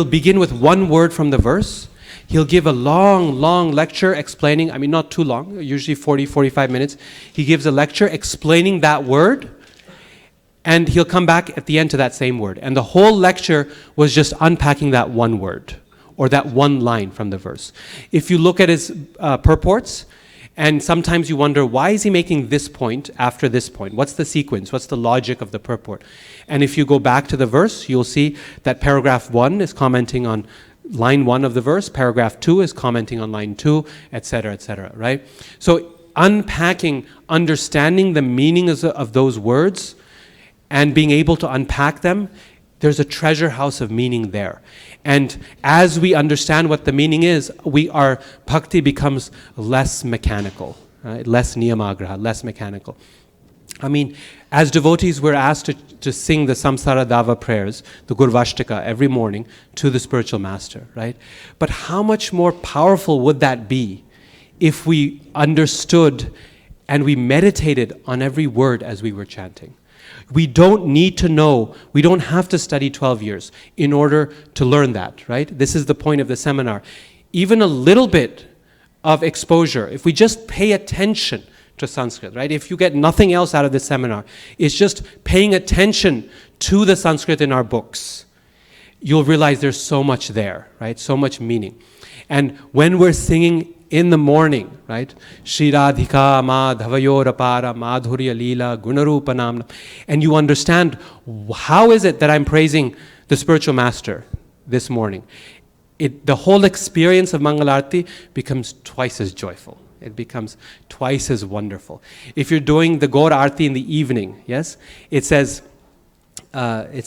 begin with one word from the verse. He'll give a long lecture explaining, not too long, usually 40, 45 minutes. He gives a lecture explaining that word, and he'll come back at the end to that same word. And the whole lecture was just unpacking that one word or that one line from the verse. If you look at his purports, and sometimes you wonder, why is he making this point after this point? What's the sequence? What's the logic of the purport? And if you go back to the verse, you'll see that paragraph 1 is commenting on line 1 of the verse, paragraph 2 is commenting on line 2, etc., right? So unpacking, understanding the meaning of those words, and being able to unpack them, there's a treasure house of meaning there. And as we understand what the meaning is, our bhakti becomes less mechanical, right? Less niyamagraha, less mechanical. As devotees, we're asked to sing the Samsara Dava prayers, the Gurvashtaka, every morning to the spiritual master, right? But how much more powerful would that be if we understood and we meditated on every word as we were chanting? We don't need to know, we don't have to study 12 years in order to learn that, right? This is the point of the seminar. Even a little bit of exposure, if we just pay attention to Sanskrit, right? If you get nothing else out of this seminar, it's just paying attention to the Sanskrit in our books, you'll realize there's so much there, right? So much meaning. And when we're singing in the morning, right? Shri Radhika Madhavayorapara Madhurya Leela Gunarupanam. And you understand, how is it that I'm praising the spiritual master this morning? The whole experience of Mangala-arati becomes twice as joyful. It becomes twice as wonderful. If you're doing the Gaur Arati in the evening, yes, it says Arati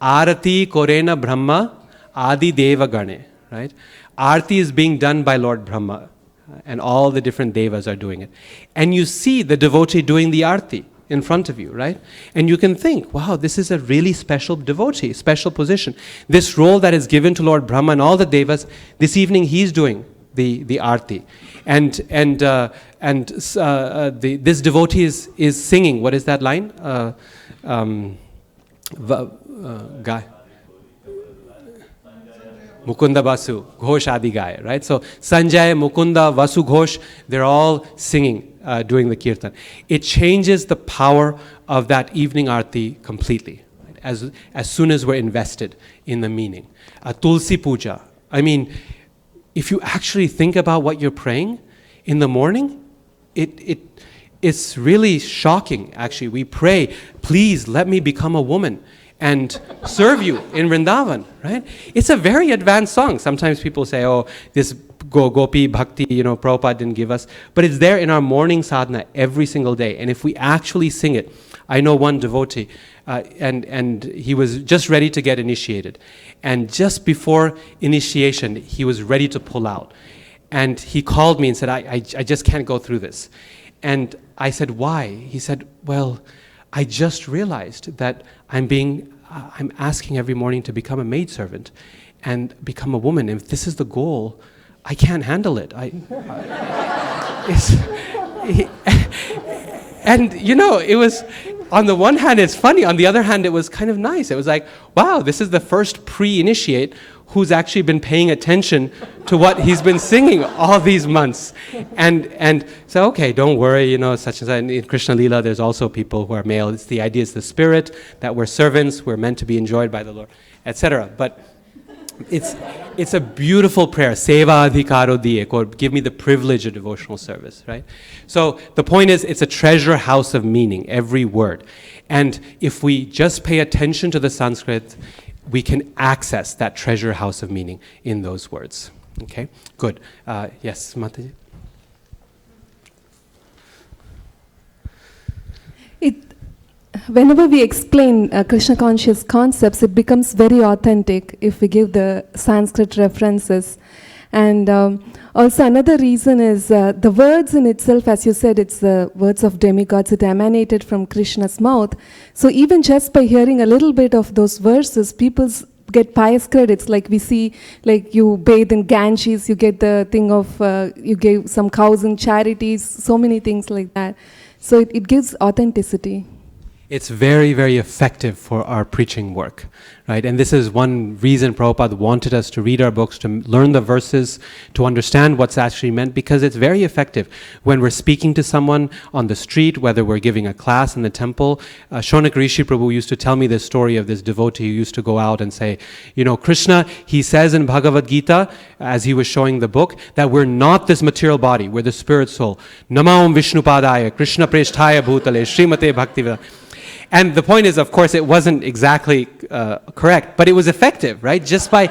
Korena Brahma Adi Deva Gane, right? Arati is being done by Lord Brahma, and all the different devas are doing it. And you see the devotee doing the Arati in front of you, right? And you can think, wow, this is a really special devotee, special position. This role that is given to Lord Brahma and all the devas, this evening he's doing the Arati. This devotee is singing, what is that line? Guy. Mukunda Vasu, Ghosh Adi Gaya, right? So Sanjay, Mukunda, Vasu, Ghosh, they're all singing during the kirtan. It changes the power of that evening arati completely, right? As soon as we're invested in the meaning. Tulsi Puja, if you actually think about what you're praying in the morning, it's really shocking, actually. We pray, please let me become a woman and serve you in Vrindavan, right? It's a very advanced song. Sometimes people say, oh, this Gopi Bhakti, Prabhupada didn't give us. But it's there in our morning sadhana every single day. And if we actually sing it, I know one devotee, and he was just ready to get initiated. And just before initiation, he was ready to pull out. And he called me and said, I just can't go through this. And I said, why? He said, well, I just realized that I'm asking every morning to become a maidservant and become a woman. If this is the goal, I can't handle it. And it was, on the one hand, it's funny. On the other hand, it was kind of nice. It was like, wow, this is the first pre-initiate who's actually been paying attention to what he's been singing all these months. And so, okay, don't worry, such as in Krishna Lila, there's also people who are male. The idea is the spirit, that we're servants, we're meant to be enjoyed by the Lord, etc. But it's a beautiful prayer. Seva adhikaro diye, or give me the privilege of devotional service, right? So the point is, it's a treasure house of meaning, every word. And if we just pay attention to the Sanskrit, we can access that treasure house of meaning in those words. Okay, good. Yes, Mataji? Whenever we explain Krishna conscious concepts, it becomes very authentic if we give the Sanskrit references. And also another reason is the words in itself, as you said, it's the words of demigods. It emanated from Krishna's mouth. So even just by hearing a little bit of those verses, people get pious credits. Like we see, like you bathe in Ganges, you get the thing of, you gave some cows in charities, so many things like that. So it gives authenticity. It's very, very effective for our preaching work, right? And this is one reason Prabhupada wanted us to read our books, to learn the verses, to understand what's actually meant, because it's very effective. When we're speaking to someone on the street, whether we're giving a class in the temple, Shonak Rishi Prabhu used to tell me this story of this devotee who used to go out and say, Krishna, he says in Bhagavad Gita, as he was showing the book, that we're not this material body, we're the spirit soul. Nama Om Vishnupadaya, Krishna Presthaya Bhutale, Srimate Bhaktivedanta. And the point is, of course, it wasn't exactly correct, but it was effective, right? Just by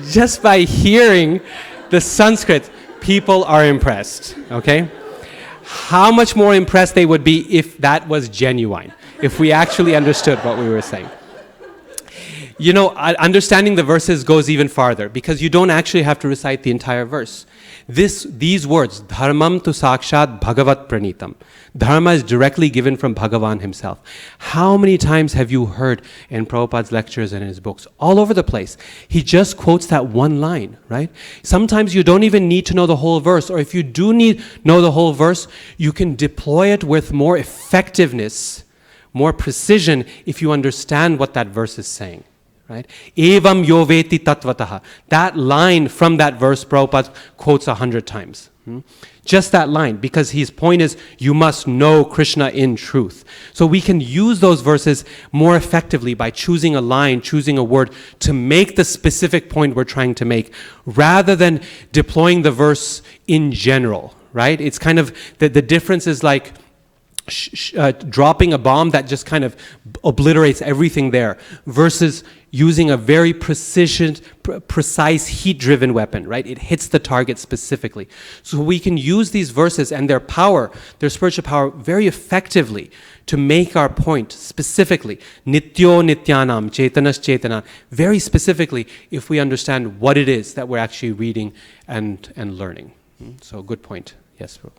just by hearing the Sanskrit, people are impressed, okay? How much more impressed they would be if that was genuine, if we actually understood what we were saying. Understanding the verses goes even farther, because you don't actually have to recite the entire verse. These words, dharmam tu sakshat bhagavat pranitam. Dharma is directly given from Bhagavan himself. How many times have you heard in Prabhupada's lectures and in his books? All over the place. He just quotes that one line, right? Sometimes you don't even need to know the whole verse, or if you do know the whole verse, you can deploy it with more effectiveness, more precision, if you understand what that verse is saying. Right? Evam yoveti tatvataha. That line from that verse, Prabhupada quotes 100 times. Just that line, because his point is, you must know Krishna in truth. So we can use those verses more effectively by choosing a line, choosing a word to make the specific point we're trying to make, rather than deploying the verse in general, right? It's kind of, the difference is like dropping a bomb that just kind of obliterates everything there, versus using a very precise heat-driven weapon, right? It hits the target specifically. So we can use these verses and their power, their spiritual power, very effectively to make our point specifically. Nityo nityanam, chetanas chetana, very specifically, if we understand what it is that we're actually reading and learning. So good point. Yes, bro.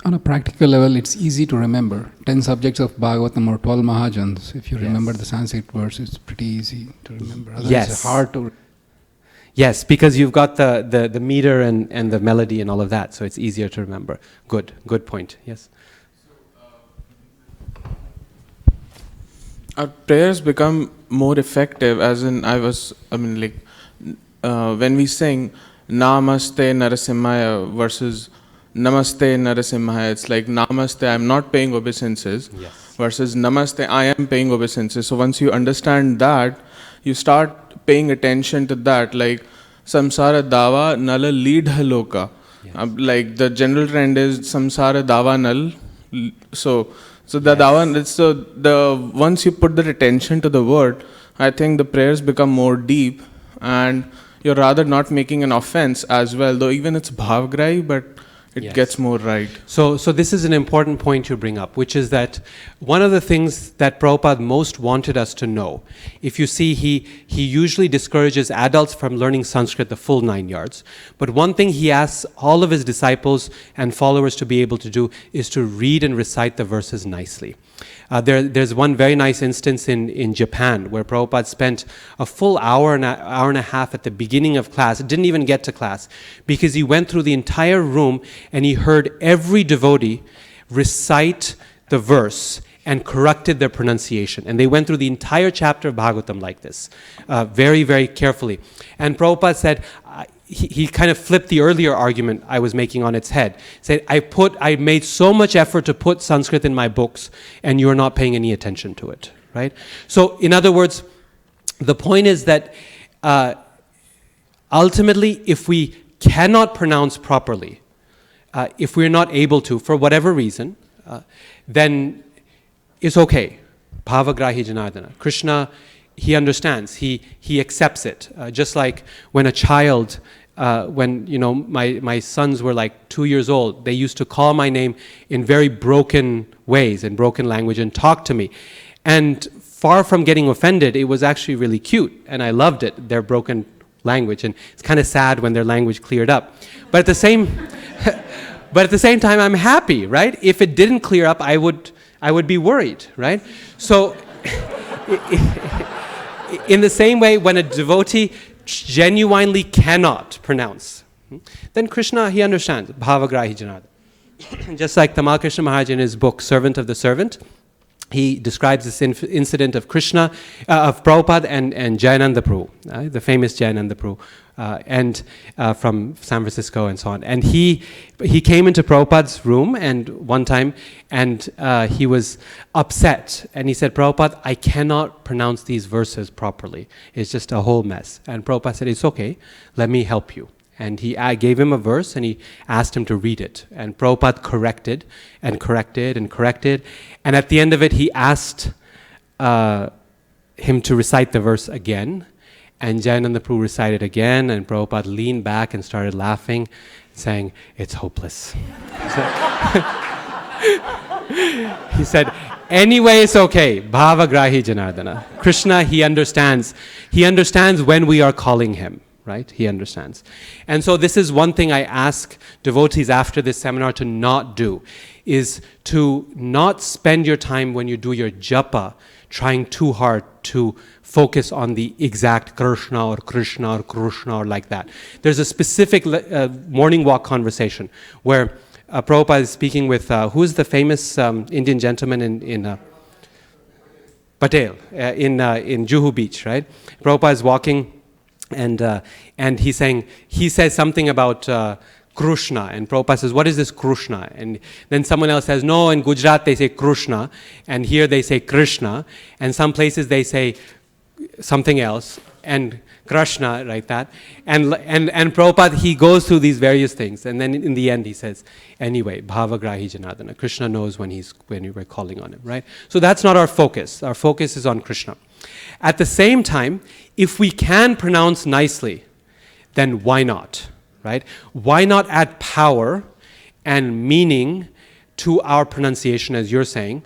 On a practical level, it's easy to remember. 10 subjects of Bhagavatam or 12 Mahajans. If you remember the Sanskrit verse, it's pretty easy to remember. Otherwise it's hard to... Yes, because you've got the meter and the melody and all of that, so it's easier to remember. Good point. Yes. Our prayers become more effective, as in when we sing Namaste Narasimhaya versus Namaste Narasimhaya, it's like Namaste, I'm not paying obeisances, versus Namaste, I am paying obeisances. So once you understand that, you start paying attention to that, like Samsara Dava Nala Leadha Loka. Like the general trend is Samsara Dava Nal. So the Dava, so the once you put that attention to the word, I think the prayers become more deep, and you're rather not making an offense as well, though even it's bhavgrahi, but it gets more right. So this is an important point you bring up, which is that one of the things that Prabhupada most wanted us to know, if you see, he usually discourages adults from learning Sanskrit the full 9 yards. But one thing he asks all of his disciples and followers to be able to do is to read and recite the verses nicely. There's one very nice instance in Japan where Prabhupada spent a full hour and a half at the beginning of class, didn't even get to class, because he went through the entire room and he heard every devotee recite the verse and corrected their pronunciation. And they went through the entire chapter of Bhagavatam like this, very, very carefully. And Prabhupada said, he kind of flipped the earlier argument I was making on its head. Said, I made so much effort to put Sanskrit in my books, and you're not paying any attention to it, right? So, in other words, the point is that ultimately, if we cannot pronounce properly, if we're not able to, for whatever reason, then it's okay. Bhavagrahi Janardana. Krishna, he understands, he accepts it. Just like when a child, when my sons were like 2 years old, they used to call my name in very broken ways, in broken language, and talk to me. And far from getting offended, it was actually really cute, and I loved it, their broken language. And it's kind of sad when their language cleared up. But at the same time, I'm happy, right? If it didn't clear up, I would be worried, right? So in the same way, when a devotee genuinely cannot pronounce, then Krishna, he understands, Bhavagrahi Janardana. Just like Tamal Krishna Maharaj in his book, Servant of the Servant, he describes this incident of Krishna, of Prabhupada and Jayananda Prabhu, the famous Jayananda Prabhu, and from San Francisco and so on. And he came into Prabhupada's room and one time, and he was upset. And he said, Prabhupada, I cannot pronounce these verses properly. It's just a whole mess. And Prabhupada said, it's okay, let me help you. And he gave him a verse and he asked him to read it. And Prabhupada corrected and corrected and corrected. And at the end of it, he asked him to recite the verse again. And Jayananda Prabhu recited again. And Prabhupada leaned back and started laughing, saying, it's hopeless. He said, anyway, it's okay. Bhavagrahi Janardana. Krishna, he understands. He understands when we are calling him. Right? He understands. And so this is one thing I ask devotees after this seminar to not do, is to not spend your time when you do your japa trying too hard to focus on the exact Krishna or Krishna or Krishna or like that. There's a specific morning walk conversation where Prabhupada is speaking with, who is the famous Indian gentleman in Patel, in Juhu Beach, right? Prabhupada is walking and he's saying, he says something about Krishna, and Prabhupada says, what is this Krishna? And then someone else says, no, in Gujarat they say Krishna, and here they say Krishna, and some places they say something else, and Krishna, like that. And Prabhupada, he goes through these various things, and then in the end he says, anyway, Bhavagrahi Janardana. Krishna knows when we're calling on him, right? So that's not our focus. Our focus is on Krishna. At the same time, if we can pronounce nicely, then why not, right? Why not add power and meaning to our pronunciation, as you're saying,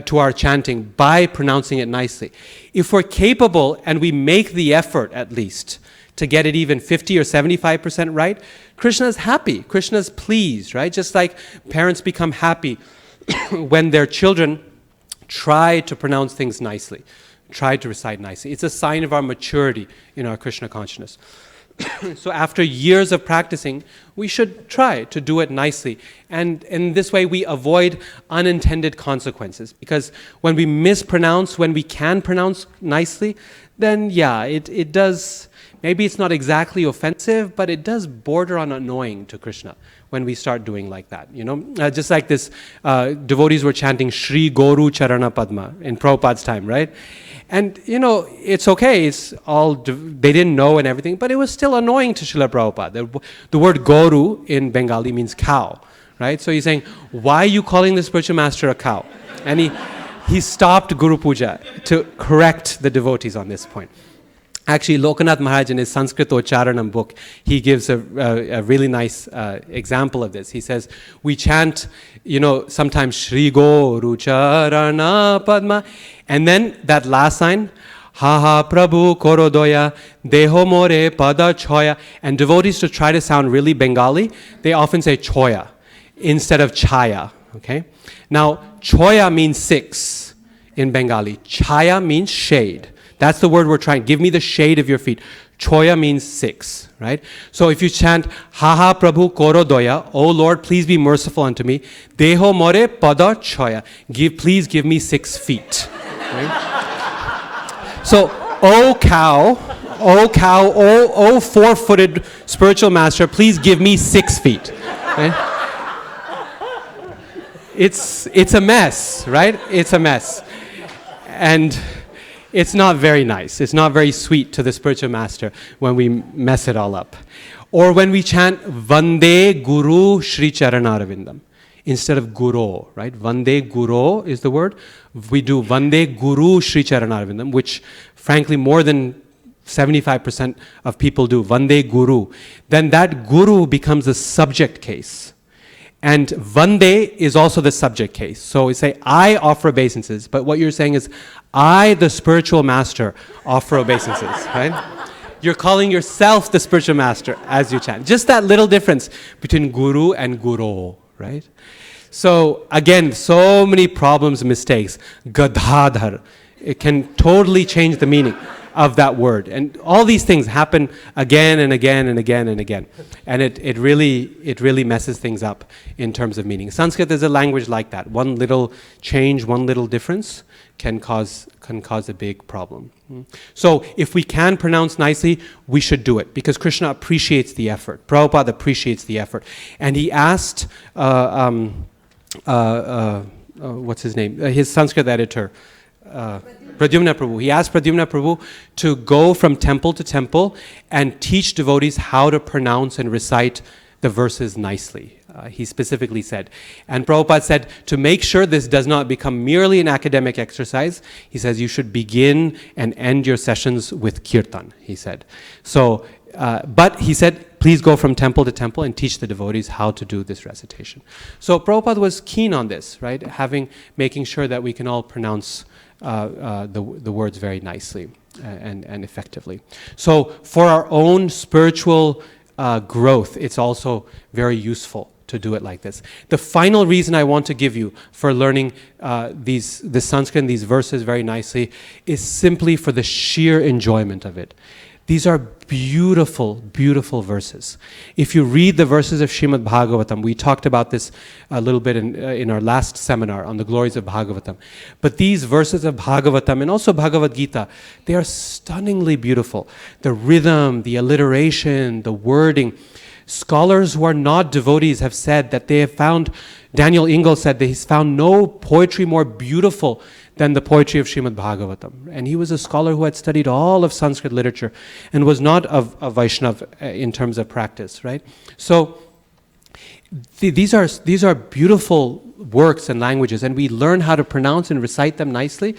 to our chanting by pronouncing it nicely? If we're capable and we make the effort at least to get it even 50 or 75% right, Krishna's happy, Krishna's pleased, right? Just like parents become happy when their children try to pronounce things nicely, try to recite nicely. It's a sign of our maturity in our Krishna consciousness. So after years of practicing, we should try to do it nicely. And in this way, we avoid unintended consequences. Because when we mispronounce, when we can pronounce nicely, then yeah, it does, maybe it's not exactly offensive, but it does border on annoying to Krishna when we start doing like that. Just like this, devotees were chanting Shri Guru Charana Padma in Prabhupada's time, right? And, it's okay, it's all, they didn't know and everything, but it was still annoying to Srila Prabhupada. The word Guru in Bengali means cow, right? So he's saying, why are you calling the spiritual master a cow? And he stopped Guru Puja to correct the devotees on this point. Actually, Lokanath Maharaj in his Sanskrit Charanam book, he gives a really nice example of this. He says, we chant, sometimes Shri Guru Charana Padma, and then that last line, Ha ha Prabhu Korodoya, Deho More Pada Choya, and devotees to try to sound really Bengali, they often say Choya instead of Chaya, okay? Now, Choya means 6 in Bengali. Chaya means shade. That's the word we're trying. Give me the shade of your feet. Choya means 6, right? So if you chant, Ha ha Prabhu Korodoya, O Lord, please be merciful unto me. Deho more pada choya. Please give me 6 feet. Right? So, O cow, O 4-footed spiritual master, please give me 6 feet. Right? It's a mess, right? It's a mess. And it's not very nice. It's not very sweet to the spiritual master when we mess it all up. Or when we chant Vande Guru Shri Charanarvindam instead of Guru, right? Vande Guru is the word. We do Vande Guru Shri Charanarvindam, which frankly more than 75% of people do, Vande Guru. Then that Guru becomes the subject case. And Vande is also the subject case. So we say, I offer obeisances, but what you're saying is, I, the spiritual master, offer obeisances, right? You're calling yourself the spiritual master as you chant. Just that little difference between guru and guru, right? So again, so many problems, mistakes. Gadadhar, it can totally change the meaning of that word. And all these things happen again and again and again and again. And it really messes things up in terms of meaning. Sanskrit is a language like that. One little change, one little difference can cause a big problem. So if we can pronounce nicely, we should do it, because Krishna appreciates the effort. Prabhupada appreciates the effort. And he asked, what's his name? His Sanskrit editor, Pradyumna Prabhu. He asked Pradyumna Prabhu to go from temple to temple and teach devotees how to pronounce and recite the verses nicely. He specifically said. And Prabhupada said, to make sure this does not become merely an academic exercise, he says you should begin and end your sessions with kirtan, he said. So, but he said, please go from temple to temple and teach the devotees how to do this recitation. So Prabhupada was keen on this, right? Making sure that we can all pronounce the words very nicely and effectively. So for our own spiritual growth, it's also very useful to do it like this. The final reason I want to give you for learning the Sanskrit and these verses very nicely is simply for the sheer enjoyment of it. These are beautiful, beautiful verses. If you read the verses of Srimad Bhagavatam, we talked about this a little bit in our last seminar on the glories of Bhagavatam. But these verses of Bhagavatam and also Bhagavad Gita, they are stunningly beautiful. The rhythm, the alliteration, the wording. Scholars who are not devotees have said that they have found, Daniel Ingle said that he's found no poetry more beautiful than the poetry of Srimad Bhagavatam. And he was a scholar who had studied all of Sanskrit literature and was not a Vaishnav in terms of practice, right? So these are beautiful works and languages, and we learn how to pronounce and recite them nicely.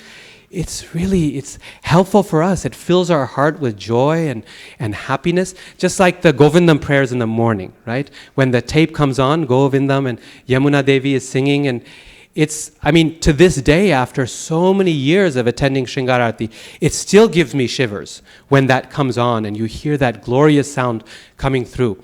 It's helpful for us. It fills our heart with joy and happiness, just like the Govindam prayers in the morning, right? When the tape comes on, Govindam, and Yamuna Devi is singing, and to this day, after so many years of attending Shringararati, it still gives me shivers when that comes on and you hear that glorious sound coming through.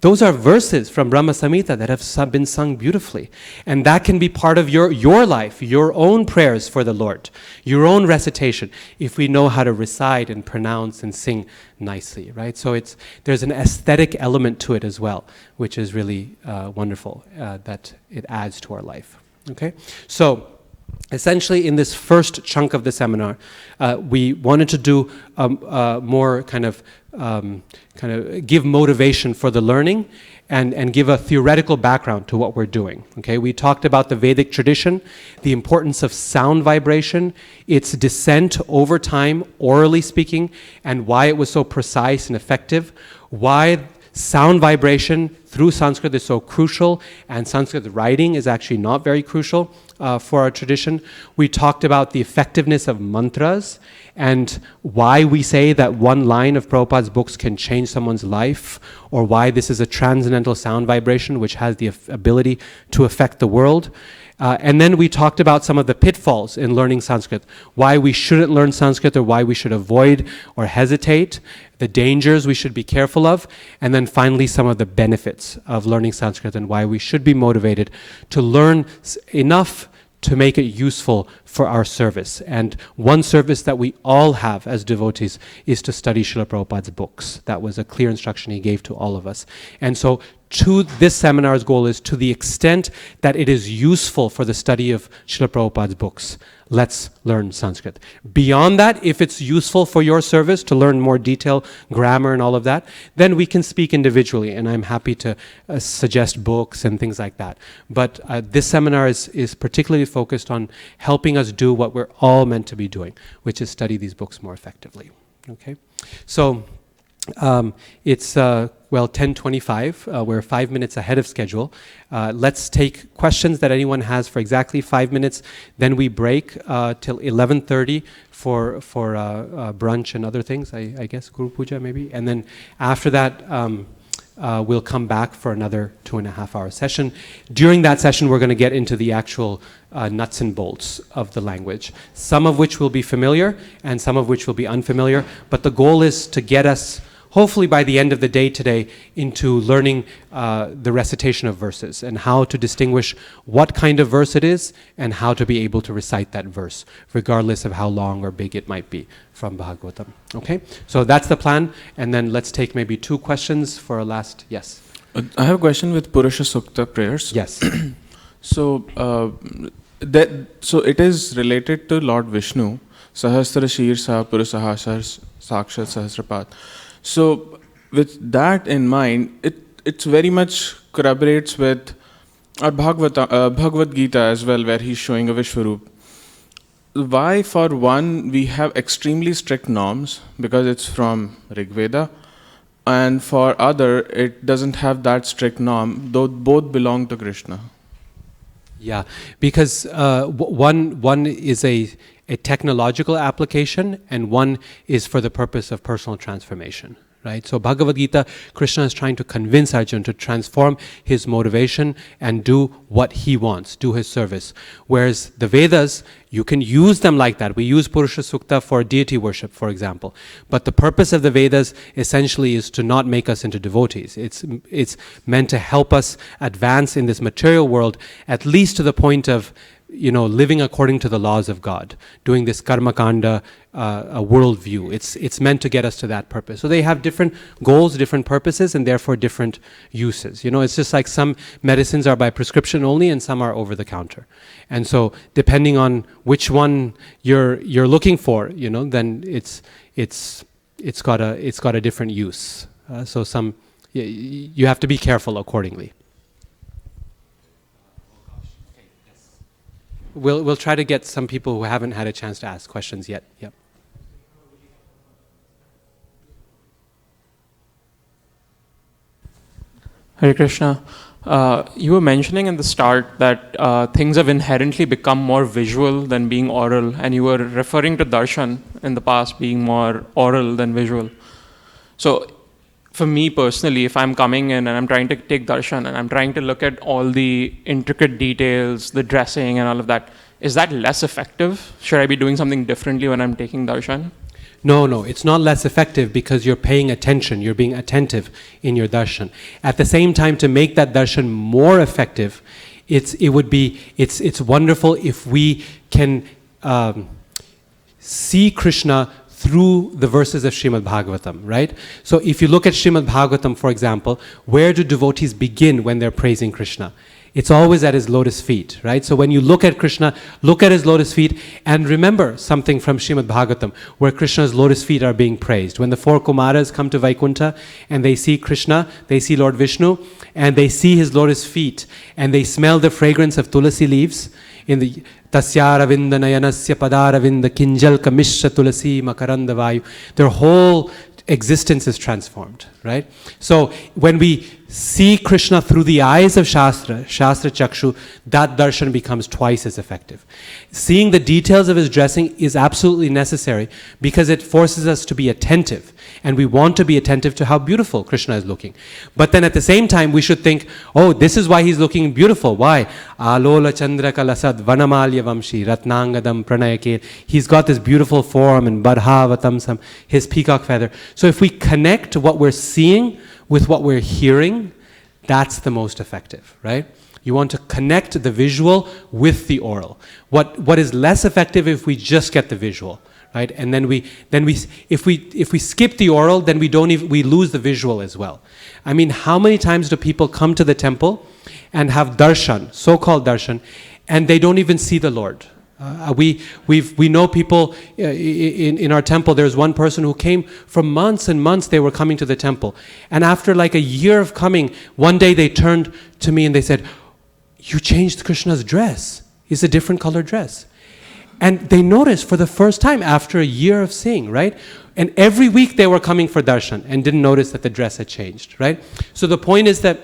Those are verses from Brahma Samhita that have been sung beautifully. And that can be part of your life, your own prayers for the Lord, your own recitation, if we know how to recite and pronounce and sing nicely, right? So there's an aesthetic element to it as well, which is really wonderful, that it adds to our life. Okay, so essentially in this first chunk of the seminar, we wanted to do more kind of give motivation for the learning and give a theoretical background to what we're doing. Okay, we talked about the Vedic tradition, the importance of sound vibration, its descent over time, orally speaking, and why it was so precise and effective, why sound vibration through Sanskrit is so crucial, and Sanskrit writing is actually not very crucial, for our tradition. We talked about the effectiveness of mantras and why we say that one line of Prabhupada's books can change someone's life, or why this is a transcendental sound vibration which has the ability to affect the world. And then we talked about some of the pitfalls in learning Sanskrit, why we shouldn't learn Sanskrit or why we should avoid or hesitate, the dangers we should be careful of, and then finally some of the benefits of learning Sanskrit and why we should be motivated to learn enough to make it useful for our service. And one service that we all have as devotees is to study Srila Prabhupada's books. That was a clear instruction he gave to all of us. And so this seminar's goal is, to the extent that it is useful for the study of Srila Prabhupada's books, let's learn Sanskrit. Beyond that, if it's useful for your service to learn more detail, grammar and all of that, then we can speak individually, and I'm happy to suggest books and things like that. But this seminar is particularly focused on helping us do what we're all meant to be doing, which is study these books more effectively. Okay? So it's 10:25. We're 5 minutes ahead of schedule. Let's take questions that anyone has for exactly 5 minutes. Then we break till 11:30 for brunch and other things. I guess Guru Puja maybe. And then after that, we'll come back for another 2.5 hour session. During that session, we're going to get into the actual nuts and bolts of the language, some of which will be familiar and some of which will be unfamiliar. But the goal is to get us, hopefully by the end of the day today, into learning the recitation of verses and how to distinguish what kind of verse it is and how to be able to recite that verse, regardless of how long or big it might be from Bhagavatam. Okay? So that's the plan, and then let's take maybe 2 questions for a last, yes? I have a question with Purusha Sukta prayers. Yes. So it is related to Lord Vishnu, Sahasra Shir Sa Purusaha Sakshat Sahasrapad. So with that in mind, it's very much corroborates with our Bhagavad Gita as well, where he's showing a Vishwarup. Why for one we have extremely strict norms, because it's from Rig Veda, and for other it doesn't have that strict norm, though both belong to Krishna? Yeah, because one is a technological application, and one is for the purpose of personal transformation, right? So Bhagavad Gita, Krishna is trying to convince Arjuna to transform his motivation and do what he wants, do his service. Whereas the Vedas, you can use them like that. We use Purusha Sukta for deity worship, for example. But the purpose of the Vedas essentially is to not make us into devotees. It's meant to help us advance in this material world, at least to the point of living according to the laws of God, doing this karma kanda worldview. It's meant to get us to that purpose. So they have different goals, different purposes, and therefore different uses. It's just like some medicines are by prescription only, and some are over the counter. And so depending on which one you're looking for, then it's got a different use. So you have to be careful accordingly. We'll try to get some people who haven't had a chance to ask questions yet. Yep. Hare Krishna. You were mentioning in the start that things have inherently become more visual than being oral, and you were referring to darshan in the past being more oral than visual. So for me personally, if I'm coming in and I'm trying to take darshan and I'm trying to look at all the intricate details, the dressing and all of that, is that less effective? Should I be doing something differently when I'm taking darshan? No, it's not less effective because you're paying attention, you're being attentive in your darshan. At the same time, to make that darshan more effective, it's wonderful if we can see Krishna through the verses of Srimad Bhagavatam, right? So if you look at Srimad Bhagavatam, for example, where do devotees begin when they're praising Krishna? It's always at his lotus feet, right? So when you look at Krishna, look at his lotus feet and remember something from Srimad Bhagavatam where Krishna's lotus feet are being praised. When the 4 Kumaras come to Vaikuntha and they see Krishna, they see Lord Vishnu, and they see his lotus feet and they smell the fragrance of tulasi leaves in the Tasyaravinda Nayanasya Padaravinda Kinjal Kamishra Tulasi Makaranda Vayu. Their whole existence is transformed, right? So when we see Krishna through the eyes of Shastra Chakshu, that darshan becomes twice as effective. Seeing the details of his dressing is absolutely necessary because it forces us to be attentive, and we want to be attentive to how beautiful Krishna is looking. But then at the same time, we should think, oh, this is why he's looking beautiful. Why? Alola chandra kalasad vanamalya vamshi ratnangadam pranayake. He's got this beautiful form and badhavatamsam, his peacock feather. So if we connect what we're seeing with what we're hearing, that's the most effective, right? You want to connect the visual with the oral. What is less effective if we just get the visual, right? And then if we skip the oral, then we lose the visual as well. I mean, how many times do people come to the temple and have darshan, so-called darshan, and they don't even see the Lord? We know people in our temple. There's one person who came for months and months. They were coming to the temple, and after like a year of coming, one day they turned to me and they said, "You changed Krishna's dress. It's a different color dress." And they noticed for the first time after a year of seeing, right? And every week they were coming for darshan and didn't notice that the dress had changed, right? So the point is that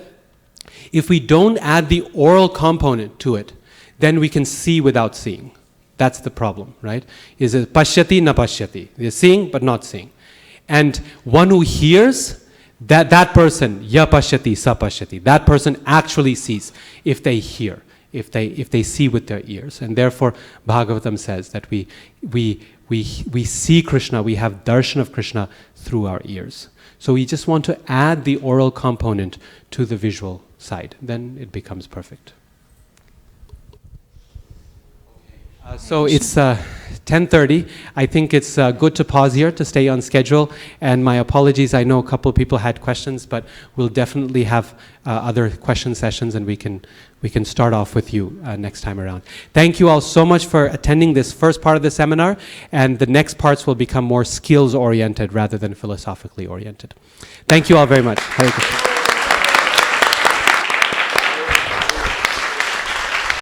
if we don't add the oral component to it, then we can see without seeing. That's the problem, right? Is it pashyati na pashyati? They're seeing but not seeing. And one who hears, that person, ya pashyati, sa pashyati, that person actually sees if they hear, if they see with their ears. And therefore, Bhagavatam says that we see Krishna, we have darshan of Krishna through our ears. So we just want to add the oral component to the visual side. Then it becomes perfect. So it's 10:30. I think it's good to pause here to stay on schedule. And my apologies, I know a couple of people had questions, but we'll definitely have other question sessions, and we can start off with you next time around. Thank you all so much for attending this first part of the seminar, and the next parts will become more skills-oriented rather than philosophically oriented. Thank you all very much. Hare Krishna.